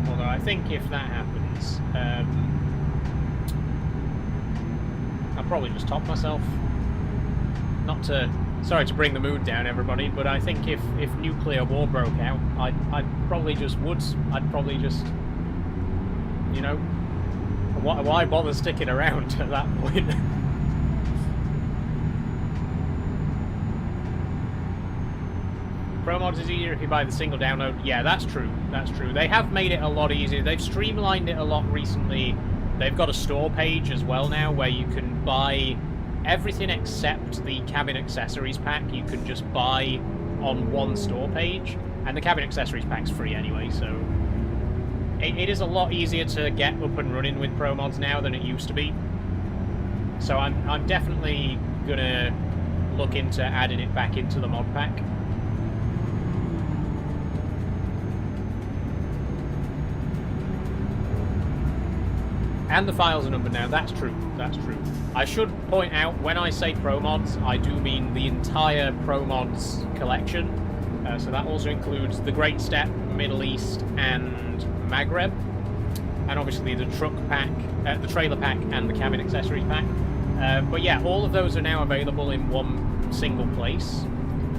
Although I think if that happens, I'll probably just top myself. Not to... Sorry to bring the mood down, everybody, but I think if nuclear war broke out, I'd probably just I'd probably just, you know, why bother sticking around at that point? Pro Mods is easier if you buy the single download. Yeah, that's true. That's true. They have made it a lot easier. They've streamlined it a lot recently. They've got a store page as well now where you can buy everything except the cabin accessories pack. You can just buy on one store page, and the cabin accessories pack's free anyway, so it is a lot easier to get up and running with Pro Mods now than it used to be. So I'm definitely gonna look into adding it back into the mod pack. And the files are numbered now. That's true. That's true. I should point out, when I say Pro Mods, I do mean the entire Pro Mods collection. So that also includes the Great Steppe, Middle East, and Maghreb. And obviously the truck pack, the trailer pack, and the cabin accessories pack. But yeah, all of those are now available in one single place.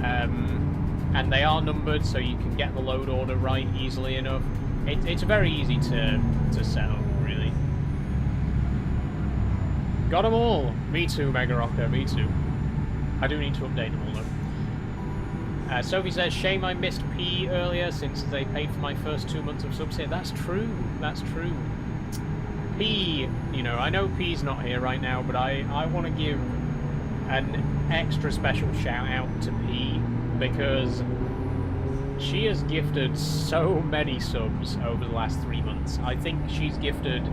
And they are numbered, so you can get the load order right easily enough. It's very easy to set up, really. Got them all! Me too, Mega Rocker, me too. I do need to update them all, though. Sophie says, shame I missed P earlier since they paid for my first 2 months of subs here. That's true, that's true. P, you know, I know P's not here right now, but I want to give an extra special shout out to P, because she has gifted so many subs over the last 3 months. I think she's gifted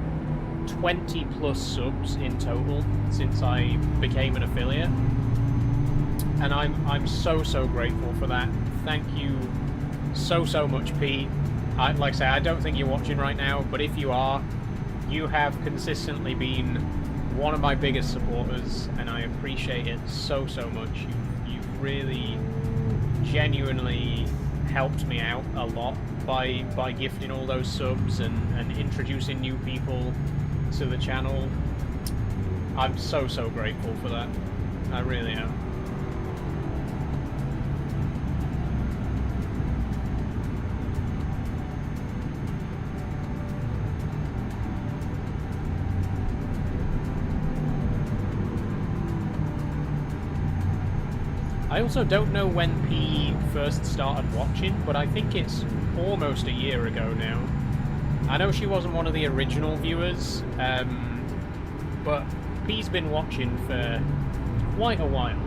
20 plus subs in total since I became an affiliate, and I'm so grateful for that. Thank you so much, P. Like I say, I don't think you're watching right now, but if you are, you have consistently been one of my biggest supporters, and I appreciate it so much. You've really genuinely helped me out a lot by gifting all those subs and introducing new people to the channel. I'm so grateful for that. I really am. I also don't know when P first started watching, but I think it's almost a year ago now. I know she wasn't one of the original viewers, but P's been watching for quite a while.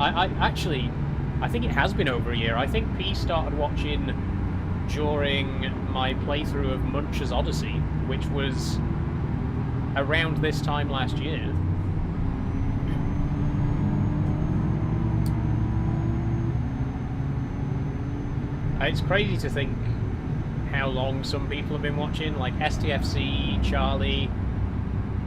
I think it has been over a year. I think P started watching during my playthrough of Muncher's Odyssey, which was around this time last year. It's crazy to think how long some people have been watching. Like STFC, Charlie,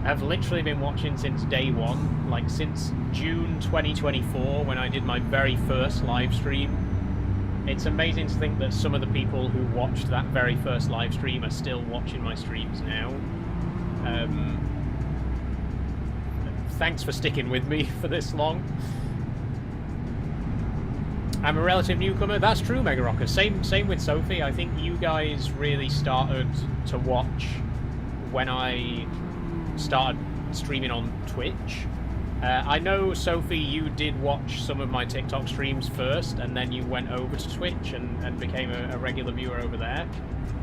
have literally been watching since day one, like since June 2024 when I did my very first live stream. It's amazing to think that some of the people who watched that very first live stream are still watching my streams now. Thanks for sticking with me for this long. I'm a relative newcomer. That's true, Mega Rocker. Same with Sophie. I think you guys really started to watch when I started streaming on Twitch. I know, Sophie, you did watch some of my TikTok streams first, and then you went over to Twitch and became a regular viewer over there.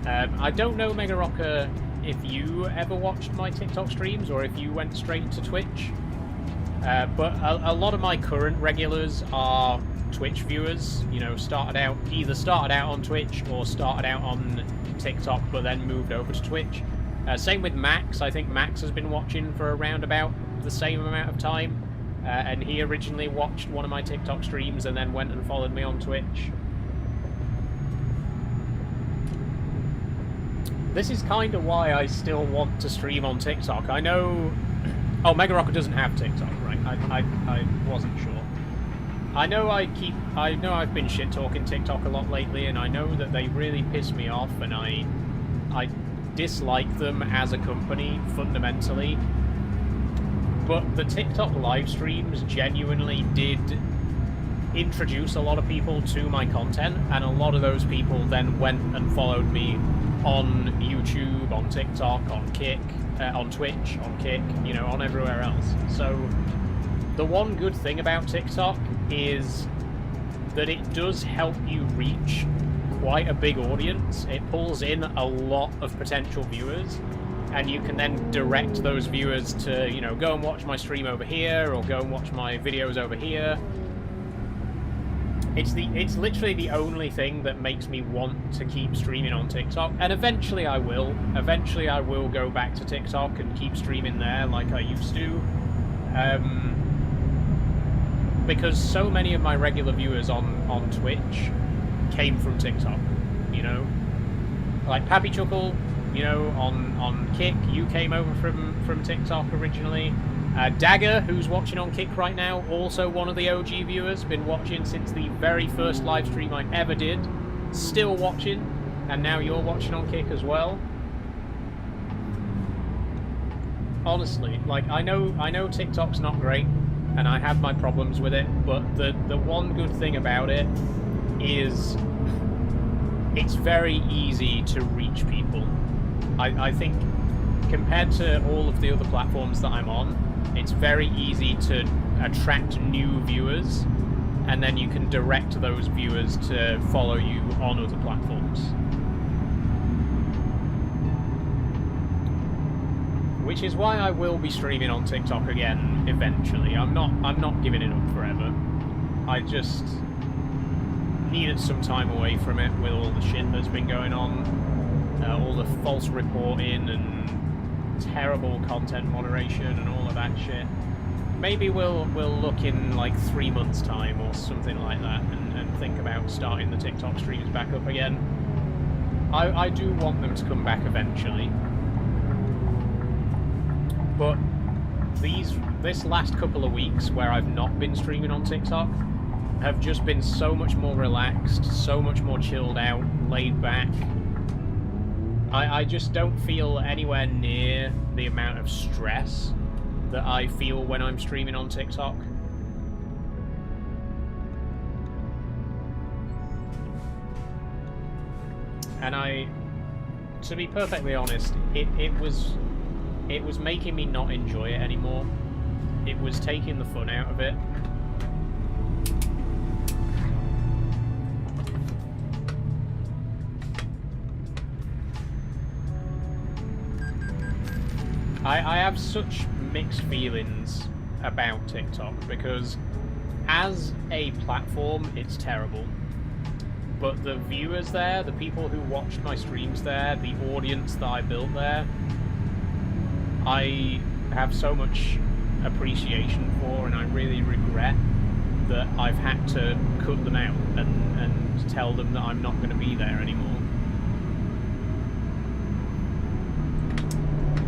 I don't know, Mega Rocker, if you ever watched my TikTok streams or if you went straight to Twitch. But a lot of my current regulars are Twitch viewers, you know, either started out on Twitch or started out on TikTok but then moved over to Twitch. Same with Max. I think Max has been watching for around about the same amount of time, and he originally watched one of my TikTok streams and then went and followed me on Twitch. This is kind of why I still want to stream on TikTok. I know... Oh, Mega Rocker doesn't have TikTok, right? I wasn't sure. I know I've been shit-talking TikTok a lot lately, and I know that they really piss me off, and I dislike them as a company, fundamentally. But the TikTok live streams genuinely did introduce a lot of people to my content, and a lot of those people then went and followed me on YouTube, on TikTok, on Kick, on Twitch, on Kick, you know, on everywhere else. So the one good thing about TikTok is that it does help you reach quite a big audience. It pulls in a lot of potential viewers, and you can then direct those viewers to, you know, go and watch my stream over here, or go and watch my videos over here. It's literally the only thing that makes me want to keep streaming on TikTok, and eventually I will. Eventually I will go back to TikTok and keep streaming there like I used to. Because so many of my regular viewers on Twitch came from TikTok, you know? Like Pappy Chuckle, you know, on Kick, you came over from TikTok originally. Dagger, who's watching on Kick right now, also one of the OG viewers, been watching since the very first live stream I ever did, still watching, and now you're watching on Kick as well. Honestly, like, I know TikTok's not great, and I have my problems with it, but the one good thing about it is it's very easy to reach people. I think compared to all of the other platforms that I'm on, it's very easy to attract new viewers, and then you can direct those viewers to follow you on other platforms. Which is why I will be streaming on TikTok again eventually. I'm not giving it up forever. I just needed some time away from it with all the shit that's been going on, all the false reporting and terrible content moderation and all of that shit. Maybe we'll look in like 3 months' time or something like that and think about starting the TikTok streams back up again. I do want them to come back eventually. But this last couple of weeks where I've not been streaming on TikTok have just been so much more relaxed, so much more chilled out, laid back. I just don't feel anywhere near the amount of stress that I feel when I'm streaming on TikTok. And to be perfectly honest, it was making me not enjoy it anymore. It was taking the fun out of it. I have such mixed feelings about TikTok because as a platform, it's terrible. But the viewers there, the people who watched my streams there, the audience that I built there, I have so much appreciation for, and I really regret that I've had to cut them out and tell them that I'm not going to be there anymore.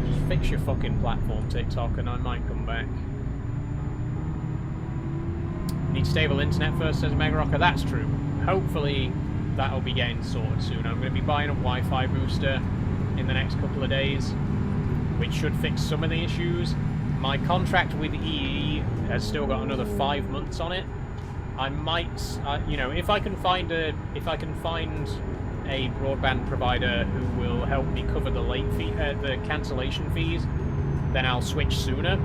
Just fix your fucking platform, TikTok, and I might come back. Need stable internet first, says Mega Rocker. That's true. Hopefully that'll be getting sorted soon. I'm going to be buying a Wi-Fi booster in the next couple of days, which should fix some of the issues. My contract with EE has still got another 5 months on it. I might, you know, if I can find a broadband provider who will help me cover the late fee, the cancellation fees, then I'll switch sooner.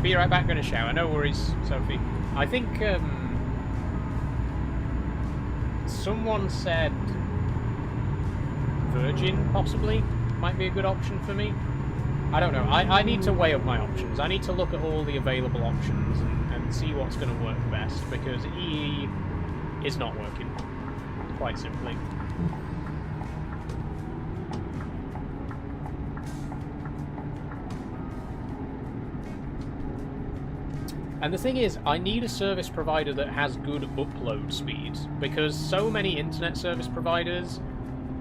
Be right back, gonna shower. No worries, Sophie. I think someone said Virgin possibly might be a good option for me. I don't know. I need to weigh up my options. I need to look at all the available options and see what's going to work best, because EE is not working, quite simply. And the thing is, I need a service provider that has good upload speed, because so many internet service providers,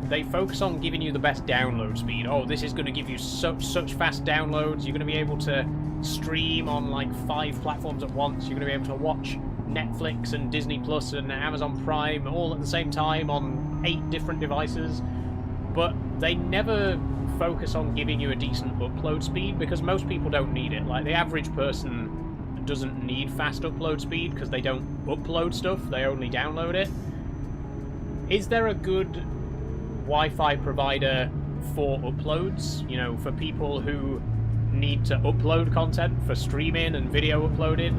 they focus on giving you the best download speed. Oh, this is going to give you such fast downloads. You're going to be able to stream on like 5 platforms at once. You're going to be able to watch Netflix and Disney Plus and Amazon Prime all at the same time on 8 different devices. But they never focus on giving you a decent upload speed, because most people don't need it. Like, the average person doesn't need fast upload speed because they don't upload stuff, they only download it. Is there a good Wi-Fi provider for uploads? You know, for people who need to upload content for streaming and video uploaded?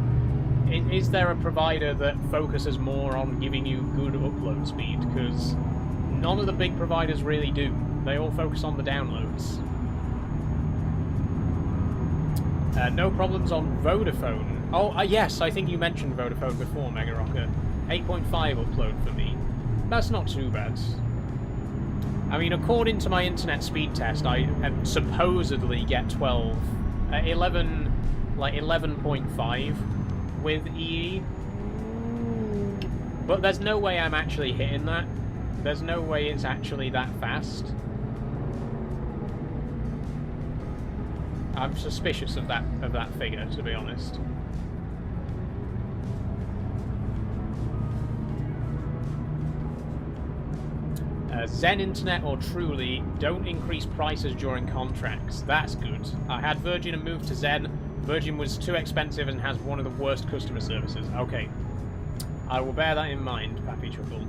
Is there a provider that focuses more on giving you good upload speed? Because none of the big providers really do. They all focus on the downloads. No problems on Vodafone. Oh, yes, I think you mentioned Vodafone before, Mega Rocker. 8.5 upload for me. That's not too bad. I mean, according to my internet speed test, I supposedly get 11.5 with EE. But there's no way I'm actually hitting that. There's no way it's actually that fast. I'm suspicious of that figure, to be honest. Zen Internet or Truly don't increase prices during contracts. That's good. I had Virgin and moved to Zen. Virgin was too expensive and has one of the worst customer services. Okay. I will bear that in mind, Pappy Chuckle.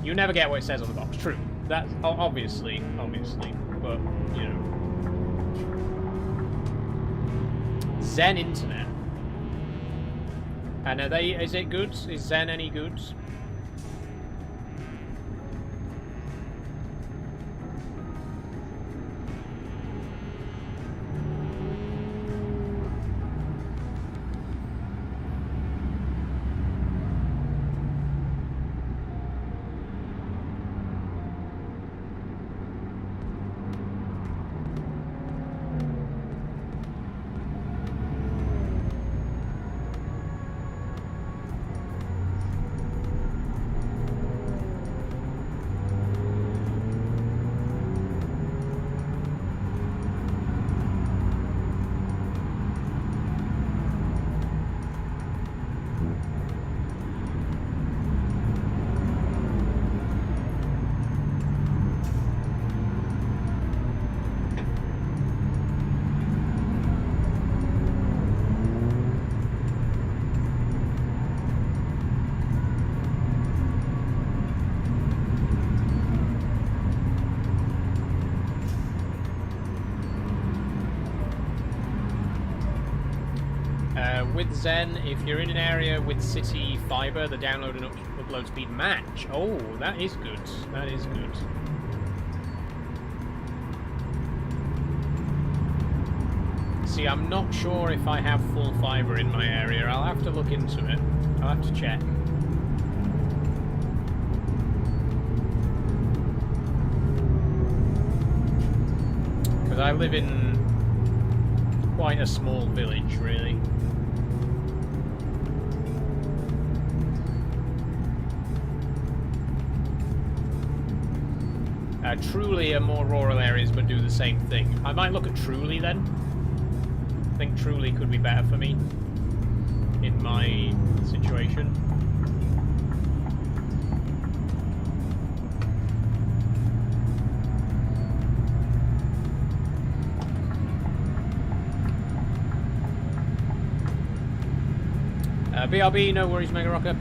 You never get what it says on the box. True. That's obviously. But, you know. Zen Internet. And are they? Is it good? Is Zen any good? With Zen, if you're in an area with city fibre, the download and upload speed match. Oh, that is good. That is good. See, I'm not sure if I have full fibre in my area. I'll have to look into it. I'll have to check. Because I live in quite a small village, really. Truly are more rural areas but do the same thing. I might look at Truly then. I think Truly could be better for me in my situation. BRB, no worries, Mega Rocker.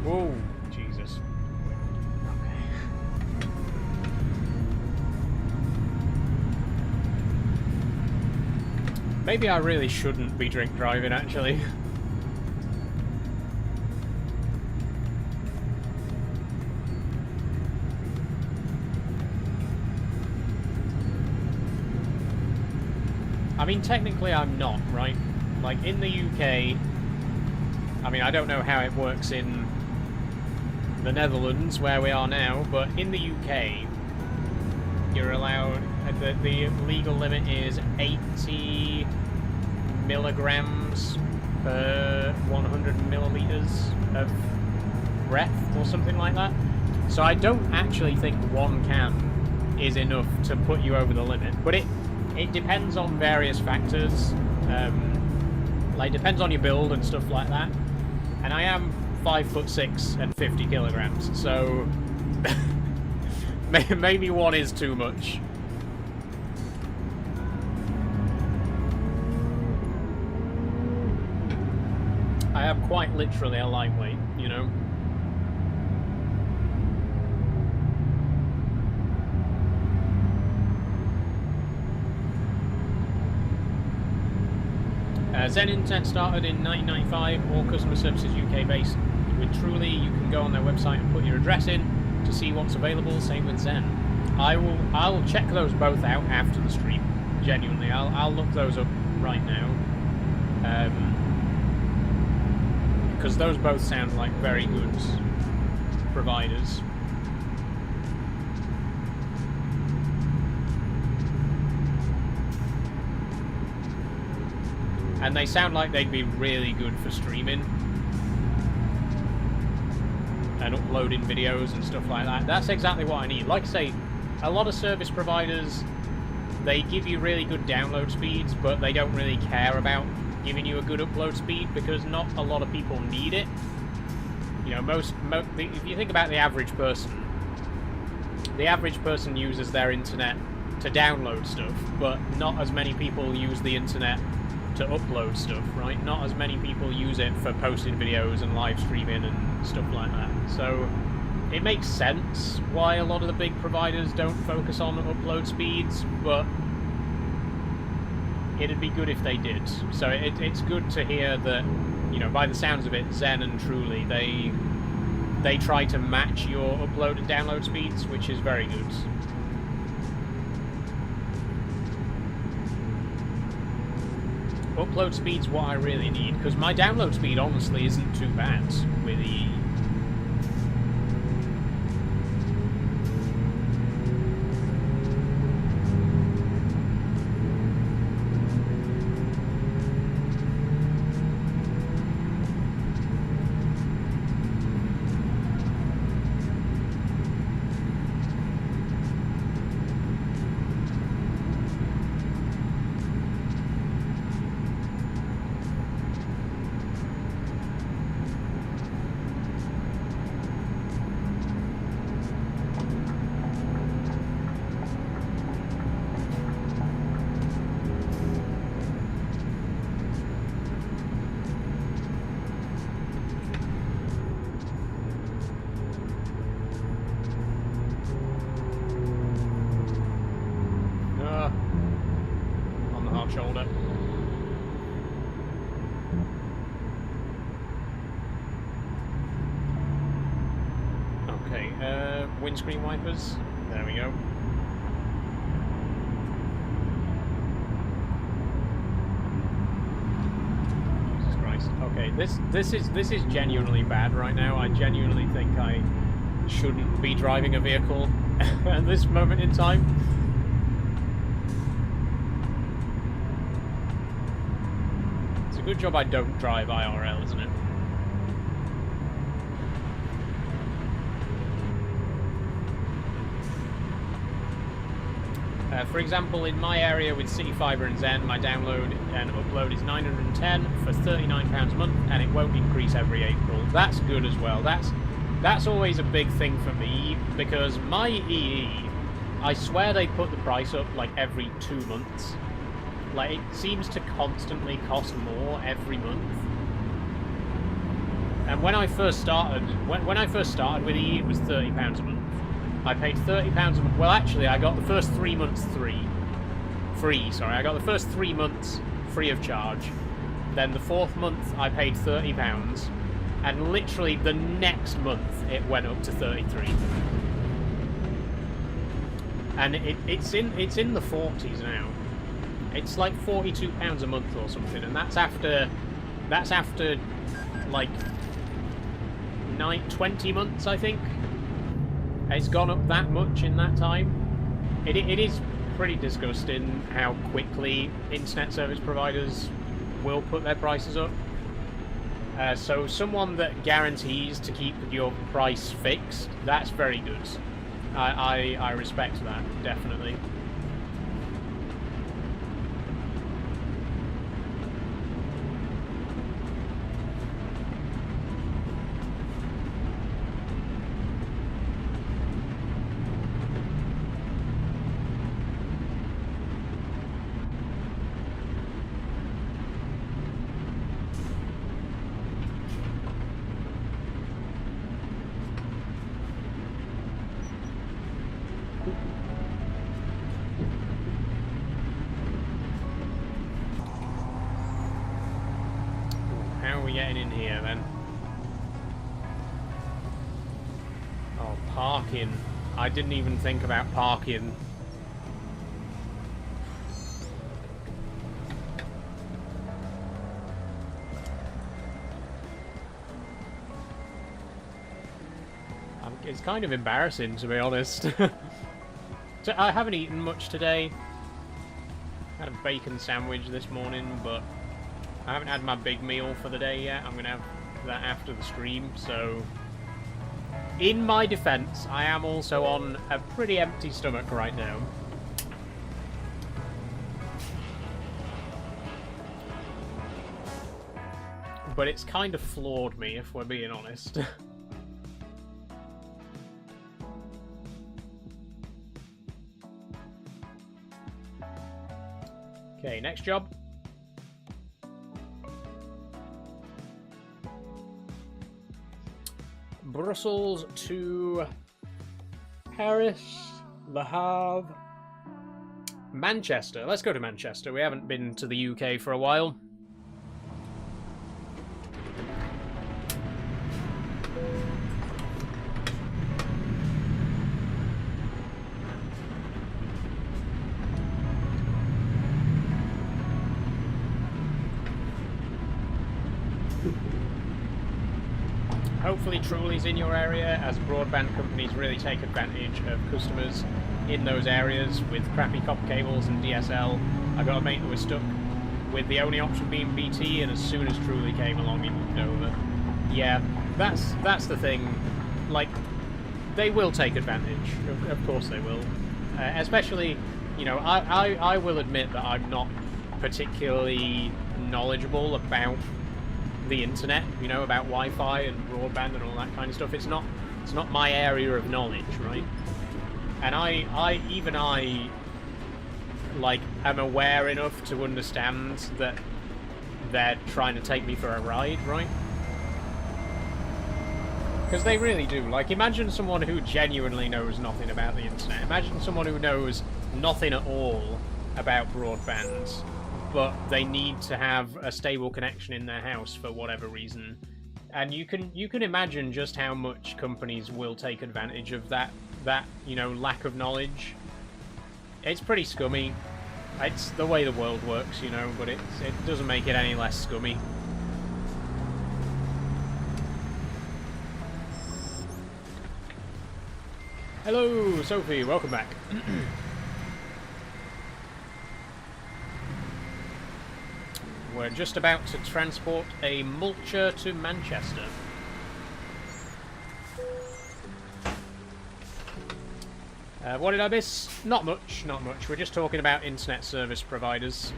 Whoa, Jesus. Okay. Maybe I really shouldn't be drink driving, actually. I mean, technically I'm not, right? Like, in the UK... I mean, I don't know how it works in the Netherlands, where we are now, but in the UK, you're allowed... The legal limit is 80 milligrams per 100 milliliters of breath, or something like that. So I don't actually think one can is enough to put you over the limit, but it depends on various factors. Like, depends on your build and stuff like that. And I am 5'6" and 50 kilograms, so maybe one is too much. I am quite literally a lightweight, you know. Zen Internet started in 1995, all customer services UK based. With Truly, you can go on their website and put your address in to see what's available. Same with Zen. I'll check those both out after the stream. Genuinely, I'll look those up right now. Because those both sound like very good providers. And they sound like they'd be really good for streaming and uploading videos and stuff like that. That's exactly what I need. Like I say, a lot of service providers, they give you really good download speeds, but they don't really care about giving you a good upload speed because not a lot of people need it. You know, if you think about the average person uses their internet to download stuff, but not as many people use the internet to upload stuff, right? Not as many people use it for posting videos and live streaming and stuff like that. So it makes sense why a lot of the big providers don't focus on upload speeds, but it'd be good if they did. So it's good to hear that, you know, by the sounds of it, Zen and Truly, they try to match your upload and download speeds, which is very good. Upload speed's what I really need, because my download speed honestly isn't too bad with EE. Shoulder. Okay, windscreen wipers. There we go. Jesus Christ. Okay, this is genuinely bad right now. I genuinely think I shouldn't be driving a vehicle at this moment in time. Good job I don't drive IRL, isn't it? For example, in my area with City Fibre and Zen, my download and upload is $910 for £39 a month, and it won't increase every April. That's good as well. That's always a big thing for me, because my EE, I swear they put the price up like every 2 months. Like, it seems to constantly cost more every month. And when I first started, when I first started with EE, it was £30 a month. I paid £30 a month. Well, actually, I got the first 3 months free. Sorry, I got the first 3 months free of charge. Then the 4th month, I paid £30, and literally the next month, it went up to 33. And it's in the 40s now. It's like £42 a month or something, and that's after like 20 months, I think. It's gone up that much in that time. It is pretty disgusting how quickly internet service providers will put their prices up. So someone that guarantees to keep your price fixed, that's very good. I respect that, definitely. How are we getting in here then? Oh, parking. I didn't even think about parking. It's kind of embarrassing, to be honest. So I haven't eaten much today. Had a bacon sandwich this morning, but I haven't had my big meal for the day yet. I'm going to have that after the stream, so... In my defense, I am also on a pretty empty stomach right now. But it's kind of floored me, if we're being honest. Okay, next job. Brussels to Paris, Le Havre, Manchester. Let's go to Manchester. We haven't been to the UK for a while. Hopefully Truly's in your area, as broadband companies really take advantage of customers in those areas with crappy copper cables and DSL. I got a mate that was stuck with the only option being BT, and as soon as Truly came along, he moved over. Yeah, that's the thing. Like, they will take advantage. Of course they will. Especially, you know, I will admit that I'm not particularly knowledgeable about the internet, you know, about Wi-Fi and broadband and all that kind of stuff. It's not my area of knowledge, right? And I like, am aware enough to understand that they're trying to take me for a ride, right? Because they really do. Like, imagine someone who genuinely knows nothing about the internet. Imagine someone who knows nothing at all about broadband, but they need to have a stable connection in their house for whatever reason. And you can imagine just how much companies will take advantage of that you know, lack of knowledge. It's pretty scummy. It's the way the world works, you know, but it doesn't make it any less scummy. Hello, Sophie, welcome back. We're just about to transport a mulcher to Manchester. What did I miss? Not much, not much. We're just talking about internet service providers.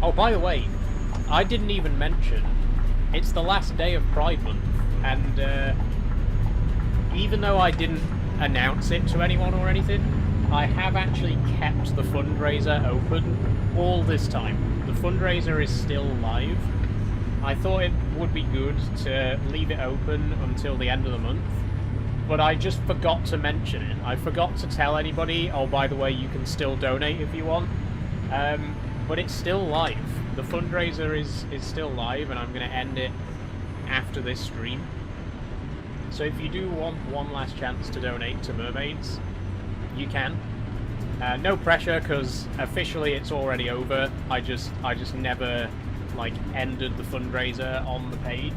Oh, by the way, I didn't even mention, it's the last day of Pride Month, and even though I didn't announce it to anyone or anything, I have actually kept the fundraiser open all this time. The fundraiser is still live. I thought it would be good to leave it open until the end of the month, but I just forgot to mention it. I forgot to tell anybody, oh, by the way, you can still donate if you want. But it's still live. The fundraiser is still live, and I'm going to end it after this stream. So if you do want one last chance to donate to mermaids, you can. No pressure, because officially it's already over. I just never, like, ended the fundraiser on the page.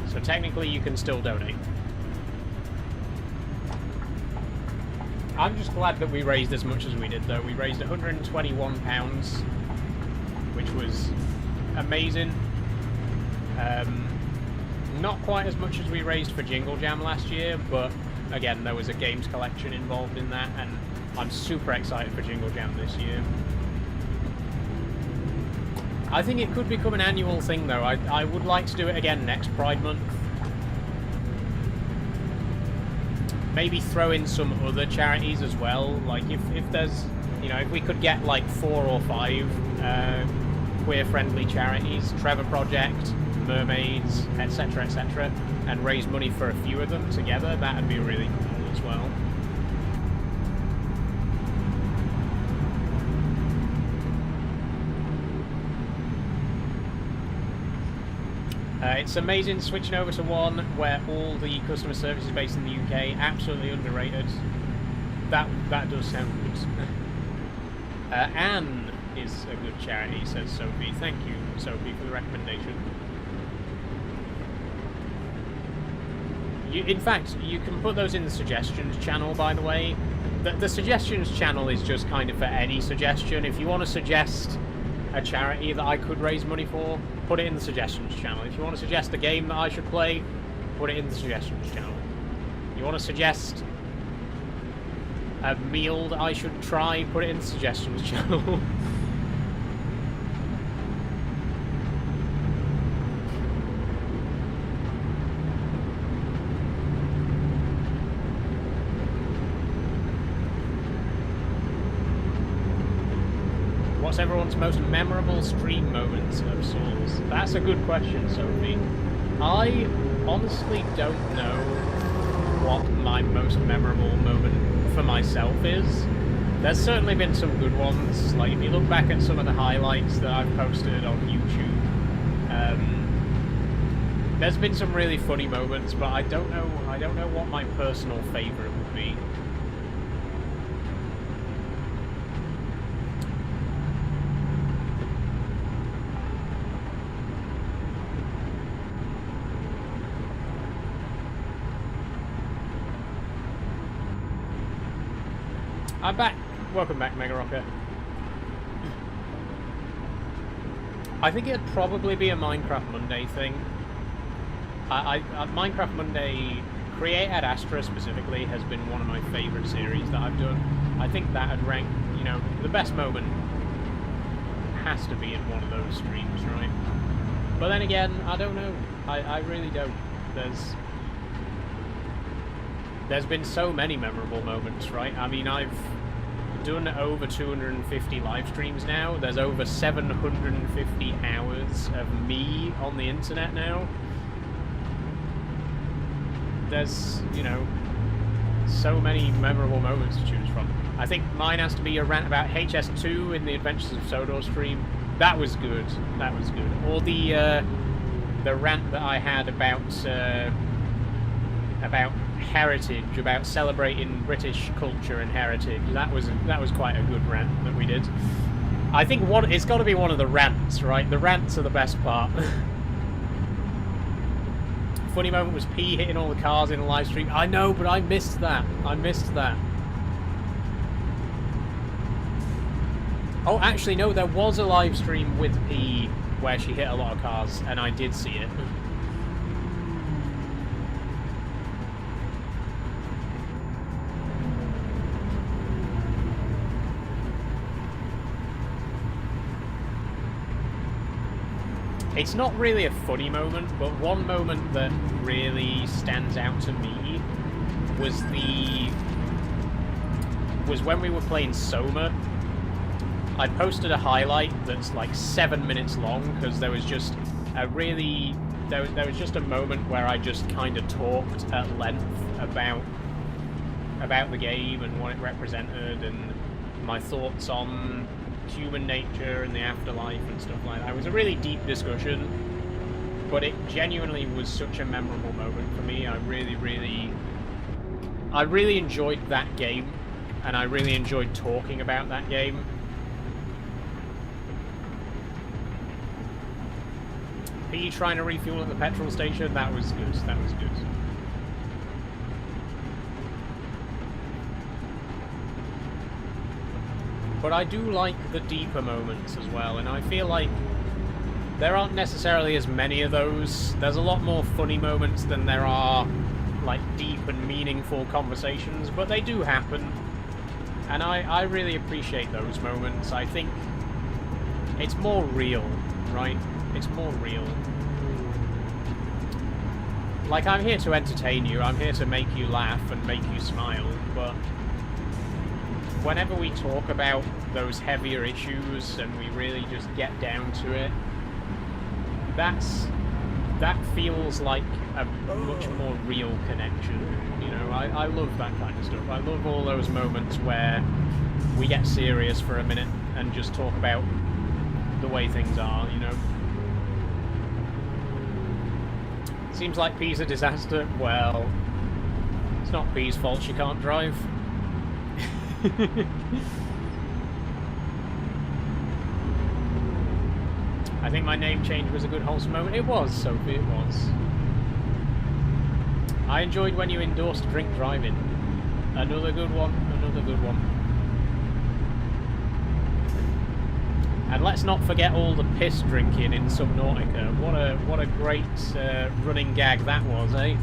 So technically you can still donate. I'm just glad that we raised as much as we did, though. We raised £121, which was amazing. Not quite as much as we raised for Jingle Jam last year, but again, there was a games collection involved in that, and I'm super excited for Jingle Jam this year. I think it could become an annual thing, though. I would like to do it again next Pride Month. Maybe throw in some other charities as well. Like, if there's, you know, if we could get like 4 or 5 queer-friendly charities, Trevor Project, Mermaids, etc., etc., and raise money for a few of them together, that'd be really cool as well. It's amazing switching over to one where all the customer service is based in the UK. Absolutely underrated. That does sound good. Anne is a good charity, says Sophie. Thank you, Sophie, for the recommendation. In fact, you can put those in the suggestions channel, by the way. The suggestions channel is just kind of for any suggestion. If you want to suggest a charity that I could raise money for, put it in the suggestions channel. If you want to suggest a game that I should play, put it in the suggestions channel. You want to suggest a meal that I should try, put it in the suggestions channel. What's everyone's most memorable stream moments of Souls? That's a good question, Sophie. I honestly don't know what my most memorable moment for myself is. There's certainly been some good ones. Like, if you look back at some of the highlights that I've posted on YouTube, there's been some really funny moments, but I don't know what my personal favourite would be. I'm back. Welcome back, Mega Rocker. I think it'd probably be a Minecraft Monday thing. Minecraft Monday, Create Ad Astra specifically, has been one of my favourite series that I've done. I think that would rank, you know, the best moment has to be in one of those streams, right? But then again, I don't know. I really don't. There's been so many memorable moments, right? I mean, I've done over 250 live streams now. There's over 750 hours of me on the internet now. There's, you know, so many memorable moments to choose from. I think mine has to be a rant about HS2 in the Adventures of Sodor stream. That was good. That was good. Or the rant that I had about heritage, about celebrating British culture and heritage. That was quite a good rant that we did. I think it's got to be one of the rants, right? The rants are the best part. Funny moment was P hitting all the cars in a live stream. I know, but I missed that. I missed that. Oh, actually, no, there was a live stream with P where she hit a lot of cars, and I did see it. It's not really a funny moment, but one moment that really stands out to me was when we were playing Soma. I posted a highlight that's like 7 minutes long because there was just a really there was just a moment where I just kind of talked at length about the game and what it represented and my thoughts on human nature and the afterlife and stuff like that. It was a really deep discussion, but it genuinely was such a memorable moment for me. I really enjoyed that game, and I really enjoyed talking about that game. P trying to refuel at the petrol station, that was good. That was good. But I do like the deeper moments as well, and I feel like there aren't necessarily as many of those. There's a lot more funny moments than there are, like, deep and meaningful conversations, but they do happen. And I really appreciate those moments. I think it's more real, right? It's more real. Like, I'm here to entertain you, I'm here to make you laugh and make you smile, but whenever we talk about those heavier issues and we really just get down to it, that feels like a much more real connection. You know, I love that kind of stuff. I love all those moments where we get serious for a minute and just talk about the way things are, you know. Seems like P's a disaster. Well, it's not P's fault she can't drive. I think my name change was a good wholesome moment. It was, Sophie, it was. I enjoyed when you endorsed drink driving. Another good one, another good one. And let's not forget all the piss drinking in Subnautica. What a great running gag that was, eh?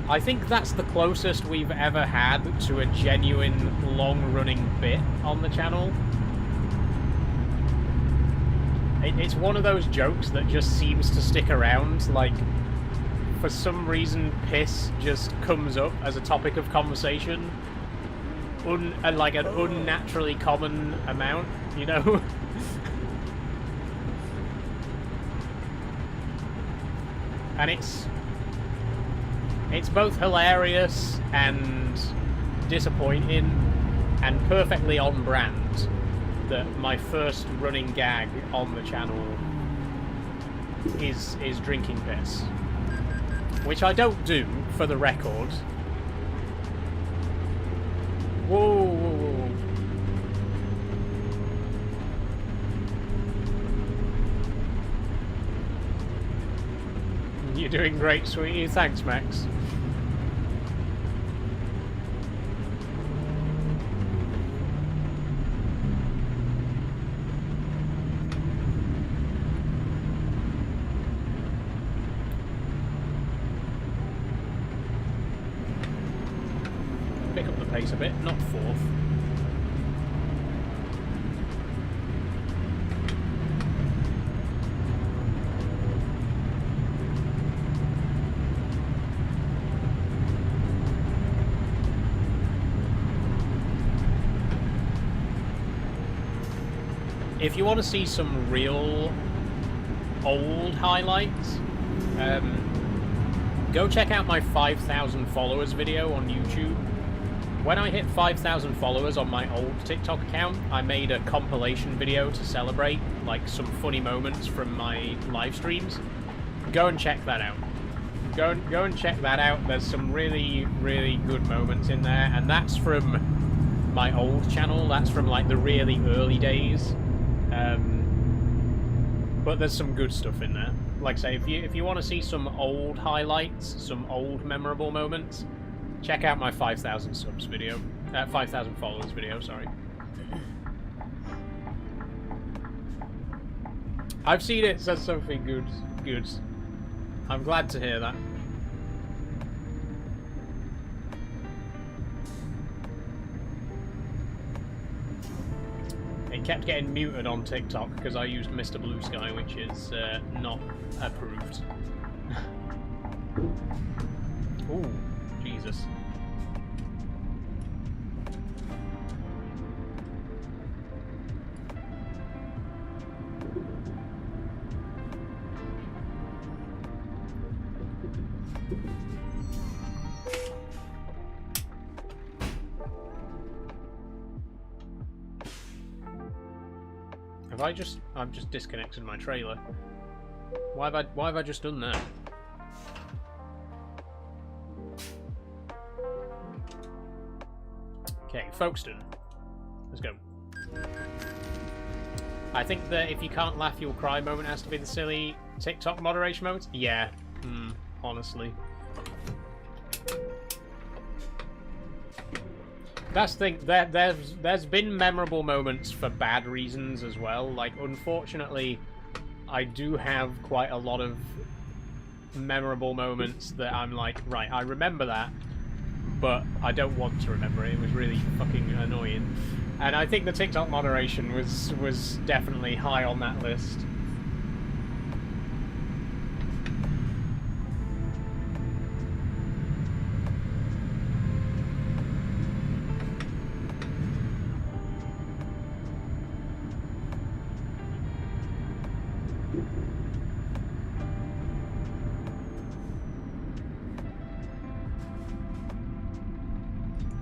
I think that's the closest we've ever had to a genuine long-running bit on the channel. It's one of those jokes that just seems to stick around, like, for some reason piss just comes up as a topic of conversation. Like an unnaturally common amount, you know? And it's both hilarious and disappointing and perfectly on brand that my first running gag on the channel is drinking piss. Which I don't do, for the record. Whoa, whoa, whoa. You're doing great, sweetie. Thanks, Max. Pick up the pace a bit, not fourth. If you want to see some real old highlights, go check out my 5,000 followers video on YouTube. When I hit 5,000 followers on my old TikTok account, I made a compilation video to celebrate, like, some funny moments from my live streams. Go and check that out. Go and check that out. There's some really, really good moments in there, and that's from my old channel. That's from, like, the really early days. But there's some good stuff in there. Like I say, if you want to see some old highlights, some old memorable moments, check out my 5,000 subs video. 5,000 followers video, sorry. I've seen it says something good. Good. I'm glad to hear that. It kept getting muted on TikTok because I used Mr. Blue Sky, which is not approved. Ooh, Jesus. I've just disconnected my trailer. Why have I just done that? Okay, Folkestone. Let's go. I think that if you can't laugh, you'll cry moment has to be the silly TikTok moderation moment. Yeah, honestly. That's the thing, there's been memorable moments for bad reasons as well. Like, unfortunately, I do have quite a lot of memorable moments that I'm like, right, I remember that, but I don't want to remember it. It was really fucking annoying. And I think the TikTok moderation was definitely high on that list.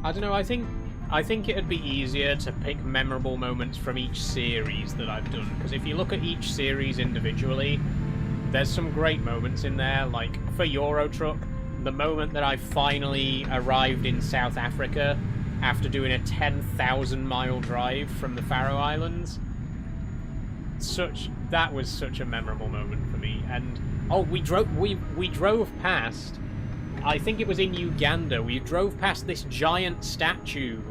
I don't know, I think it'd be easier to pick memorable moments from each series that I've done, because if you look at each series individually, there's some great moments in there. Like, for Euro Truck, the moment that I finally arrived in South Africa after doing a 10,000 mile drive from the Faroe Islands, That was such a memorable moment for me. And oh, we drove past, I think it was in Uganda. We drove past this giant statue,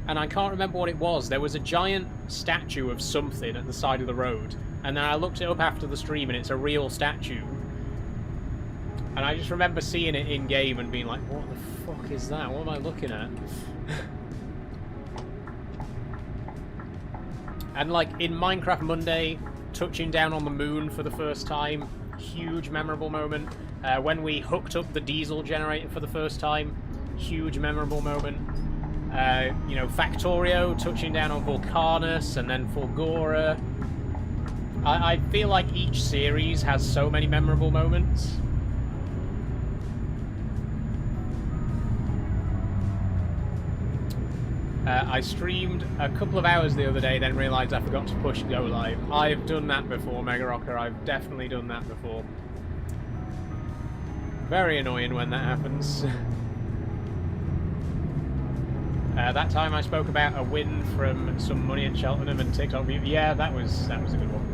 and I can't remember what it was. There was a giant statue of something at the side of the road, and then I looked it up after the stream, and it's a real statue. And I just remember seeing it in game and being like, "What the fuck is that? What am I looking at?" And like in Minecraft Monday, touching down on the moon for the first time, huge memorable moment. When we hooked up the diesel generator for the first time, huge memorable moment. You know, Factorio, touching down on Vulcanus, and then Fulgora. I feel like each series has so many memorable moments. I streamed a couple of hours the other day, then realised I forgot to push go live. I've done that before, Mega Rocker. I've definitely done that before. Very annoying when that happens. That time I spoke about a win from some money at Cheltenham and TikTok view. Yeah, that was a good one.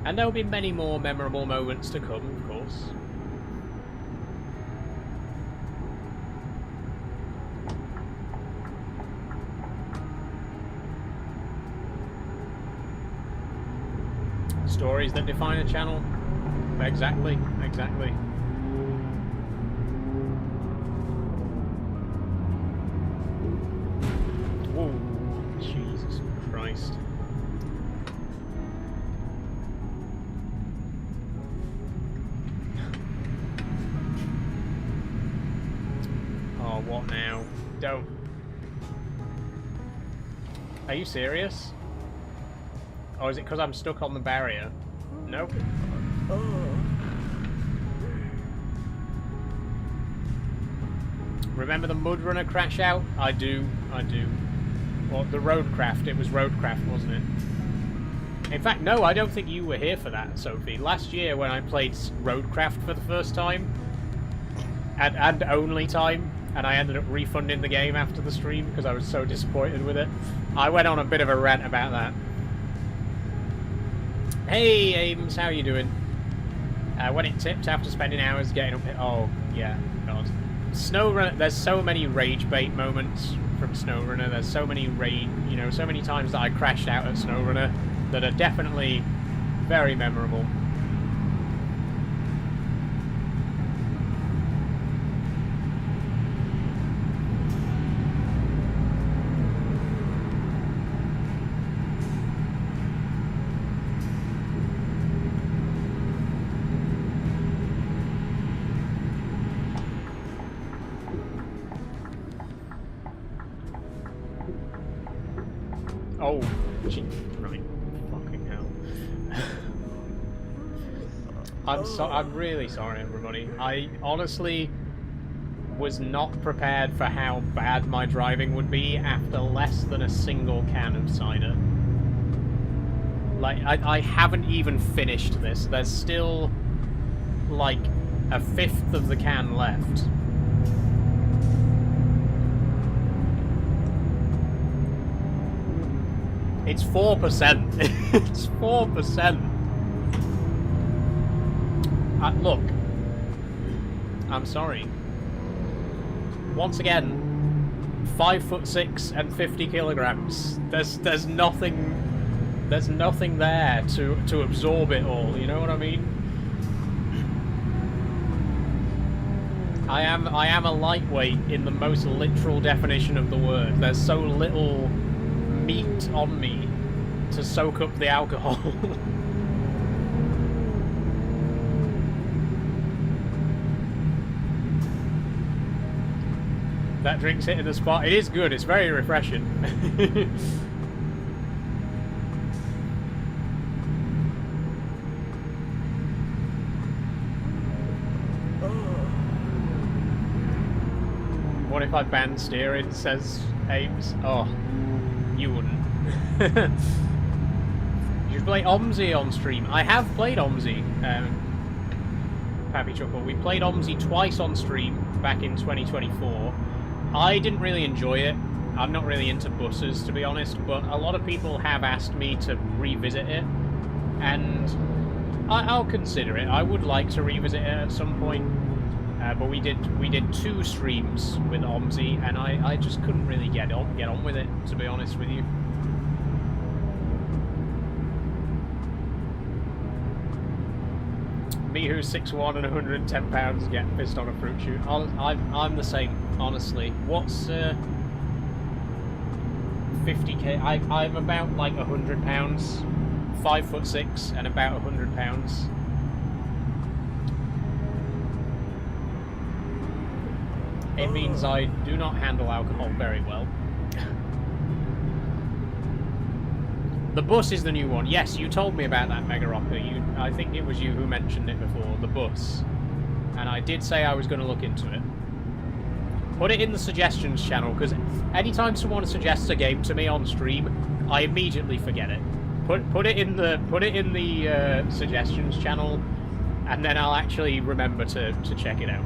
And there'll be many more memorable moments to come, of course. Stories that define a channel. Exactly, exactly. Whoa, Jesus Christ. What now? Don't. Are you serious? Or is it because I'm stuck on the barrier? Nope. Remember the Mudrunner crash out? I do. Or the Roadcraft. It was Roadcraft, wasn't it? In fact, no, I don't think you were here for that, Sophie. Last year when I played Roadcraft for the first time, and only time, and I ended up refunding the game after the stream because I was so disappointed with it. I went on a bit of a rant about that. Hey, Ames, how you doing? When it tipped after spending hours getting up here. Oh, yeah, God. Snowrunner, there's so many rage bait moments from Snowrunner. There's so many so many times that I crashed out at Snowrunner that are definitely very memorable. Oh, gee, right, fucking hell. I'm really sorry, everybody. I honestly was not prepared for how bad my driving would be after less than a single can of cider. Like, I haven't even finished this. There's still, like, a fifth of the can left. It's 4%. It's 4%. Look, I'm sorry. Once again, 5'6" and 50 kilograms. There's nothing there to absorb it all. You know what I mean? I am a lightweight in the most literal definition of the word. There's so little meat on me to soak up the alcohol. That drink's hitting the spot. It is good. It's very refreshing. What if I banned steering, says Ames? Oh, you wouldn't. You should play OMSI on stream. I have played OMSI, Pappy Chuckle. We played OMSI twice on stream back in 2024. I didn't really enjoy it. I'm not really into buses, to be honest, but a lot of people have asked me to revisit it, and I'll consider it. I would like to revisit it at some point, but we did 2 streams with OMSI, and I just couldn't really get on with it, to be honest with you. Me who's 6'1" and 110 pounds get pissed on a fruit shoot. I'm the same, honestly. What's 50k? I'm about like 100 pounds, 5'6" and about 100 pounds. It means I do not handle alcohol very well. The bus is the new one. Yes, you told me about that, Mega Rocker. I think it was you who mentioned it before, the bus. And I did say I was going to look into it. Put it in the suggestions channel, because anytime someone suggests a game to me on stream, I immediately forget it. Put it in the suggestions channel, and then I'll actually remember to check it out.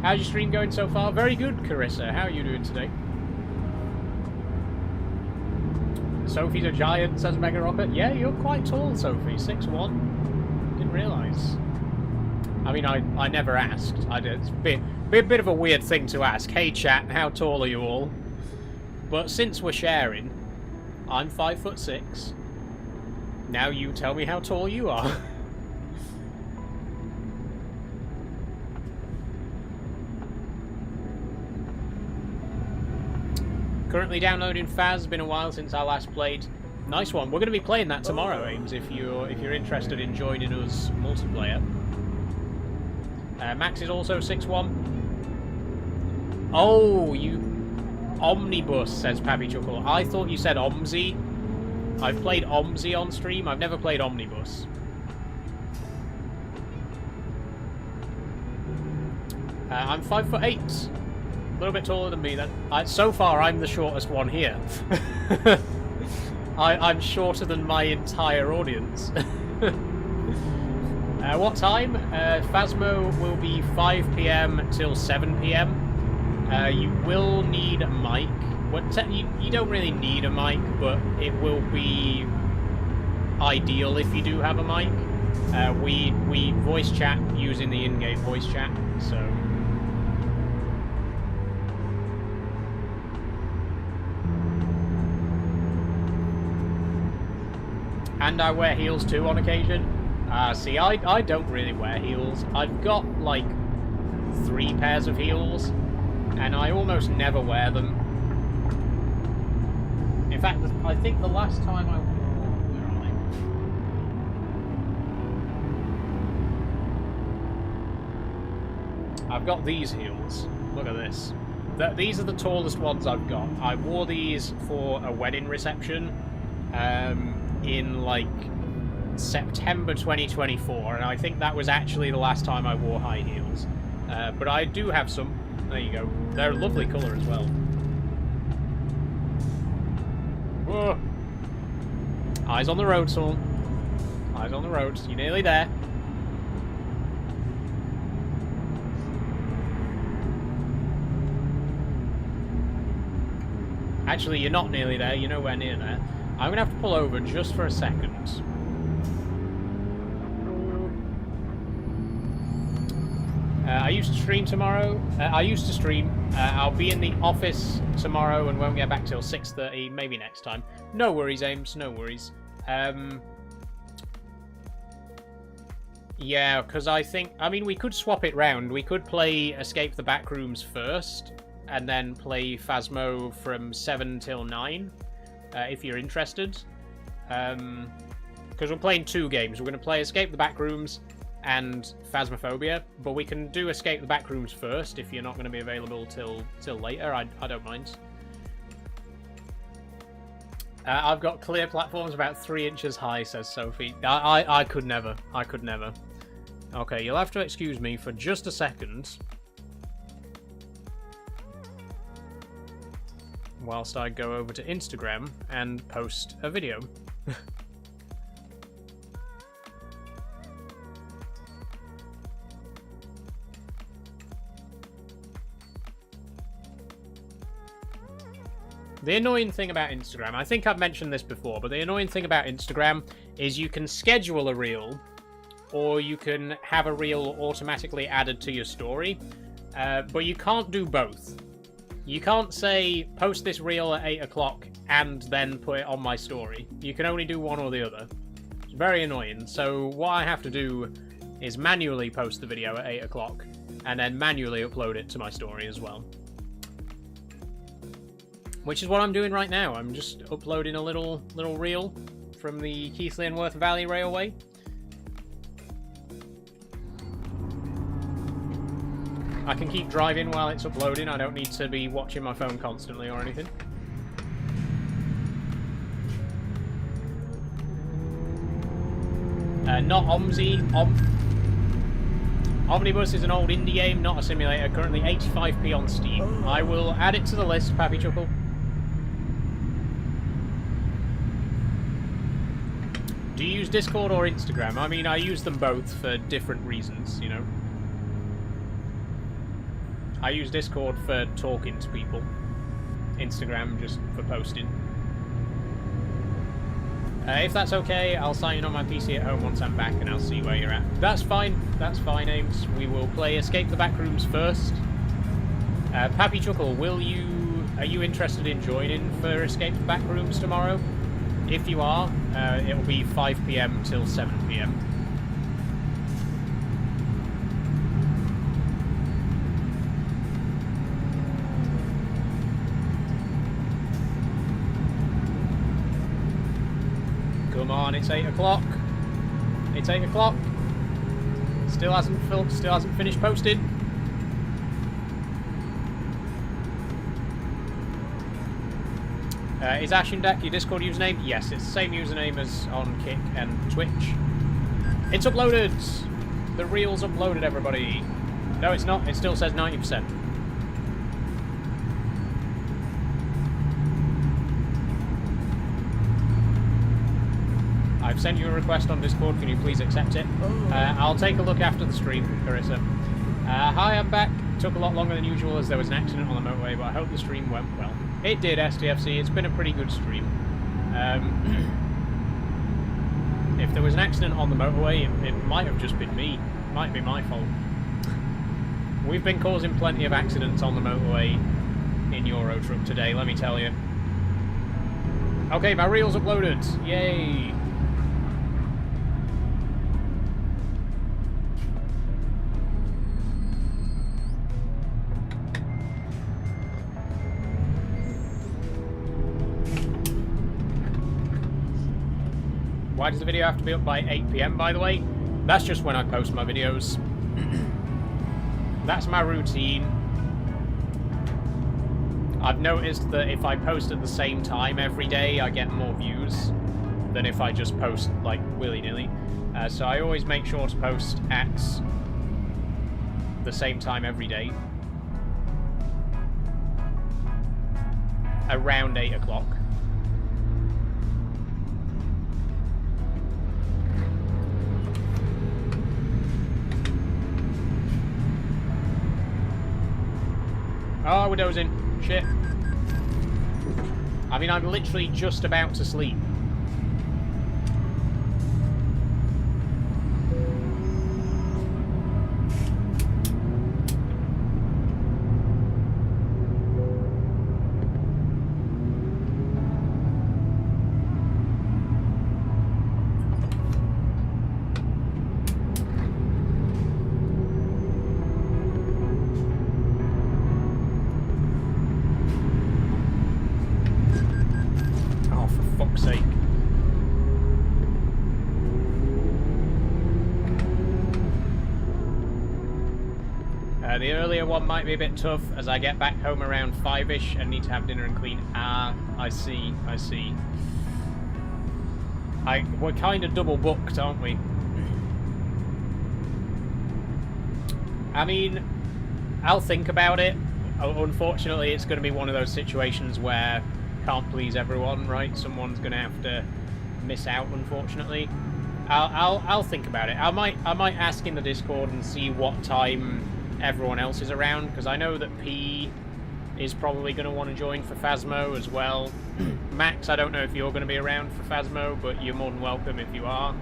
How's your stream going so far? Very good, Carissa. How are you doing today? Sophie's a giant, says Mega Rocket. Yeah, you're quite tall, Sophie. 6'1". Didn't realise. I mean, I never asked. It's a bit of a weird thing to ask. Hey, chat, how tall are you all? But since we're sharing, I'm 5'6". Now you tell me how tall you are. Currently downloading Faz. Been a while since I last played. Nice one. We're going to be playing that tomorrow, Ames, if you're interested in joining us multiplayer. Max is also 6'1". Oh, you... Omnibus, says Pappy Chuckle. I thought you said OMSI. I've played OMSI on stream. I've never played Omnibus. I'm 5'8". A little bit taller than me then. So far, I'm the shortest one here. I'm shorter than my entire audience. What time? Phasmo will be 5 PM till 7 PM. You will need a mic. You don't really need a mic, but it will be ideal if you do have a mic. We voice chat using the in-game voice chat, so... And I wear heels too on occasion. See, I don't really wear heels. I've got, like, 3 pairs of heels, and I almost never wear them. In fact, I think the last time I wore... Where are they? I've got these heels. Look at this. These are the tallest ones I've got. I wore these for a wedding reception. In like September 2024, and I think that was actually the last time I wore high heels. But I do have some. There you go. They're a lovely colour as well. Whoa. Eyes on the road, son. Eyes on the road. You're nearly there. Actually, you're not nearly there. You're nowhere near there. I'm going to have to pull over just for a second. I used to stream tomorrow. I used to stream. I'll be in the office tomorrow and won't get back till 6:30, maybe next time. No worries, Ames, no worries. Yeah, because I mean, we could swap it round. We could play Escape the Backrooms first, and then play Phasmo from 7 till 9. If you're interested, because we're playing 2 games. We're going to play Escape the Backrooms and Phasmophobia, but we can do Escape the Backrooms first if you're not going to be available till later. I don't mind. I've got clear platforms about 3 inches high, says Sophie. I could never. I could never. Okay, you'll have to excuse me for just a second. whilst I go over to Instagram and post a video. The annoying thing about Instagram, I think I've mentioned this before, but the annoying thing about Instagram is you can schedule a reel, or you can have a reel automatically added to your story, but you can't do both. You can't say, post this reel at 8 o'clock and then put it on my story. You can only do one or the other. It's very annoying. So what I have to do is manually post the video at 8 o'clock and then manually upload it to my story as well. Which is what I'm doing right now. I'm just uploading a little reel from the Keighley and Worth Valley Railway. I can keep driving while it's uploading. I don't need to be watching my phone constantly or anything. Not OMSI. Omnibus is an old indie game, not a simulator. Currently 85p on Steam. I will add it to the list, Pappy Chuckle. Do you use Discord or Instagram? I mean, I use them both for different reasons, you know. I use Discord for talking to people. Instagram just for posting. If that's okay, I'll sign in on my PC at home once I'm back and I'll see where you're at. That's fine, Ames. We will play Escape the Backrooms first. Pappy Chuckle, are you interested in joining for Escape the Backrooms tomorrow? If you are, it'll be 5 PM till 7 PM. Come on, it's 8 o'clock. It's 8 o'clock. Still hasn't finished posting. Is Ashendak your Discord username? Yes, it's the same username as on Kick and Twitch. It's uploaded! The reel's uploaded, everybody. No, it's not. It still says 90%. I've sent you a request on Discord. Can you please accept it? I'll take a look after the stream, Carissa. Hi, I'm back. Took a lot longer than usual as there was an accident on the motorway, but I hope the stream went well. It did, STFC. It's been a pretty good stream. If there was an accident on the motorway, it might have just been me. It might be my fault. We've been causing plenty of accidents on the motorway in Euro Truck today, let me tell you. Okay, my reel's uploaded. Yay! Why does the video have to be up by 8 PM, by the way? That's just when I post my videos. That's my routine. I've noticed that if I post at the same time every day, I get more views than if I just post, like, willy-nilly. So I always make sure to post at the same time every day. Around 8 o'clock. Oh, we're dozing. Shit. I mean, I'm literally just about to sleep. The earlier one might be a bit tough as I get back home around 5-ish and need to have dinner and clean. Ah, I see. We're kind of double booked, aren't we? I mean, I'll think about it. unfortunately, it's going to be one of those situations where can't please everyone, right? Someone's going to have to miss out, unfortunately. I'll think about it. I might ask in the Discord and see what time everyone else is around, because I know that P is probably going to want to join for Phasmo as well. Max, I don't know if you're going to be around for Phasmo, but you're more than welcome if you are.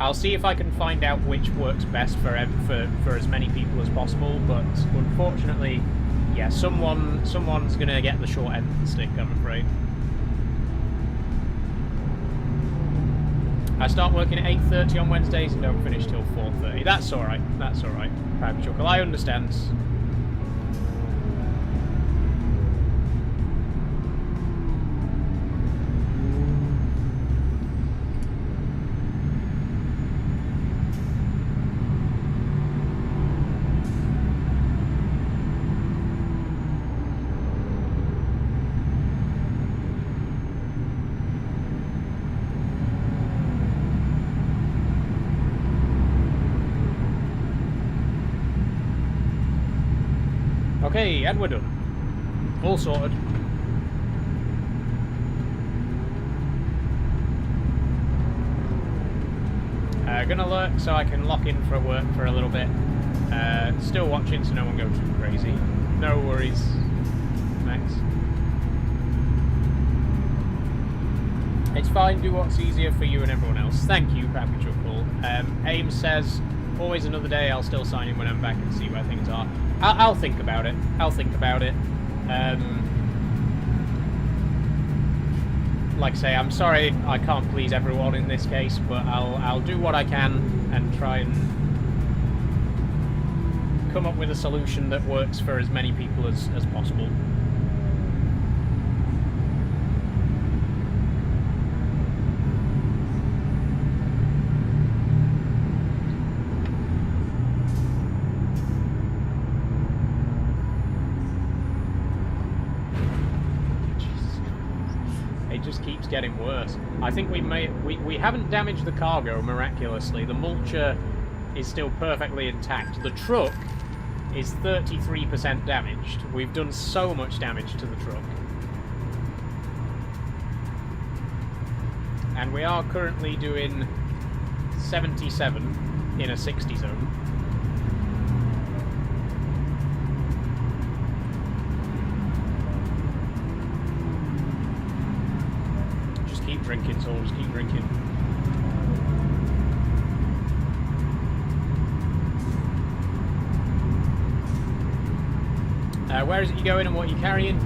I'll see if I can find out which works best for as many people as possible, but unfortunately, yeah, someone's going to get the short end of the stick, I'm afraid. I start working at 8:30 on Wednesdays and don't finish till 4:30. That's alright, that's alright. Chuckle, I understand. Okay, and we're done. All sorted. Gonna lurk so I can lock in for work for a little bit. Still watching so no one goes too crazy. No worries, Max. It's fine, do what's easier for you and everyone else. Thank you, Pappy Chuckle. Ames says, always another day, I'll still sign in when I'm back and see where things are. I'll think about it. I'll think about it. Like I say, I'm sorry I can't please everyone in this case, but I'll do what I can and try and come up with a solution that works for as many people as possible. Keeps getting worse. I think we haven't damaged the cargo miraculously. The mulcher is still perfectly intact. The truck is 33% damaged. We've done so much damage to the truck. And we are currently doing 77 in a 60 zone. Keep drinking, so just keep drinking. Where is it you're going and what you're carrying?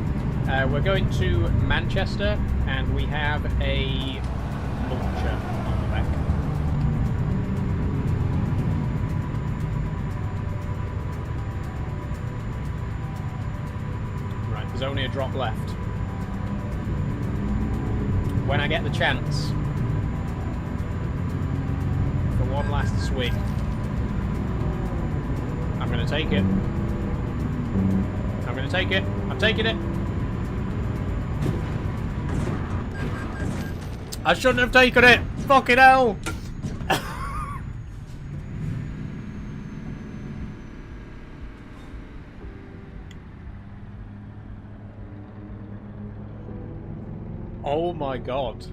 We're going to Manchester, and we have a mulcher on the back. Right, there's only a drop left. When I get the chance for one last swig, I'm going to take it. I'm going to take it. I'm taking it. I shouldn't have taken it. Fucking hell. Oh my god.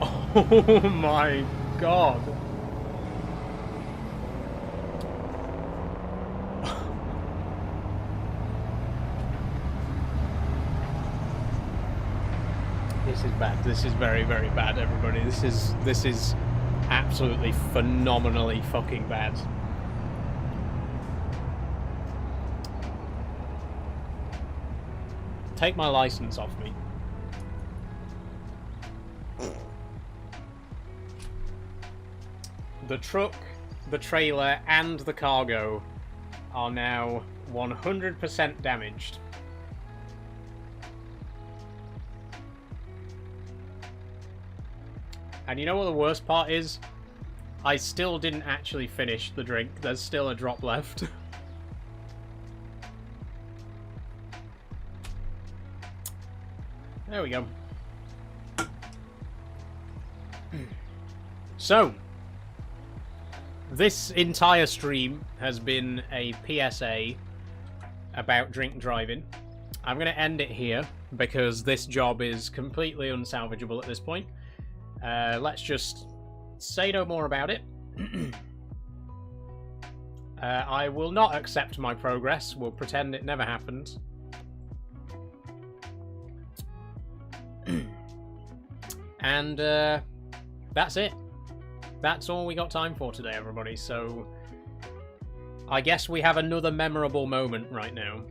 Oh my god. This is bad. This is very, very bad, everybody. This is absolutely phenomenally fucking bad. Take my license off me. The truck, the trailer, and the cargo are now 100% damaged. And you know what the worst part is? I still didn't actually finish the drink. There's still a drop left. There we go. So, This entire stream has been a PSA about drink driving. I'm going to end it here because this job is completely unsalvageable at this point. Let's just say no more about it. I will not accept my progress. We'll pretend it never happened. And that's it. That's all we got time for today, everybody. So I guess we have another memorable moment right now.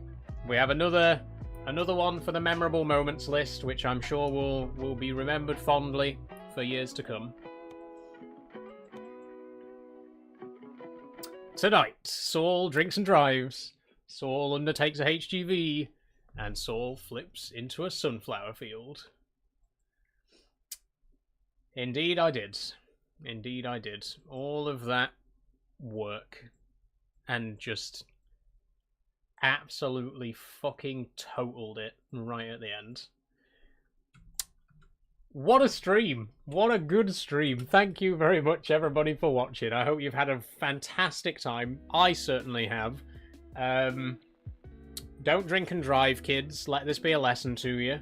We have another one for the memorable moments list, which I'm sure will be remembered fondly for years to come. Tonight, Saul drinks and drives. Saul undertakes a HGV, and Saul flips into a sunflower field. Indeed I did. Indeed I did. All of that work and just absolutely fucking totaled it right at the end. What a stream. What a good stream. Thank you very much, everybody, for watching. I hope you've had a fantastic time. I certainly have. Don't drink and drive, kids. Let this be a lesson to you.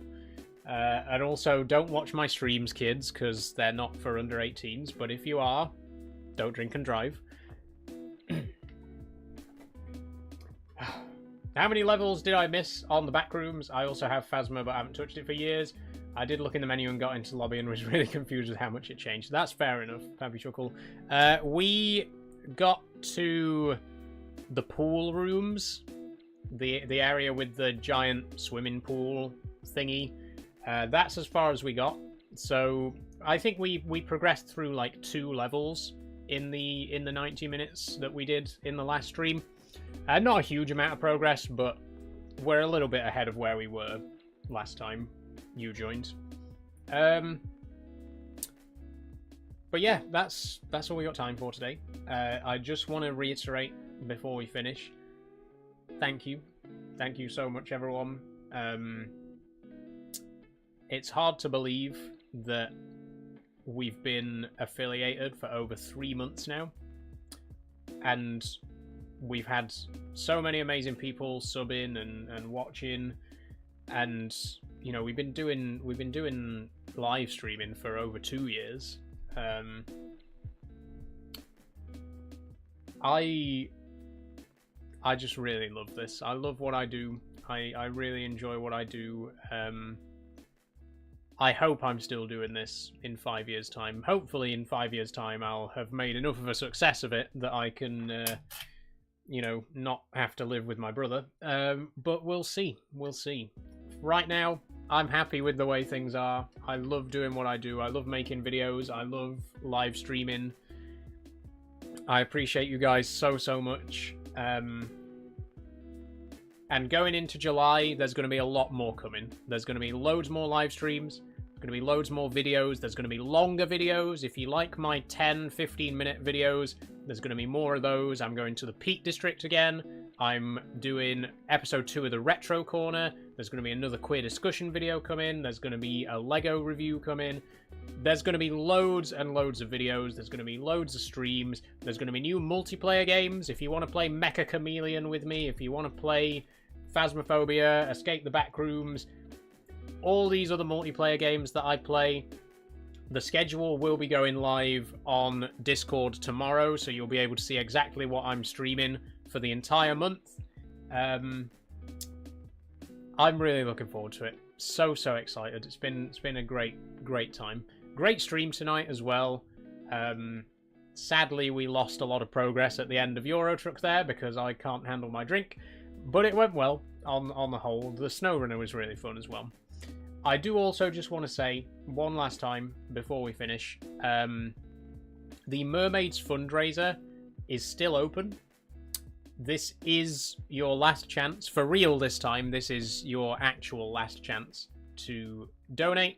And also, don't watch my streams, kids, because they're not for under 18s. But if you are, don't drink and drive. How many levels did I miss on the back rooms? I also have Phasma, but I haven't touched it for years. I did look in the menu and got into lobby and was really confused with how much it changed. That's fair enough. Happy chuckle. We got to the pool rooms, the area with the giant swimming pool thingy. That's as far as we got. So I think we progressed through like 2 levels in the 90 minutes that we did in the last stream. Not a huge amount of progress, but we're a little bit ahead of where we were last time you joined. But yeah, that's all we got time for today. I just want to reiterate before we finish, thank you so much, everyone. It's hard to believe that we've been affiliated for over 3 months now, and we've had so many amazing people subbing and watching, and you know, we've been doing live streaming for over 2 years. I just really love this. I love what I do. I really enjoy what I do. I hope I'm still doing this in 5 years' time. Hopefully in 5 years' time I'll have made enough of a success of it that I can, you know, not have to live with my brother. But we'll see. We'll see. Right now, I'm happy with the way things are. I love doing what I do. I love making videos. I love live streaming. I appreciate you guys so much. And going into July, there's going to be a lot more coming. There's going to be loads more live streams. There's going to be loads more videos. There's going to be longer videos. If you like my 10-15 minute videos, there's going to be more of those. I'm going to the Peak District again. I'm doing episode 2 of the Retro Corner. There's going to be another queer discussion video coming. There's going to be a Lego review coming. There's going to be loads and loads of videos. There's going to be loads of streams. There's going to be new multiplayer games. If you want to play Mecha Chameleon with me, if you want to play Phasmophobia, Escape the Backrooms, all these other multiplayer games that I play, the schedule will be going live on Discord tomorrow, so you'll be able to see exactly what I'm streaming for the entire month. I'm really looking forward to it. So excited. It's been a great time. Great stream tonight as well. Sadly, we lost a lot of progress at the end of Euro Truck there because I can't handle my drink, but it went well on the whole. The Snowrunner was really fun as well. I do also just want to say one last time before we finish, the Mermaids fundraiser is still open. This is your last chance, for real this time. This is your actual last chance to donate.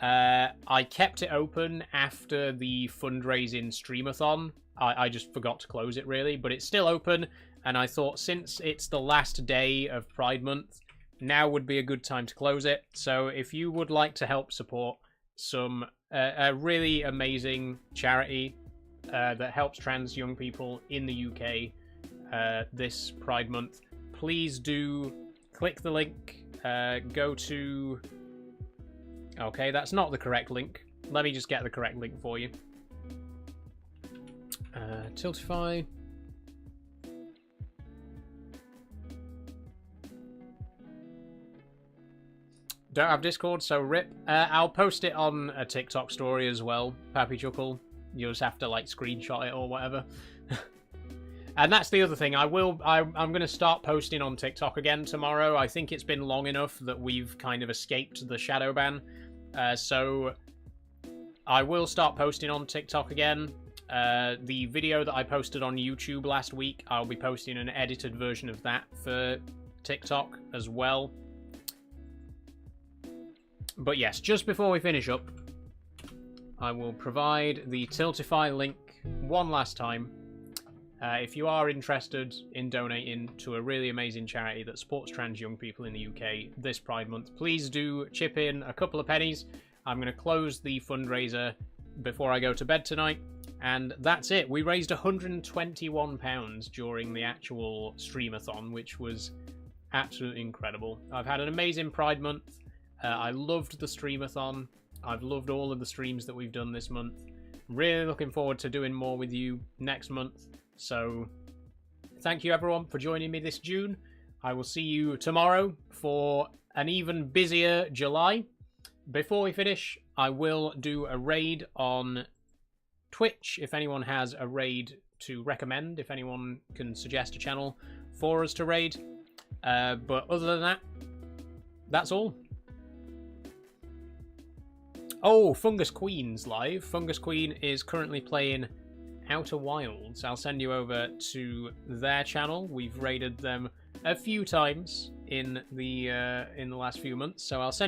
I kept it open after the fundraising streamathon. I just forgot to close it really, but it's still open, and I thought since it's the last day of Pride Month, now would be a good time to close it. So if you would like to help support some a really amazing charity that helps trans young people in the UK this Pride Month. Please do click the link. Go to... Okay, that's not the correct link. Let me just get the correct link for you. Tiltify. Don't have Discord, so rip. I'll post it on a TikTok story as well, Pappy Chuckle. You'll just have to, like, screenshot it or whatever. And that's the other thing. I'm going to start posting on TikTok again tomorrow. I think it's been long enough that we've kind of escaped the shadow ban. So I will start posting on TikTok again. The video that I posted on YouTube last week, I'll be posting an edited version of that for TikTok as well. But yes, just before we finish up, I will provide the Tiltify link one last time. If you are interested in donating to a really amazing charity that supports trans young people in the UK this Pride Month, please do chip in a couple of pennies. I'm going to close the fundraiser before I go to bed tonight. And that's it. We raised £121 during the actual streamathon, which was absolutely incredible. I've had an amazing Pride Month. I loved the streamathon. I've loved all of the streams that we've done this month. Really looking forward to doing more with you next month. So thank you everyone for joining me this June. I will see you tomorrow for an even busier July. Before we finish, I will do a raid on Twitch. If anyone has a raid to recommend, if anyone can suggest a channel for us to raid. But other than that, that's all. Oh, Fungus Queen's live. Fungus Queen is currently playing Outer Wilds. I'll send you over to their channel. We've raided them a few times in the last few months, so I'll send